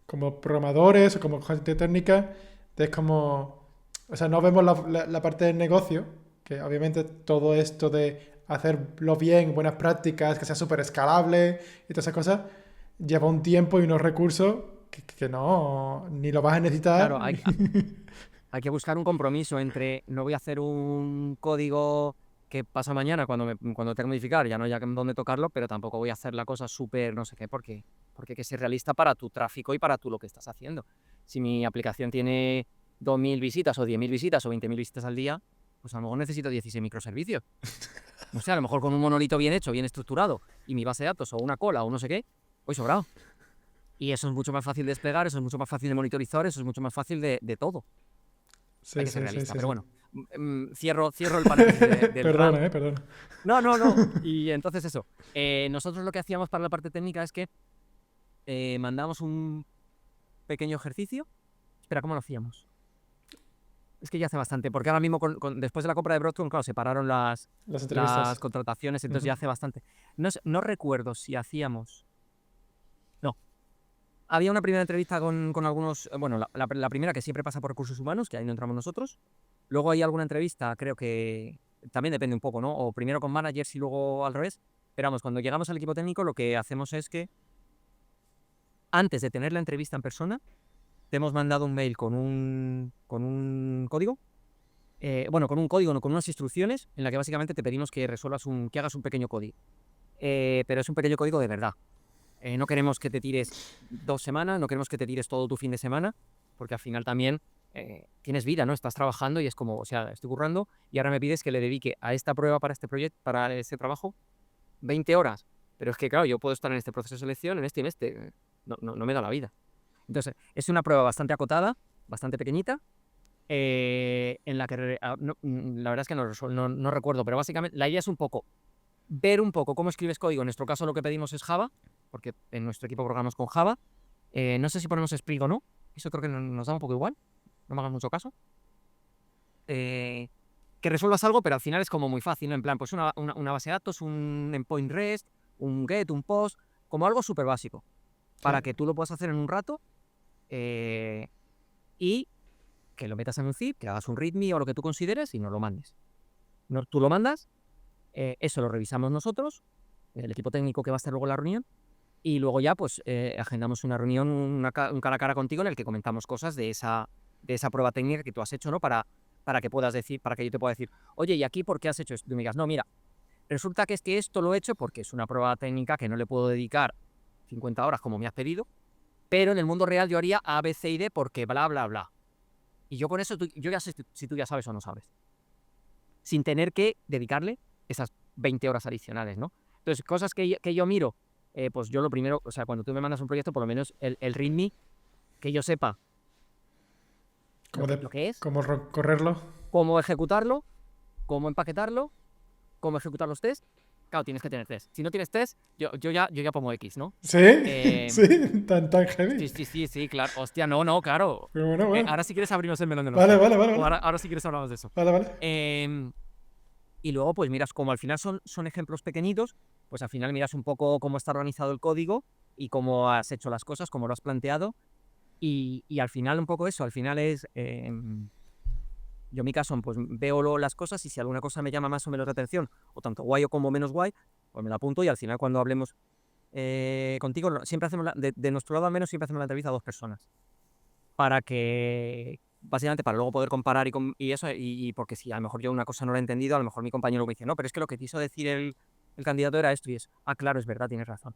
como programadores o como gente técnica, es como, o sea, no vemos la parte del negocio, que obviamente todo esto de hacerlo bien, buenas prácticas, que sea súper escalable y todas esas cosas, lleva un tiempo y unos recursos que no, ni lo vas a Claro, necesitar. hay que buscar un compromiso entre no voy a hacer un código que pasa mañana cuando tenga que modificar, ya no haya dónde tocarlo, pero tampoco voy a hacer la cosa súper no sé qué, porque hay que ser realista para tu tráfico y para tú lo que estás haciendo. Si mi aplicación tiene 2.000 visitas o 10.000 visitas o 20.000 visitas al día, pues a lo mejor necesito 16 microservicios. No sé, a lo mejor con un monolito bien hecho, bien estructurado, y mi base de datos o una cola o no sé qué, voy sobrado. Y eso es mucho más fácil de desplegar, eso es mucho más fácil de monitorizar, eso es mucho más fácil de todo. Hay Sí, que ser sí, sí, realista, sí, pero sí. bueno, cierro el paréntesis del rant. Perdona, perdona. No, no, no. Y entonces eso, nosotros lo que hacíamos para la parte técnica es que mandamos un pequeño ejercicio. Espera, ¿cómo lo hacíamos? Es que ya hace bastante, porque ahora mismo después de la compra de Broadcom, claro, separaron Las las entrevistas. contrataciones, entonces Ujú. ya hace bastante. No recuerdo si hacíamos... No, había una primera entrevista con algunos, bueno, la primera que siempre pasa por recursos humanos, que ahí no entramos nosotros. Luego hay alguna entrevista, creo que también depende un poco, ¿no? O primero con managers y luego al revés. Pero vamos, cuando llegamos al equipo técnico, lo que hacemos es que antes de tener la entrevista en persona, te hemos mandado un mail con un código. Bueno, con un código, no, con unas instrucciones en la que básicamente te pedimos que que hagas un pequeño código. Pero es un pequeño código de verdad. No queremos que te tires 2 semanas, no queremos que te tires todo tu fin de semana, porque al final también tienes vida, ¿no? Estás trabajando y es como, o sea, estoy currando y ahora me pides que le dedique a esta prueba para este proyecto, para este trabajo, 20 horas. Pero es que, claro, yo puedo estar en este proceso de selección, en este y en este. No me da la vida. Entonces, es una prueba bastante acotada, bastante pequeñita, en la que la verdad es que no recuerdo, pero básicamente la idea es un poco ver un poco cómo escribes código. En nuestro caso lo que pedimos es Java, porque en nuestro equipo programamos con Java. No sé si ponemos Spring o no, eso creo que nos da un poco igual, no me hagas mucho caso. Que resuelvas algo, pero al final es como muy fácil, ¿no? En plan, pues una base de datos, un endpoint REST, un GET, un POST, como algo súper básico, Sí. para que tú lo puedas hacer en un rato eh, y que lo metas en un zip, que hagas un README o lo que tú consideres y nos lo mandes. No, tú lo mandas, eso lo revisamos nosotros, el equipo técnico que va a estar luego en la reunión, Y luego ya, pues, agendamos una reunión, un cara a cara contigo en el que comentamos cosas de esa prueba técnica que tú has hecho, ¿no? Para que puedas decir, para que yo te pueda decir, oye, ¿y aquí por qué has hecho esto? Y tú me digas, no, mira, resulta que es que esto lo he hecho porque es una prueba técnica que no le puedo dedicar 50 horas como me has pedido, pero en el mundo real yo haría A, B, C y D porque bla, bla, bla. Y yo con eso, yo ya sé si tú ya sabes o no sabes, sin tener que dedicarle esas 20 horas adicionales, ¿no? Entonces, cosas que yo miro, pues yo lo primero, o sea, cuando tú me mandas un proyecto, por lo menos el README, que yo sepa lo Como, que, de, lo que es, como correrlo. cómo ejecutarlo, cómo empaquetarlo, cómo ejecutar los test. Claro, tienes que tener test. Si no tienes test, yo ya pongo X, ¿no? ¿Sí? Eh, ¿Sí? ¿Tan heavy? sí, claro. Hostia, no, claro. Pero bueno, bueno. Ahora si quieres abrimos el melón de Vale, Notion. vale, vale, O vale. ahora si quieres hablamos de eso. Vale, vale. Em, y luego, pues miras, como al final son ejemplos pequeñitos, pues al final miras un poco cómo está organizado el código y cómo has hecho las cosas, cómo lo has planteado. Y al final un poco eso, al final es, yo en mi caso, pues veo las cosas y si alguna cosa me llama más o menos la atención, o tanto guay o como menos guay, pues me la apunto y al final cuando hablemos contigo, siempre hacemos, de nuestro lado al menos, siempre hacemos la entrevista a 2 personas, para que, básicamente, para luego poder comparar y eso, y porque si a lo mejor yo una cosa no la he entendido, a lo mejor mi compañero me dice, no, pero es que lo que quiso decir el candidato era esto y es, claro, es verdad, tienes razón.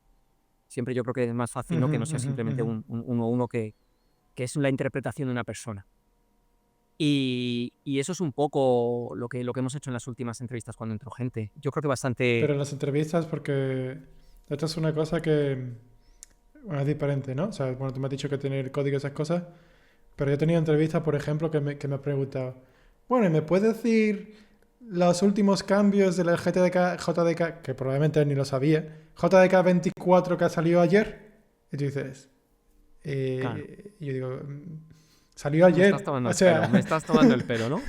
Siempre yo creo que es más fácil, ¿no? Ujú, Que no sea ujú, simplemente ujú. un 1-1 que es la interpretación de una persona. Y eso es un poco lo que hemos hecho en las últimas entrevistas cuando entró gente. Yo creo que bastante. Pero en las entrevistas, porque esto es una cosa que bueno, es diferente, ¿no? O sea, bueno, tú me has dicho que tener código y esas cosas, pero yo he tenido entrevistas, por ejemplo, que me han preguntado, bueno, ¿y me puedes decir los últimos cambios del JDK, que probablemente ni lo sabía, JDK 24 que ha salido ayer? Y tú dices, Claro, y yo digo, salió me estás ayer, tomando o el pelo, me sea, estás tomando el pelo, ¿no?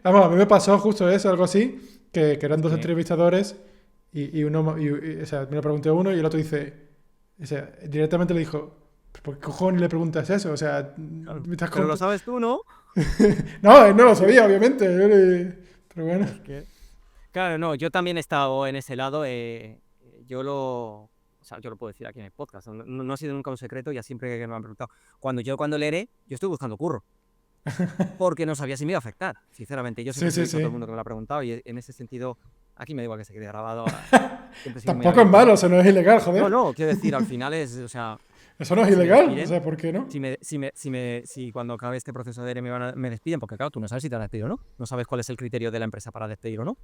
vamos, a mí me pasó justo eso, algo así, que eran dos Que, entrevistadores y uno, o sea, me lo pregunté uno y el otro dice, o sea, directamente le dijo, ¿por qué cojones le preguntas eso? O sea, claro, me estás pero lo contando... sabes tú, ¿no? No, él no lo sabía, obviamente. Pero bueno. Es que, claro, no, yo también he estado en ese lado. O sea, yo lo puedo decir aquí en el podcast. No ha sido nunca un secreto, ya siempre que me han preguntado. Cuando leeré, yo estoy buscando curro, porque no sabía si me iba a afectar. Sinceramente, yo Sí, siempre se lo sí, he dicho a todo sí. el mundo que me lo ha preguntado, y en ese sentido, aquí me da igual que se quede grabado. Siempre he sido muy Tampoco es abierto, malo, ¿no? eso no es ilegal, No, joder. no, quiero decir, al final es, o sea, Eso no es si me ilegal, o despiden, sea, ¿por qué no? si cuando acabe este proceso de ERE me despiden, porque claro, tú no sabes si te van a despedir o no, no sabes cuál es el criterio de la empresa para despedir o no.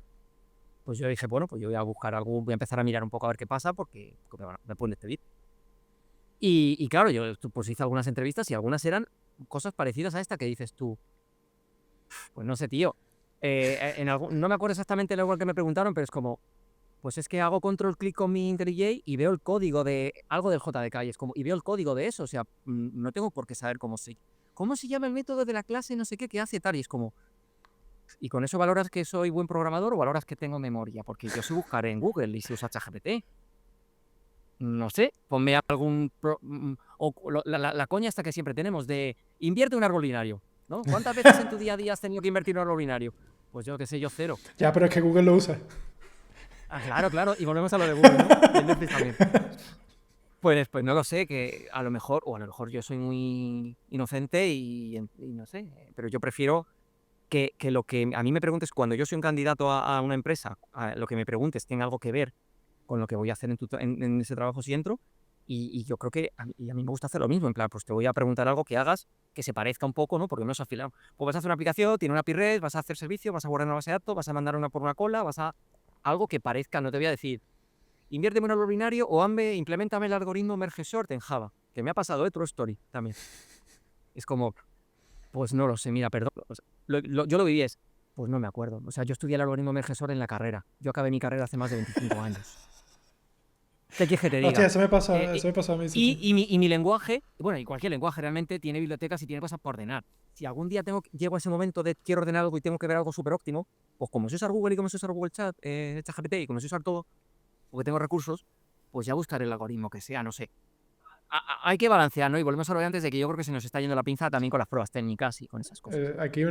Pues yo dije, bueno, pues yo voy a buscar algo, voy a empezar a mirar un poco a ver qué pasa, porque me pueden despedir. Y claro, yo pues hice algunas entrevistas y algunas eran cosas parecidas a esta que dices tú, pues no sé, tío. No me acuerdo exactamente lo que me preguntaron, pero es como, pues es que hago control clic con mi IntelliJ y veo el código de algo del JDK y es como, y veo el código de eso, o sea, no tengo por qué saber cómo se llama el método de la clase, no sé qué hace tal, y es como, ¿y con eso valoras que soy buen programador o valoras que tengo memoria? Porque yo sé buscar en Google y sé usar ChatGPT. No sé, ponme algún... la coña esta que siempre tenemos de invierte un árbol binario, ¿no? ¿Cuántas veces en tu día a día has tenido que invertir un árbol binario? Pues yo qué sé, yo cero. Ya, pero es que Google lo usa. Claro, y volvemos a lo de Google, ¿no? Y el Netflix también. Pues no lo sé, que a lo mejor yo soy muy inocente y no sé, pero yo prefiero que lo que a mí me preguntes cuando yo soy un candidato a una empresa, lo que me preguntes tenga algo que ver con lo que voy a hacer en ese trabajo si entro, y yo creo que a mí me gusta hacer lo mismo, en plan, pues te voy a preguntar algo que hagas que se parezca un poco, ¿no? Porque no es afilado. Pues vas a hacer una aplicación, tiene una API REST, vas a hacer servicio, vas a guardar una base de datos, vas a mandar una por una cola, algo que parezca, no te voy a decir, inviérteme un árbol binario o implementame el algoritmo merge sort en Java, que me ha pasado, True Story también. Es como, pues no lo sé, mira, perdón. O sea, yo lo viví pues no me acuerdo. O sea, yo estudié el algoritmo merge sort en la carrera. Yo acabé mi carrera hace más de 25 años. ¿Qué quieres que te Hostia, diga? Eh, eso me pasa a mí, sí, sí. y mi lenguaje, bueno, y cualquier lenguaje realmente tiene bibliotecas y tiene cosas por ordenar. Si algún día llego a ese momento de quiero ordenar algo y tengo que ver algo súper óptimo, pues como sé usar Google y como sé usar Google Chat, ChatGPT y como sé usar todo, porque tengo recursos, pues ya buscaré el algoritmo que sea, no sé. Hay que balancear, ¿no? Y volvemos a lo de antes de que yo creo que se nos está yendo la pinza también con las pruebas técnicas y con esas cosas. Aquí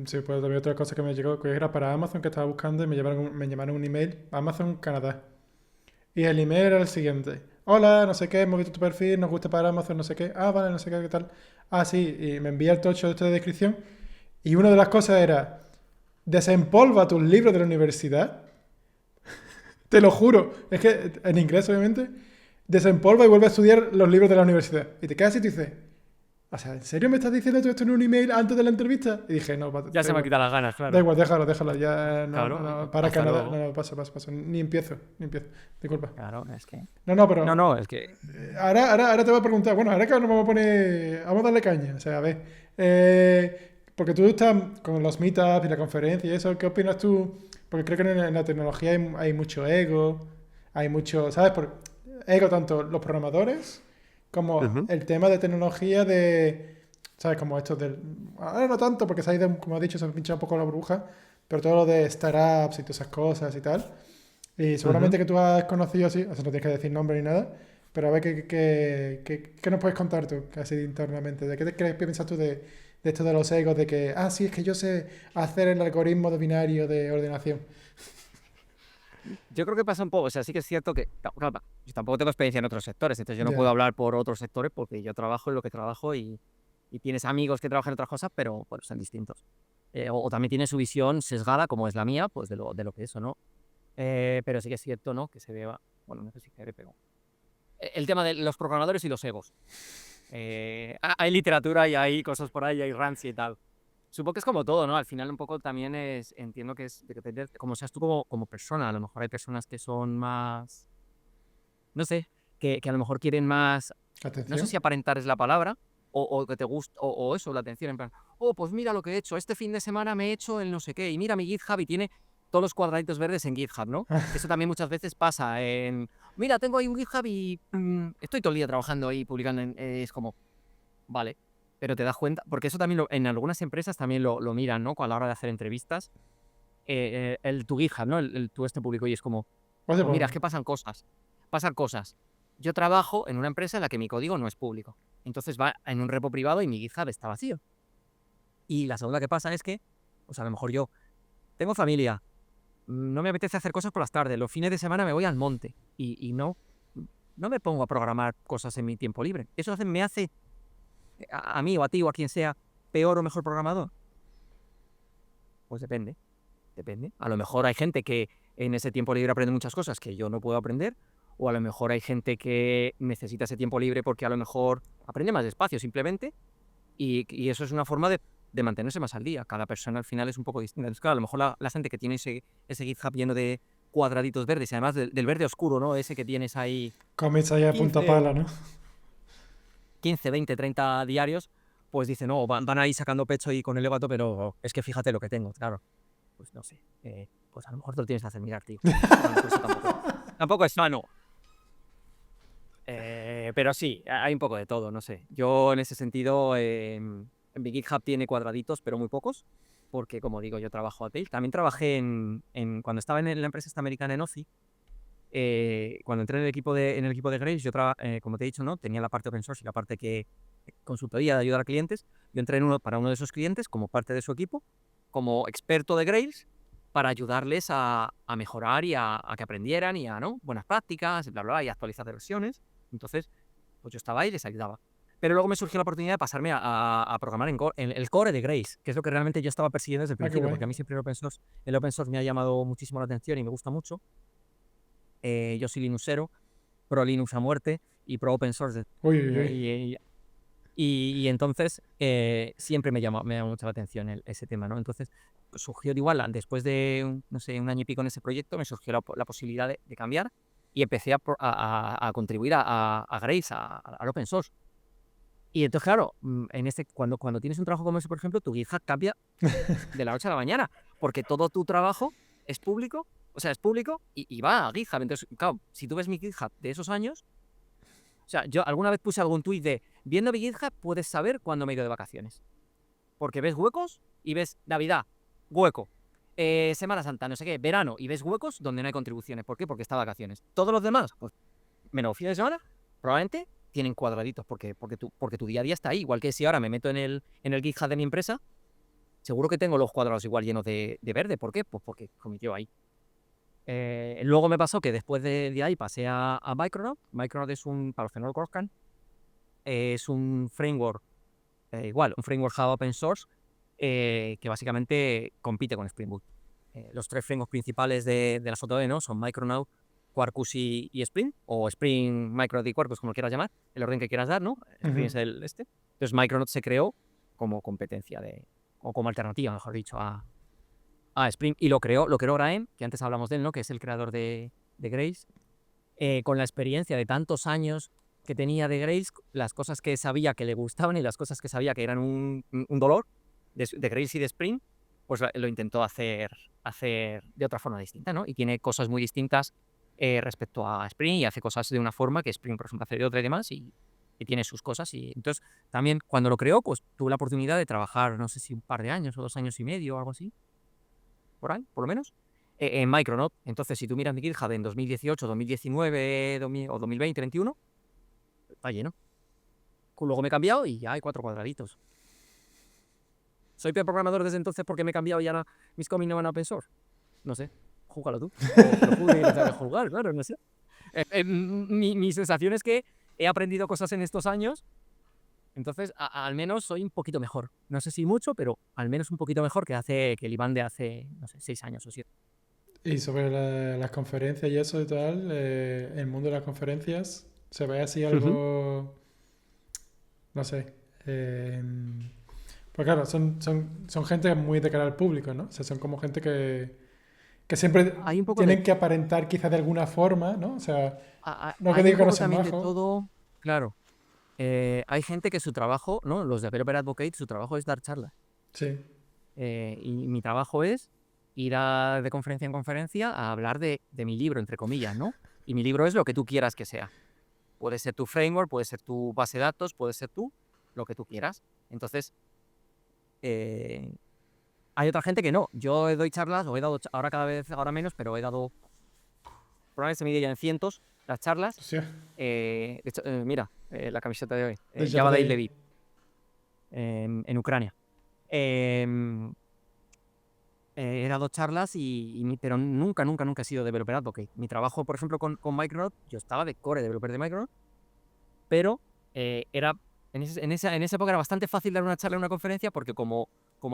sí, pues también otra cosa que me llegó, que era para Amazon que estaba buscando y me llamaron un email, Amazon Canadá. Y el email era el siguiente. hola, no sé qué, hemos visto tu perfil, nos gusta para Amazon, no sé qué. Ah, vale, no sé qué, qué tal. Ah, sí, y me envía el tocho este de descripción. Y una de las cosas era, desempolva tus libros de la universidad. Te lo juro. Es que en inglés, obviamente, desempolva y vuelve a estudiar los libros de la universidad. Y te quedas y te dices, o sea, ¿en serio me estás diciendo todo esto en un email antes de la entrevista? Y dije, no, Ya da se me han igual. quitado las ganas, Da claro. igual, déjalo, déjalo. Ya no, no, Claro, no, para hasta Canadá. No, luego. no, pasa, pasa, pasa. Ni empiezo, ni empiezo. Disculpa. Claro, es que... No, no, No, pero no, es que... ahora te voy a preguntar, bueno, ahora que nos vamos a poner, vamos a darle caña, o sea, a ver, porque tú estás con los meetups y la conferencia y eso, ¿qué opinas tú? Porque creo que en la tecnología hay mucho ego, hay mucho, ¿sabes? Ego tanto los programadores como Ujú. el tema de tecnología de, ¿sabes? Como esto del, ahora no tanto porque se ha ido, como has dicho, se ha pinchado un poco la burbuja, pero todo lo de startups y todas esas cosas y tal. Y Ujú. seguramente que tú has conocido así, o sea, no tienes que decir nombre ni nada, pero a ver qué nos puedes contar tú, así internamente. ¿De qué piensas tú de esto de los egos? De que, ah, sí, es que yo sé hacer el algoritmo de binario de ordenación. Yo creo que pasa un poco, o sea, sí que es cierto que, claro, yo tampoco tengo experiencia en otros sectores, entonces yo no puedo Ya. hablar por otros sectores porque yo trabajo en lo que trabajo y tienes amigos que trabajan en otras cosas, pero bueno, son distintos. O también tiene su visión sesgada, como es la mía, pues de lo que es o no. Pero sí que es cierto, ¿no? Que se vea, bueno, no sé si se ve, pero el tema de los programadores y los egos. Hay literatura y hay cosas por ahí, hay rants y tal. Supongo que es como todo, ¿no? Al final un poco también entiendo que es, depende de cómo seas tú como persona. A lo mejor hay personas que son más, no sé, que a lo mejor quieren más, no sé Atención. si aparentar es la palabra, o que te gusta, o eso, la atención, en plan, oh, pues mira lo que he hecho, este fin de semana me he hecho el no sé qué, y mira mi GitHub y tiene todos los cuadraditos verdes en GitHub, ¿no? Eso también muchas veces pasa mira, tengo ahí un GitHub y estoy todo el día trabajando ahí, publicando, es como, vale, pero te das cuenta, porque eso también en algunas empresas también lo miran, ¿no? A la hora de hacer entrevistas, tu GitHub, ¿no? Tu público y es como, Oye, pues pues, mira, es que pasan cosas. Yo trabajo en una empresa en la que mi código no es público. Entonces va en un repo privado y mi GitHub está vacío. Y la segunda que pasa es que, pues a lo mejor yo tengo familia, no me apetece hacer cosas por las tardes, los fines de semana me voy al monte y no me pongo a programar cosas en mi tiempo libre. ¿Eso me hace a mí o a ti o a quien sea peor o mejor programador? Pues depende. Depende. A lo mejor hay gente que en ese tiempo libre aprende muchas cosas que yo no puedo aprender, o a lo mejor hay gente que necesita ese tiempo libre porque a lo mejor aprende más despacio simplemente, y eso es una forma de mantenerse más al día. Cada persona al final es un poco distinta. Entonces, claro, a lo mejor la gente que tiene ese GitHub lleno de cuadraditos verdes, y además del verde oscuro, ¿no? Ese que tienes ahí comienza ahí a punta 15 pala, ¿no? 15, 20, 30 diarios, pues dice, no, van ahí sacando pecho y con el ego a tope, pero es que fíjate lo que tengo, claro. Pues no sé, pues a lo mejor te lo tienes que hacer mirar, tío. A lo mejor eso tampoco es sano. Pero sí, hay un poco de todo, no sé. Yo en ese sentido, en mi GitHub tiene cuadraditos, pero muy pocos, porque como digo, yo trabajo a Tail. También trabajé cuando estaba en la empresa esta americana en OCI, cuando entré en el equipo de Grace, como te he dicho, ¿no? Tenía la parte open source y la parte que consultoría de ayudar a clientes. Yo entré para uno de esos clientes como parte de su equipo, como experto de Grails, para ayudarles a mejorar y a que aprendieran y a, ¿no? Buenas prácticas, bla, bla, bla, y actualizar de versiones. Entonces, pues yo estaba ahí y les ayudaba. Pero luego me surgió la oportunidad de pasarme a programar en el core de Grace, que es lo que realmente yo estaba persiguiendo desde el Ah, qué principio, guay. porque a mí siempre el open source me ha llamado muchísimo la atención y me gusta mucho. Yo soy Linuxero, pro Linux a muerte y pro open source. Uy, uy, uy. Y entonces siempre me llama mucho la atención ese tema, ¿no? Entonces pues, surgió de igual, después de, no sé, un año y pico en ese proyecto, me surgió la posibilidad de cambiar y empecé a contribuir a Grace, al open source. Y entonces, claro, cuando tienes un trabajo como ese, por ejemplo, tu GitHub cambia de la noche a la mañana, porque todo tu trabajo es público, o sea, es público y va a GitHub. Entonces, claro, si tú ves mi GitHub de esos años, o sea, yo alguna vez puse algún tuit de, viendo mi GitHub puedes saber cuándo me he ido de vacaciones. Porque ves huecos y ves Navidad, hueco. Semana Santa, no sé qué, verano, y ves huecos donde no hay contribuciones. ¿Por qué? Porque está de vacaciones. Todos los demás, pues, menos fines de semana, probablemente tienen cuadraditos porque tu día a día está ahí. Igual que si ahora me meto en el GitHub de mi empresa, seguro que tengo los cuadrados igual llenos de verde. ¿Por qué? Pues porque cometió ahí. Luego me pasó que después de ahí pasé a Micronaut. Micronaut es para los que no lo conozcan, es un framework, igual, un framework Java open source, que básicamente compite con Spring Boot. Los 3 frameworks principales de la JVM, ¿no? Son Micronaut, Quarkus y Spring, o Spring, Micronaut y Quarkus, como quieras llamar, el orden que quieras dar, ¿no? Spring es el este. Entonces Micronaut se creó como competencia o como alternativa, mejor dicho, a Spring, y lo creó Graham, que antes hablamos de él, ¿no? Que es el creador de Grace, con la experiencia de tantos años que tenía de Grace, las cosas que sabía que le gustaban y las cosas que sabía que eran un dolor de Grace y de Spring, pues lo intentó hacer de otra forma distinta, ¿no? Y tiene cosas muy distintas respecto a Spring, y hace cosas de una forma que Spring, por ejemplo, hace de otra y demás, y tiene sus cosas. Y entonces, también cuando lo creó, pues tuve la oportunidad de trabajar, no sé si un par de años o 2 años y medio o algo así, por ahí, por lo menos, en Micronaut. Entonces, si tú miras mi GitHub en 2018, 2019 o 2020, 2021, está lleno. Luego me he cambiado y ya hay 4 cuadraditos. ¿Soy peor programador desde entonces porque me he cambiado y ahora mis cómics no van a open source? No sé, júgalo tú. Pero juzgue que tenga que juzgar, claro, no sé. Mi sensación es que he aprendido cosas en estos años, entonces al menos soy un poquito mejor. No sé si mucho, pero al menos un poquito mejor que el Iván de hace, no sé, 6 años o 7. Y sobre las conferencias y eso y tal, el mundo de las conferencias, ¿se ve así Ujú. algo, no sé? Pues claro, son gente muy de cara al público, ¿no? O sea, son como gente que siempre Hay un poco de tienen que aparentar quizás de alguna forma, ¿no? O sea, no que hay un diga que no poco sean también de majos. todo, claro. Hay gente que su trabajo, ¿no? Los de Developer Advocate, su trabajo es dar charlas. Sí, Y mi trabajo es ir de conferencia en conferencia a hablar de mi libro, entre comillas, ¿no? Y mi libro es lo que tú quieras que sea. Puede ser tu framework, puede ser tu base de datos, puede ser tú, lo que tú quieras. Entonces, eh, hay otra gente que no. Yo doy charlas, o he dado, ahora cada vez, ahora menos, pero he dado, probablemente se mide ya en cientos, las charlas. hostia, De hecho, mira, la camiseta de hoy, de Java Day Jardí. Lviv, en Ucrania. Em, He dado charlas, pero nunca he sido developer advocate. Mi trabajo, por ejemplo, con Micronaut, yo estaba de core developer de Micronaut, pero era, en esa época era bastante fácil dar una charla en una conferencia, porque como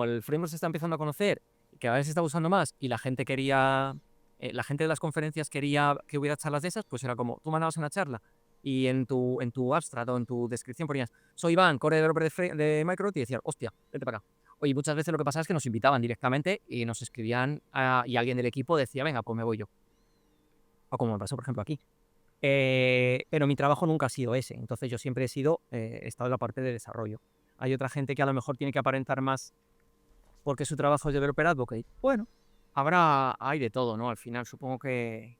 el framework se está empezando a conocer, que cada vez se está usando más, y la gente de las conferencias quería que hubiera charlas de esas, pues era como, tú mandabas una charla y en tu abstract o en tu descripción ponías, soy Iván, core developer de Micronaut, y decían, hostia, vente para acá. Oye, muchas veces lo que pasaba es que nos invitaban directamente y nos escribían, y alguien del equipo decía, venga, pues me voy yo. O como me pasó, por ejemplo, aquí. Pero mi trabajo nunca ha sido ese. Entonces yo siempre he estado en la parte de desarrollo. Hay otra gente que a lo mejor tiene que aparentar más porque su trabajo es developer advocate. Bueno, hay de todo, ¿no? Al final supongo que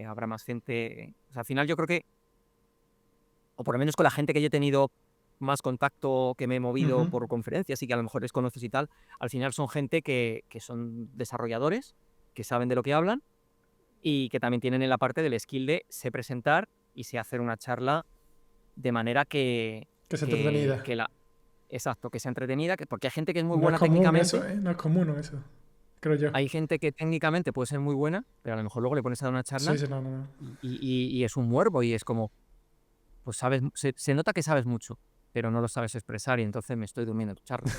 habrá más gente. O sea, al final yo creo que, o por lo menos con la gente que yo he tenido más contacto, que me he movido Ujú. por conferencias y que a lo mejor les conoces y tal, al final son gente que son desarrolladores, que saben de lo que hablan, y que también tienen en la parte del skill de sé presentar y sé hacer una charla de manera Que sea que, entretenida. que la... Exacto, que sea entretenida, porque hay gente que es muy No es buena común eso, técnicamente, ¿eh? No es común eso, creo yo. hay gente que técnicamente puede ser muy buena, pero a lo mejor luego le pones a dar una Sí, charla sí, no, no, no. y es un muervo, y es como, pues sabes, se nota que sabes mucho, pero no lo sabes expresar, y entonces me estoy durmiendo en tu charla.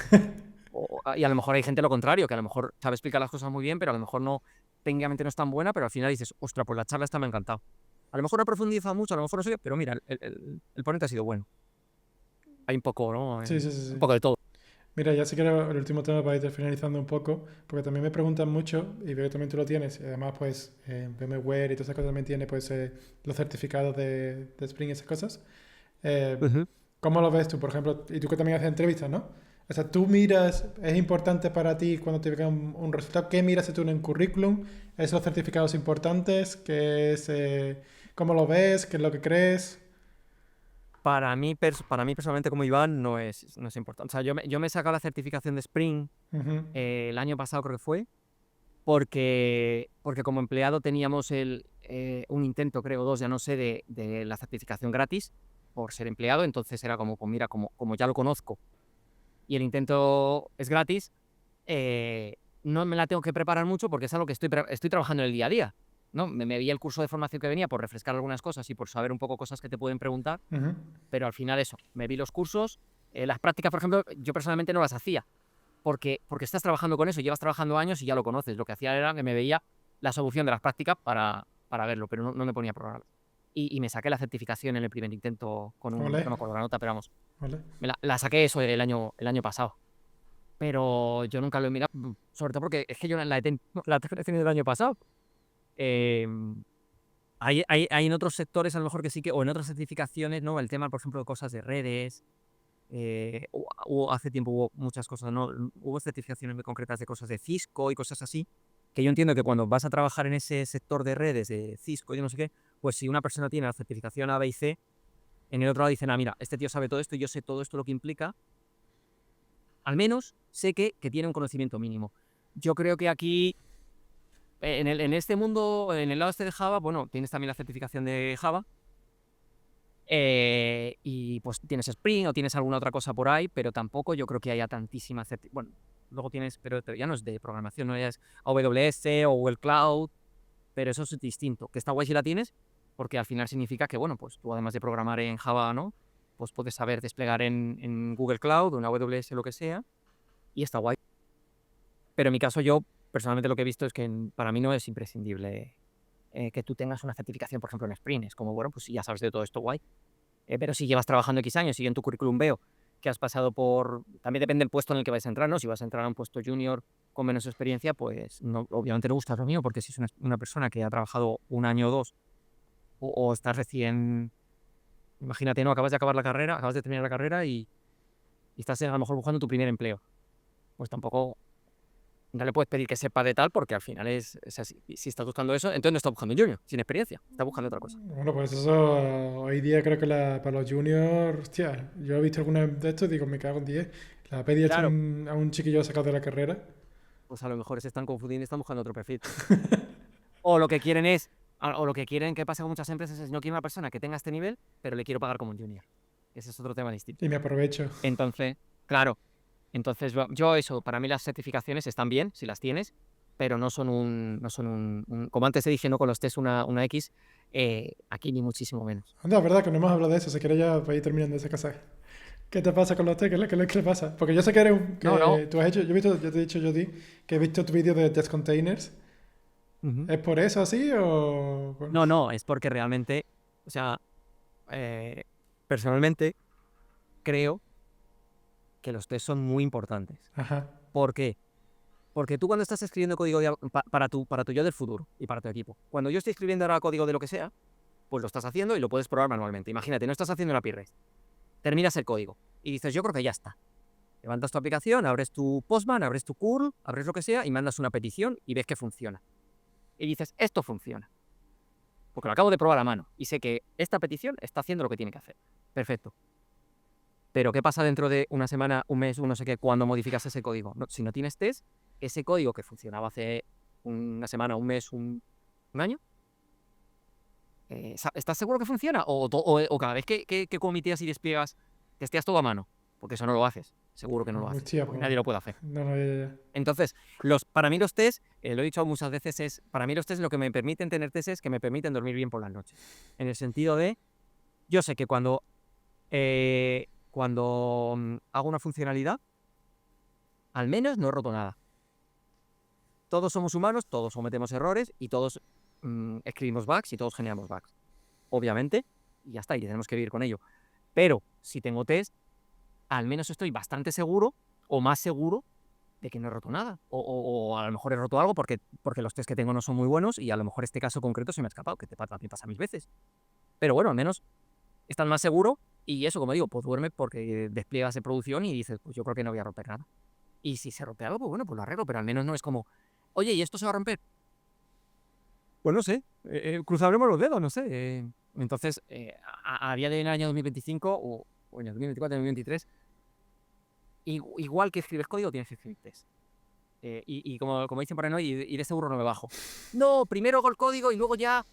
Y a lo mejor hay gente lo contrario, que a lo mejor sabe explicar las cosas muy bien, pero a lo mejor no, técnicamente no es tan buena, pero al final dices, ostra, pues la charla esta me ha encantado. A lo mejor no profundiza mucho, a lo mejor no sé, pero mira, el ponente ha sido bueno. Hay un poco, ¿no? Sí, sí, sí, Un sí. poco de todo. Mira, ya sé que era el último tema para ir finalizando un poco, porque también me preguntan mucho, y veo que también tú lo tienes, y además pues VMware y todas esas cosas también tiene pues los certificados de Spring y esas cosas. Eh, Ujú. ¿Cómo lo ves tú, por ejemplo? Y tú que también haces entrevistas, ¿no? O sea, tú miras, es importante para ti cuando te llega un resultado, ¿qué miras tú en un currículum? ¿Es los certificados importantes? ¿Qué es, cómo lo ves? ¿Qué es lo que crees? Para mí personalmente, como Iván, no es importante. O sea, yo me he sacado la certificación de Spring Ujú, el año pasado, creo que fue, porque como empleado teníamos un intento, creo, dos, ya no sé, de la certificación gratis por ser empleado. Entonces era como, pues mira, como ya lo conozco y el intento es gratis, no me la tengo que preparar mucho porque es algo que estoy trabajando en el día a día. ¿no? Me vi el curso de formación que venía por refrescar algunas cosas y por saber un poco cosas que te pueden preguntar, pero al final eso, me vi los cursos, las prácticas, por ejemplo, yo personalmente no las hacía, porque estás trabajando con eso, llevas trabajando años y ya lo conoces. Lo que hacía era que me veía la solución de las prácticas para verlo, pero no me ponía a programar. Y me saqué la certificación en el primer intento con no Ole, me acuerdo la nota, pero vamos, ole. la saqué eso el año pasado. Pero yo nunca lo he mirado, sobre todo porque es que yo la he tenido el año pasado. Hay en otros sectores a lo mejor que sí que, o en otras certificaciones, ¿no? El tema, por ejemplo, de cosas de redes, hace tiempo hubo muchas cosas, ¿no? Hubo certificaciones muy concretas de cosas de Cisco y cosas así, que yo entiendo que cuando vas a trabajar en ese sector de redes de Cisco y no sé qué, pues si una persona tiene la certificación A, B y C, en el otro lado dicen, mira, este tío sabe todo esto y yo sé todo esto lo que implica, al menos sé que tiene un conocimiento mínimo. Yo creo que aquí, en este mundo, en el lado este de Java, bueno, tienes también la certificación de Java, y pues tienes Spring o tienes alguna otra cosa por ahí, pero tampoco yo creo que haya tantísima bueno, luego tienes, pero ya no es de programación, no ya es AWS o Google Cloud, pero eso es distinto. Que está guay si la tienes, porque al final significa que, bueno, pues tú además de programar en Java, ¿no? Pues puedes saber desplegar en Google Cloud o en AWS, lo que sea, y está guay. Pero en mi caso, yo personalmente lo que he visto es que para mí no es imprescindible que tú tengas una certificación, por ejemplo, en Spring. Es como, bueno, pues si ya sabes de todo esto, guay. Pero si llevas trabajando X años y yo en tu currículum veo que has pasado por... También depende del puesto en el que vais a entrar, ¿no? Si vas a entrar a un puesto junior con menos experiencia, pues no, obviamente no gustas lo mío, porque si es una persona que ha trabajado un año o dos, o estás recién... Imagínate, ¿no? Acabas de acabar la carrera, acabas de terminar la carrera y estás a lo mejor buscando tu primer empleo. Pues tampoco no le puedes pedir que sepa de tal, porque al final es así. Y si estás buscando eso, entonces no estás buscando un junior, sin experiencia, estás buscando otra cosa. Bueno, pues eso, hoy día creo que para los juniors, hostia, yo he visto algunas de estos y digo, me cago en 10. La pedí hecho Claro, a un chiquillo sacado de la carrera. pues a lo mejor se están confundiendo y están buscando otro perfil. O lo que quieren o lo que quieren que pase con muchas empresas es, no quiero una persona que tenga este nivel, pero le quiero pagar como un junior. Ese es otro tema distinto. Y me aprovecho. Entonces, claro, entonces yo eso, para mí las certificaciones están bien, si las tienes, pero no son como antes te dije, no con los test una X, aquí ni muchísimo menos. Anda, verdad que no hemos hablado de eso. Si quieres ya para ir terminando esa casa. ¿Qué te pasa con los test? ¿Qué le pasa? Porque yo sé que No, no. que tú has hecho, yo he visto, yo te he dicho, Jody, que he visto tu vídeo de test containers. Ujú. ¿Es por eso así o...? No, no, es porque realmente, o sea, eh, personalmente creo que los test son muy importantes. Ajá. ¿Por qué? Porque tú cuando estás escribiendo código para tu yo del futuro y para tu equipo, cuando yo estoy escribiendo ahora código de lo que sea, pues lo estás haciendo y lo puedes probar manualmente. Imagínate, no estás haciendo una API REST, terminas el código y dices, yo creo que ya está. Levantas tu aplicación, abres tu Postman, abres tu curl, abres lo que sea y mandas una petición y ves que funciona. Y dices, esto funciona, porque lo acabo de probar a mano y sé que esta petición está haciendo lo que tiene que hacer. Perfecto. Pero ¿qué pasa dentro de una semana, un mes, un no sé qué, cuando modificas ese código? Si no tienes test, ese código que funcionaba hace una semana, un mes, un año, ¿estás seguro que funciona? O cada vez que comitías y despliegas, testeas todo a mano, porque eso no lo haces. Seguro que no lo haces, Hostia, porque pues... nadie lo puede hacer. No, no, ya. Entonces, para mí los test, lo he dicho muchas veces, para mí los test lo que me permiten tener test es que me permiten dormir bien por las noches. En el sentido de, yo sé que cuando hago una funcionalidad, al menos no he roto nada. Todos somos humanos, todos cometemos errores y todos escribimos bugs y todos generamos bugs. Obviamente, y ya está, y tenemos que vivir con ello. Pero si tengo test, al menos estoy bastante seguro o más seguro de que no he roto nada. O a lo mejor he roto algo porque los test que tengo no son muy buenos y a lo mejor este caso concreto se me ha escapado, que también pasa mil veces. Pero bueno, al menos estás más seguro y eso, como digo, pues duerme porque despliegas de producción y dices, pues yo creo que no voy a romper nada. Y si se rompe algo, pues bueno, pues lo arreglo, pero al menos no es como, oye, ¿y esto se va a romper? Pues no sé, cruzaremos los dedos, no sé. Entonces, a día del año 2025 o en el 2024, 2023, igual que escribes código, tienes que escribir test. Y como dicen por ahí, ¿no? Y de seguro no me bajo. No, primero hago el código y luego ya...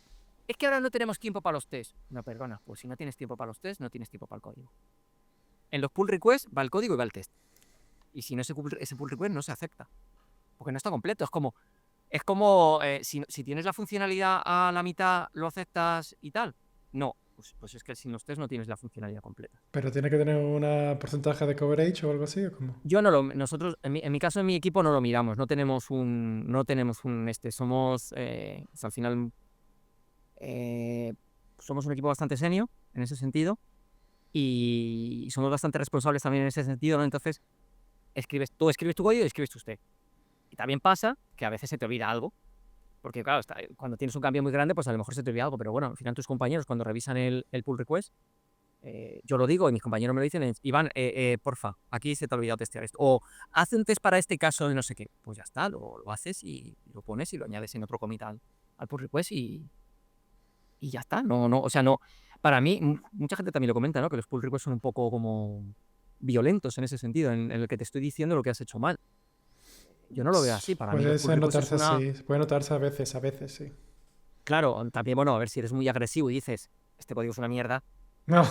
Es que ahora no tenemos tiempo para los test. No, perdona, pues si no tienes tiempo para los test, no tienes tiempo para el código. En los pull requests va el código y va el test. Y si no ese pull request no se acepta, porque no está completo. Es como, Es como, si tienes la funcionalidad a la mitad, ¿lo aceptas y tal? No, pues es que sin los test no tienes la funcionalidad completa. Pero tiene que tener un porcentaje de coverage o algo así, ¿o cómo? Nosotros, en mi caso, en mi equipo no lo miramos, no tenemos un, somos, o sea, al final, somos un equipo bastante senior en ese sentido y somos bastante responsables también en ese sentido, ¿no? Entonces, tú escribes tu código y escribes tus test. Y también pasa que a veces se te olvida algo, porque claro, cuando tienes un cambio muy grande, pues a lo mejor se te olvida algo, pero bueno, al final tus compañeros cuando revisan el pull request, yo lo digo y mis compañeros me lo dicen, Iván, porfa, aquí se te ha olvidado testear esto. O haz un test para este caso de no sé qué. Pues ya está, lo haces y lo pones y lo añades en otro commit al pull request y ya está. O sea, no. Para mí, mucha gente también lo comenta, ¿no? Que los pull requests son un poco como violentos en ese sentido, en el que te estoy diciendo lo que has hecho mal. Yo no lo veo así. Para mí los Puede pull ser requests es notarse una. así, puede notarse a veces, sí. Claro, también, bueno, a ver si eres muy agresivo y dices, este código es una mierda, No,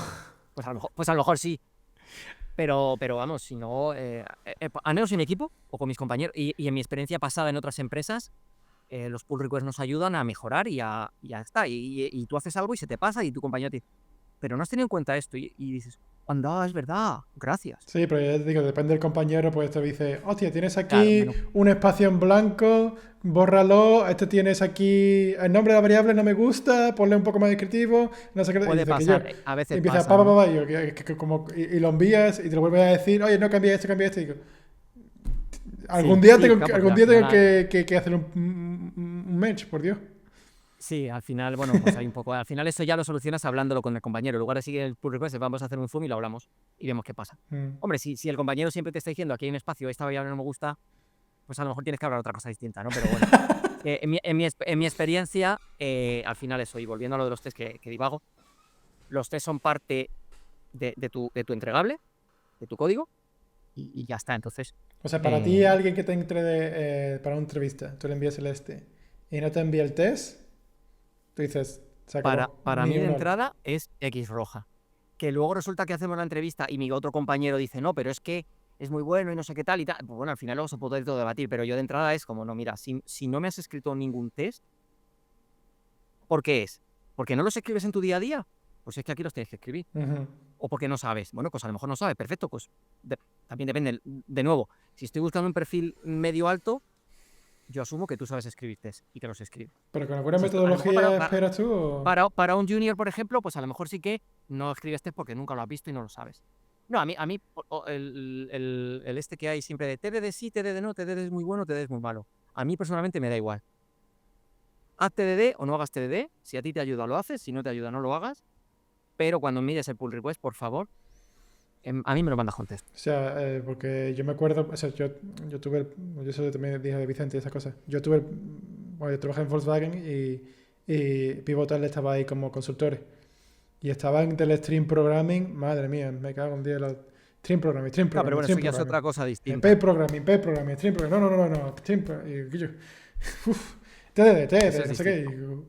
pues a lo mejor sí. Pero vamos, si no, al menos en mi equipo o con mis compañeros y en mi experiencia pasada en otras empresas, los pull requests nos ayudan a mejorar y ya está. Y tú haces algo y se te pasa y tu compañero te dice, pero no has tenido en cuenta esto. Y dices, anda, es verdad, gracias. sí, pero ya te digo, depende del compañero, pues te dice, hostia, tienes Claro, aquí bueno, un espacio en blanco, bórralo, este tienes aquí el nombre de la variable no me gusta, ponle un poco más descriptivo, no sé qué, y puede dice que yo, pasar, a y veces empieza pasa, ¿no? y, yo, como, y lo envías y te lo vuelves a decir, oye, no cambia esto, y digo, Sí, sí, claro, porque algún al día tengo final, que hacer un match, por Dios. sí, al final, bueno, pues hay un poco, al final eso ya lo solucionas hablándolo con el compañero. En lugar de seguir el pull request, vamos a hacer un zoom y lo hablamos y vemos qué pasa. Mm. Hombre, si el compañero siempre te está diciendo aquí hay un espacio, esta variable no me gusta, pues a lo mejor tienes que hablar otra cosa distinta, ¿no? Pero bueno, en mi experiencia, al final eso, y volviendo a lo de los test que divago, los test son parte de tu entregable, de tu código, y ya está. Entonces, O sea, para ti, eh, alguien que te entre para una entrevista, tú le envías el este y no te envía el test, tú dices, se acabó, para ni mí de un hola. entrada es X roja. Que luego resulta que hacemos la entrevista y mi otro compañero dice, no, pero es que es muy bueno y no sé qué tal y tal. Pues bueno, al final luego se puede todo debatir, pero yo de entrada es como, no, mira, si no me has escrito ningún test, ¿por qué es? ¿Porque no los escribes en tu día a día? Pues es que aquí los tienes que escribir. Ujú. ¿O porque no sabes? Bueno, pues a lo mejor no sabes, perfecto, pues también depende. De nuevo, si estoy buscando un perfil medio alto, yo asumo que tú sabes escribir test y que los escribes. ¿Pero con alguna Si a lo mejor metodología esperas tú o...? para un junior, por ejemplo, pues a lo mejor sí que no escribes test porque nunca lo has visto y no lo sabes. No, a mí el este que hay siempre de TDD sí, TDD no, TDD es muy bueno, TDD es muy malo. A mí personalmente me da igual. Haz TDD o no hagas TDD, si a ti te ayuda lo haces, si no te ayuda no lo hagas, pero cuando mires el pull request, por favor, a mí me lo mandas con test. O sea, porque yo me acuerdo, o sea, yo tuve, yo eso también dije de Vicente y esas cosas. Bueno, yo trabajé en Volkswagen y Pivotal estaba ahí como consultores. Y estaban del stream programming, madre mía, me cago en día. Stream Claro, pero programming, bueno, stream eso ya es programming. otra cosa distinta. Pair programming, stream programming. No. Y yo, uf, Eso es no sé qué. distinto.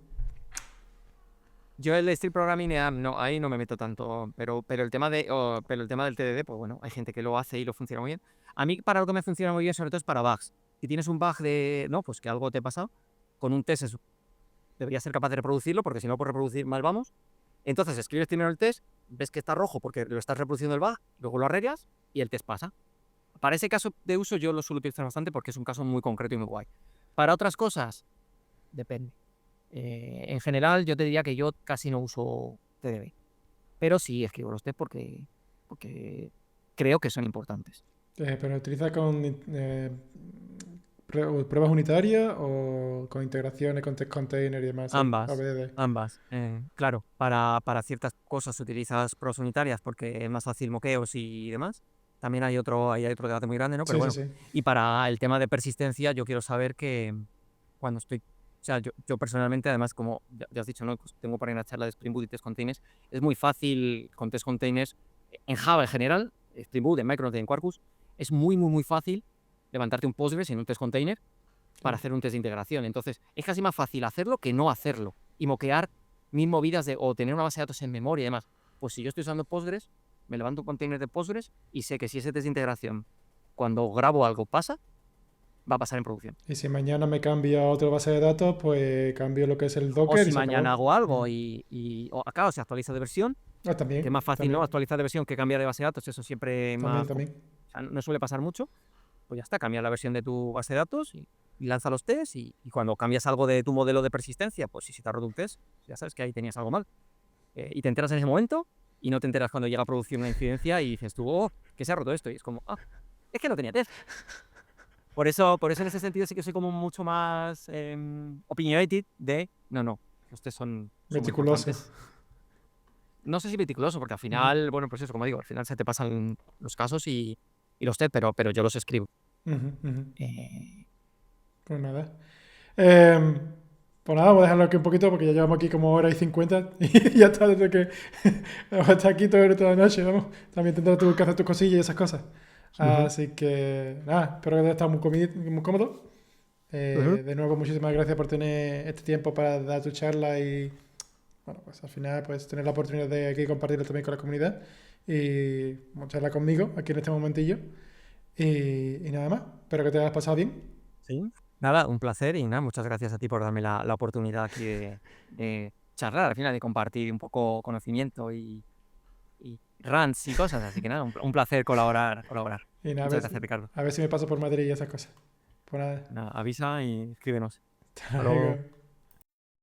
Yo el street programming, no, ahí no me meto tanto, pero el tema del TDD, pues bueno, hay gente que lo hace y lo funciona muy bien. A mí para lo que me funciona muy bien, sobre todo es para bugs. Si tienes un bug no, pues que algo te ha pasado, con un test deberías ser capaz de reproducirlo, porque si no, por reproducir mal vamos. Entonces escribes primero el test, ves que está rojo porque lo estás reproduciendo el bug, luego lo arreglas y el test pasa. Para ese caso de uso yo lo suelo utilizar bastante porque es un caso muy concreto y muy guay. Para otras cosas, depende. En general, yo te diría que yo casi no uso TDD, pero sí escribo los test porque creo que son importantes. Pero utiliza con pruebas unitarias o con integraciones con test container y demás, sí, Ambas, OBDD. ambas. Claro, para ciertas cosas utilizas pruebas unitarias porque es más fácil moqueos y demás. También hay otro debate muy grande, ¿no? Pero Sí, sí, bueno, sí. y para el tema de persistencia, yo quiero saber que cuando estoy, o sea, yo personalmente, además, como ya has dicho, ¿no? Pues tengo por ahí una charla de Spring Boot y test containers, es muy fácil con test containers, en Java en general, Spring Boot, en Micronaut y en Quarkus, es muy fácil levantarte un Postgres en un test container para Claro. hacer un test de integración. Entonces, es casi más fácil hacerlo que no hacerlo y moquear mil movidas o tener una base de datos en memoria y demás. Pues si yo estoy usando Postgres, me levanto un container de Postgres y sé que si ese test de integración, cuando grabo algo, pasa, va a pasar en producción. Y si mañana me cambio a otra base de datos, pues cambio lo que es el O Docker y si se mañana acabó. hago algo o acá se actualiza de versión, Ah, que es más también, fácil, ¿no? también, Actualizar de versión que cambiar de base de datos, eso siempre también, más, también. o sea, no suele pasar mucho. Pues ya está, cambia la versión de tu base de datos y lanza los tests y cuando cambias algo de tu modelo de persistencia, pues si se te ha roto un test, ya sabes que ahí tenías algo mal. Y te enteras en ese momento y no te enteras cuando llega a producir una incidencia y dices tú, oh, que se ha roto esto. Y es como, ah, es que no tenía test. Por eso en ese sentido sí que soy como mucho más opinionated de, no, los test son muy Meticuloso. importantes. No sé si meticuloso, porque al Ujú, final, bueno, pues eso, como digo, al final se te pasan los casos y los test, pero yo los escribo. ujú, ujú. Eh, Pues nada. Em, pues nada, voy a dejarlo aquí un poquito porque ya llevamos aquí como hora y 50 y ya está desde que vamos a estar aquí toda la noche, vamos. También tendrás tú que hacer tus cosillas y esas cosas. Ujú, Así que nada, espero que hayas estado muy cómodo. ujú. De nuevo, muchísimas gracias por tener este tiempo para dar tu charla y, bueno, pues al final pues tener la oportunidad de aquí compartirlo también con la comunidad y charlar conmigo aquí en este momentillo. Y nada más, espero que te hayas pasado bien. Sí. Nada, un placer y nada, muchas gracias a ti por darme la oportunidad aquí de charlar, al final, de compartir un poco conocimiento y rants y cosas. Así que nada, un placer colaborar. Y nada, Muchas gracias, Ricardo. a ver si me paso por Madrid y esas cosas. Pues nada, Nada, avisa y escríbenos. hasta Hasta luego. luego.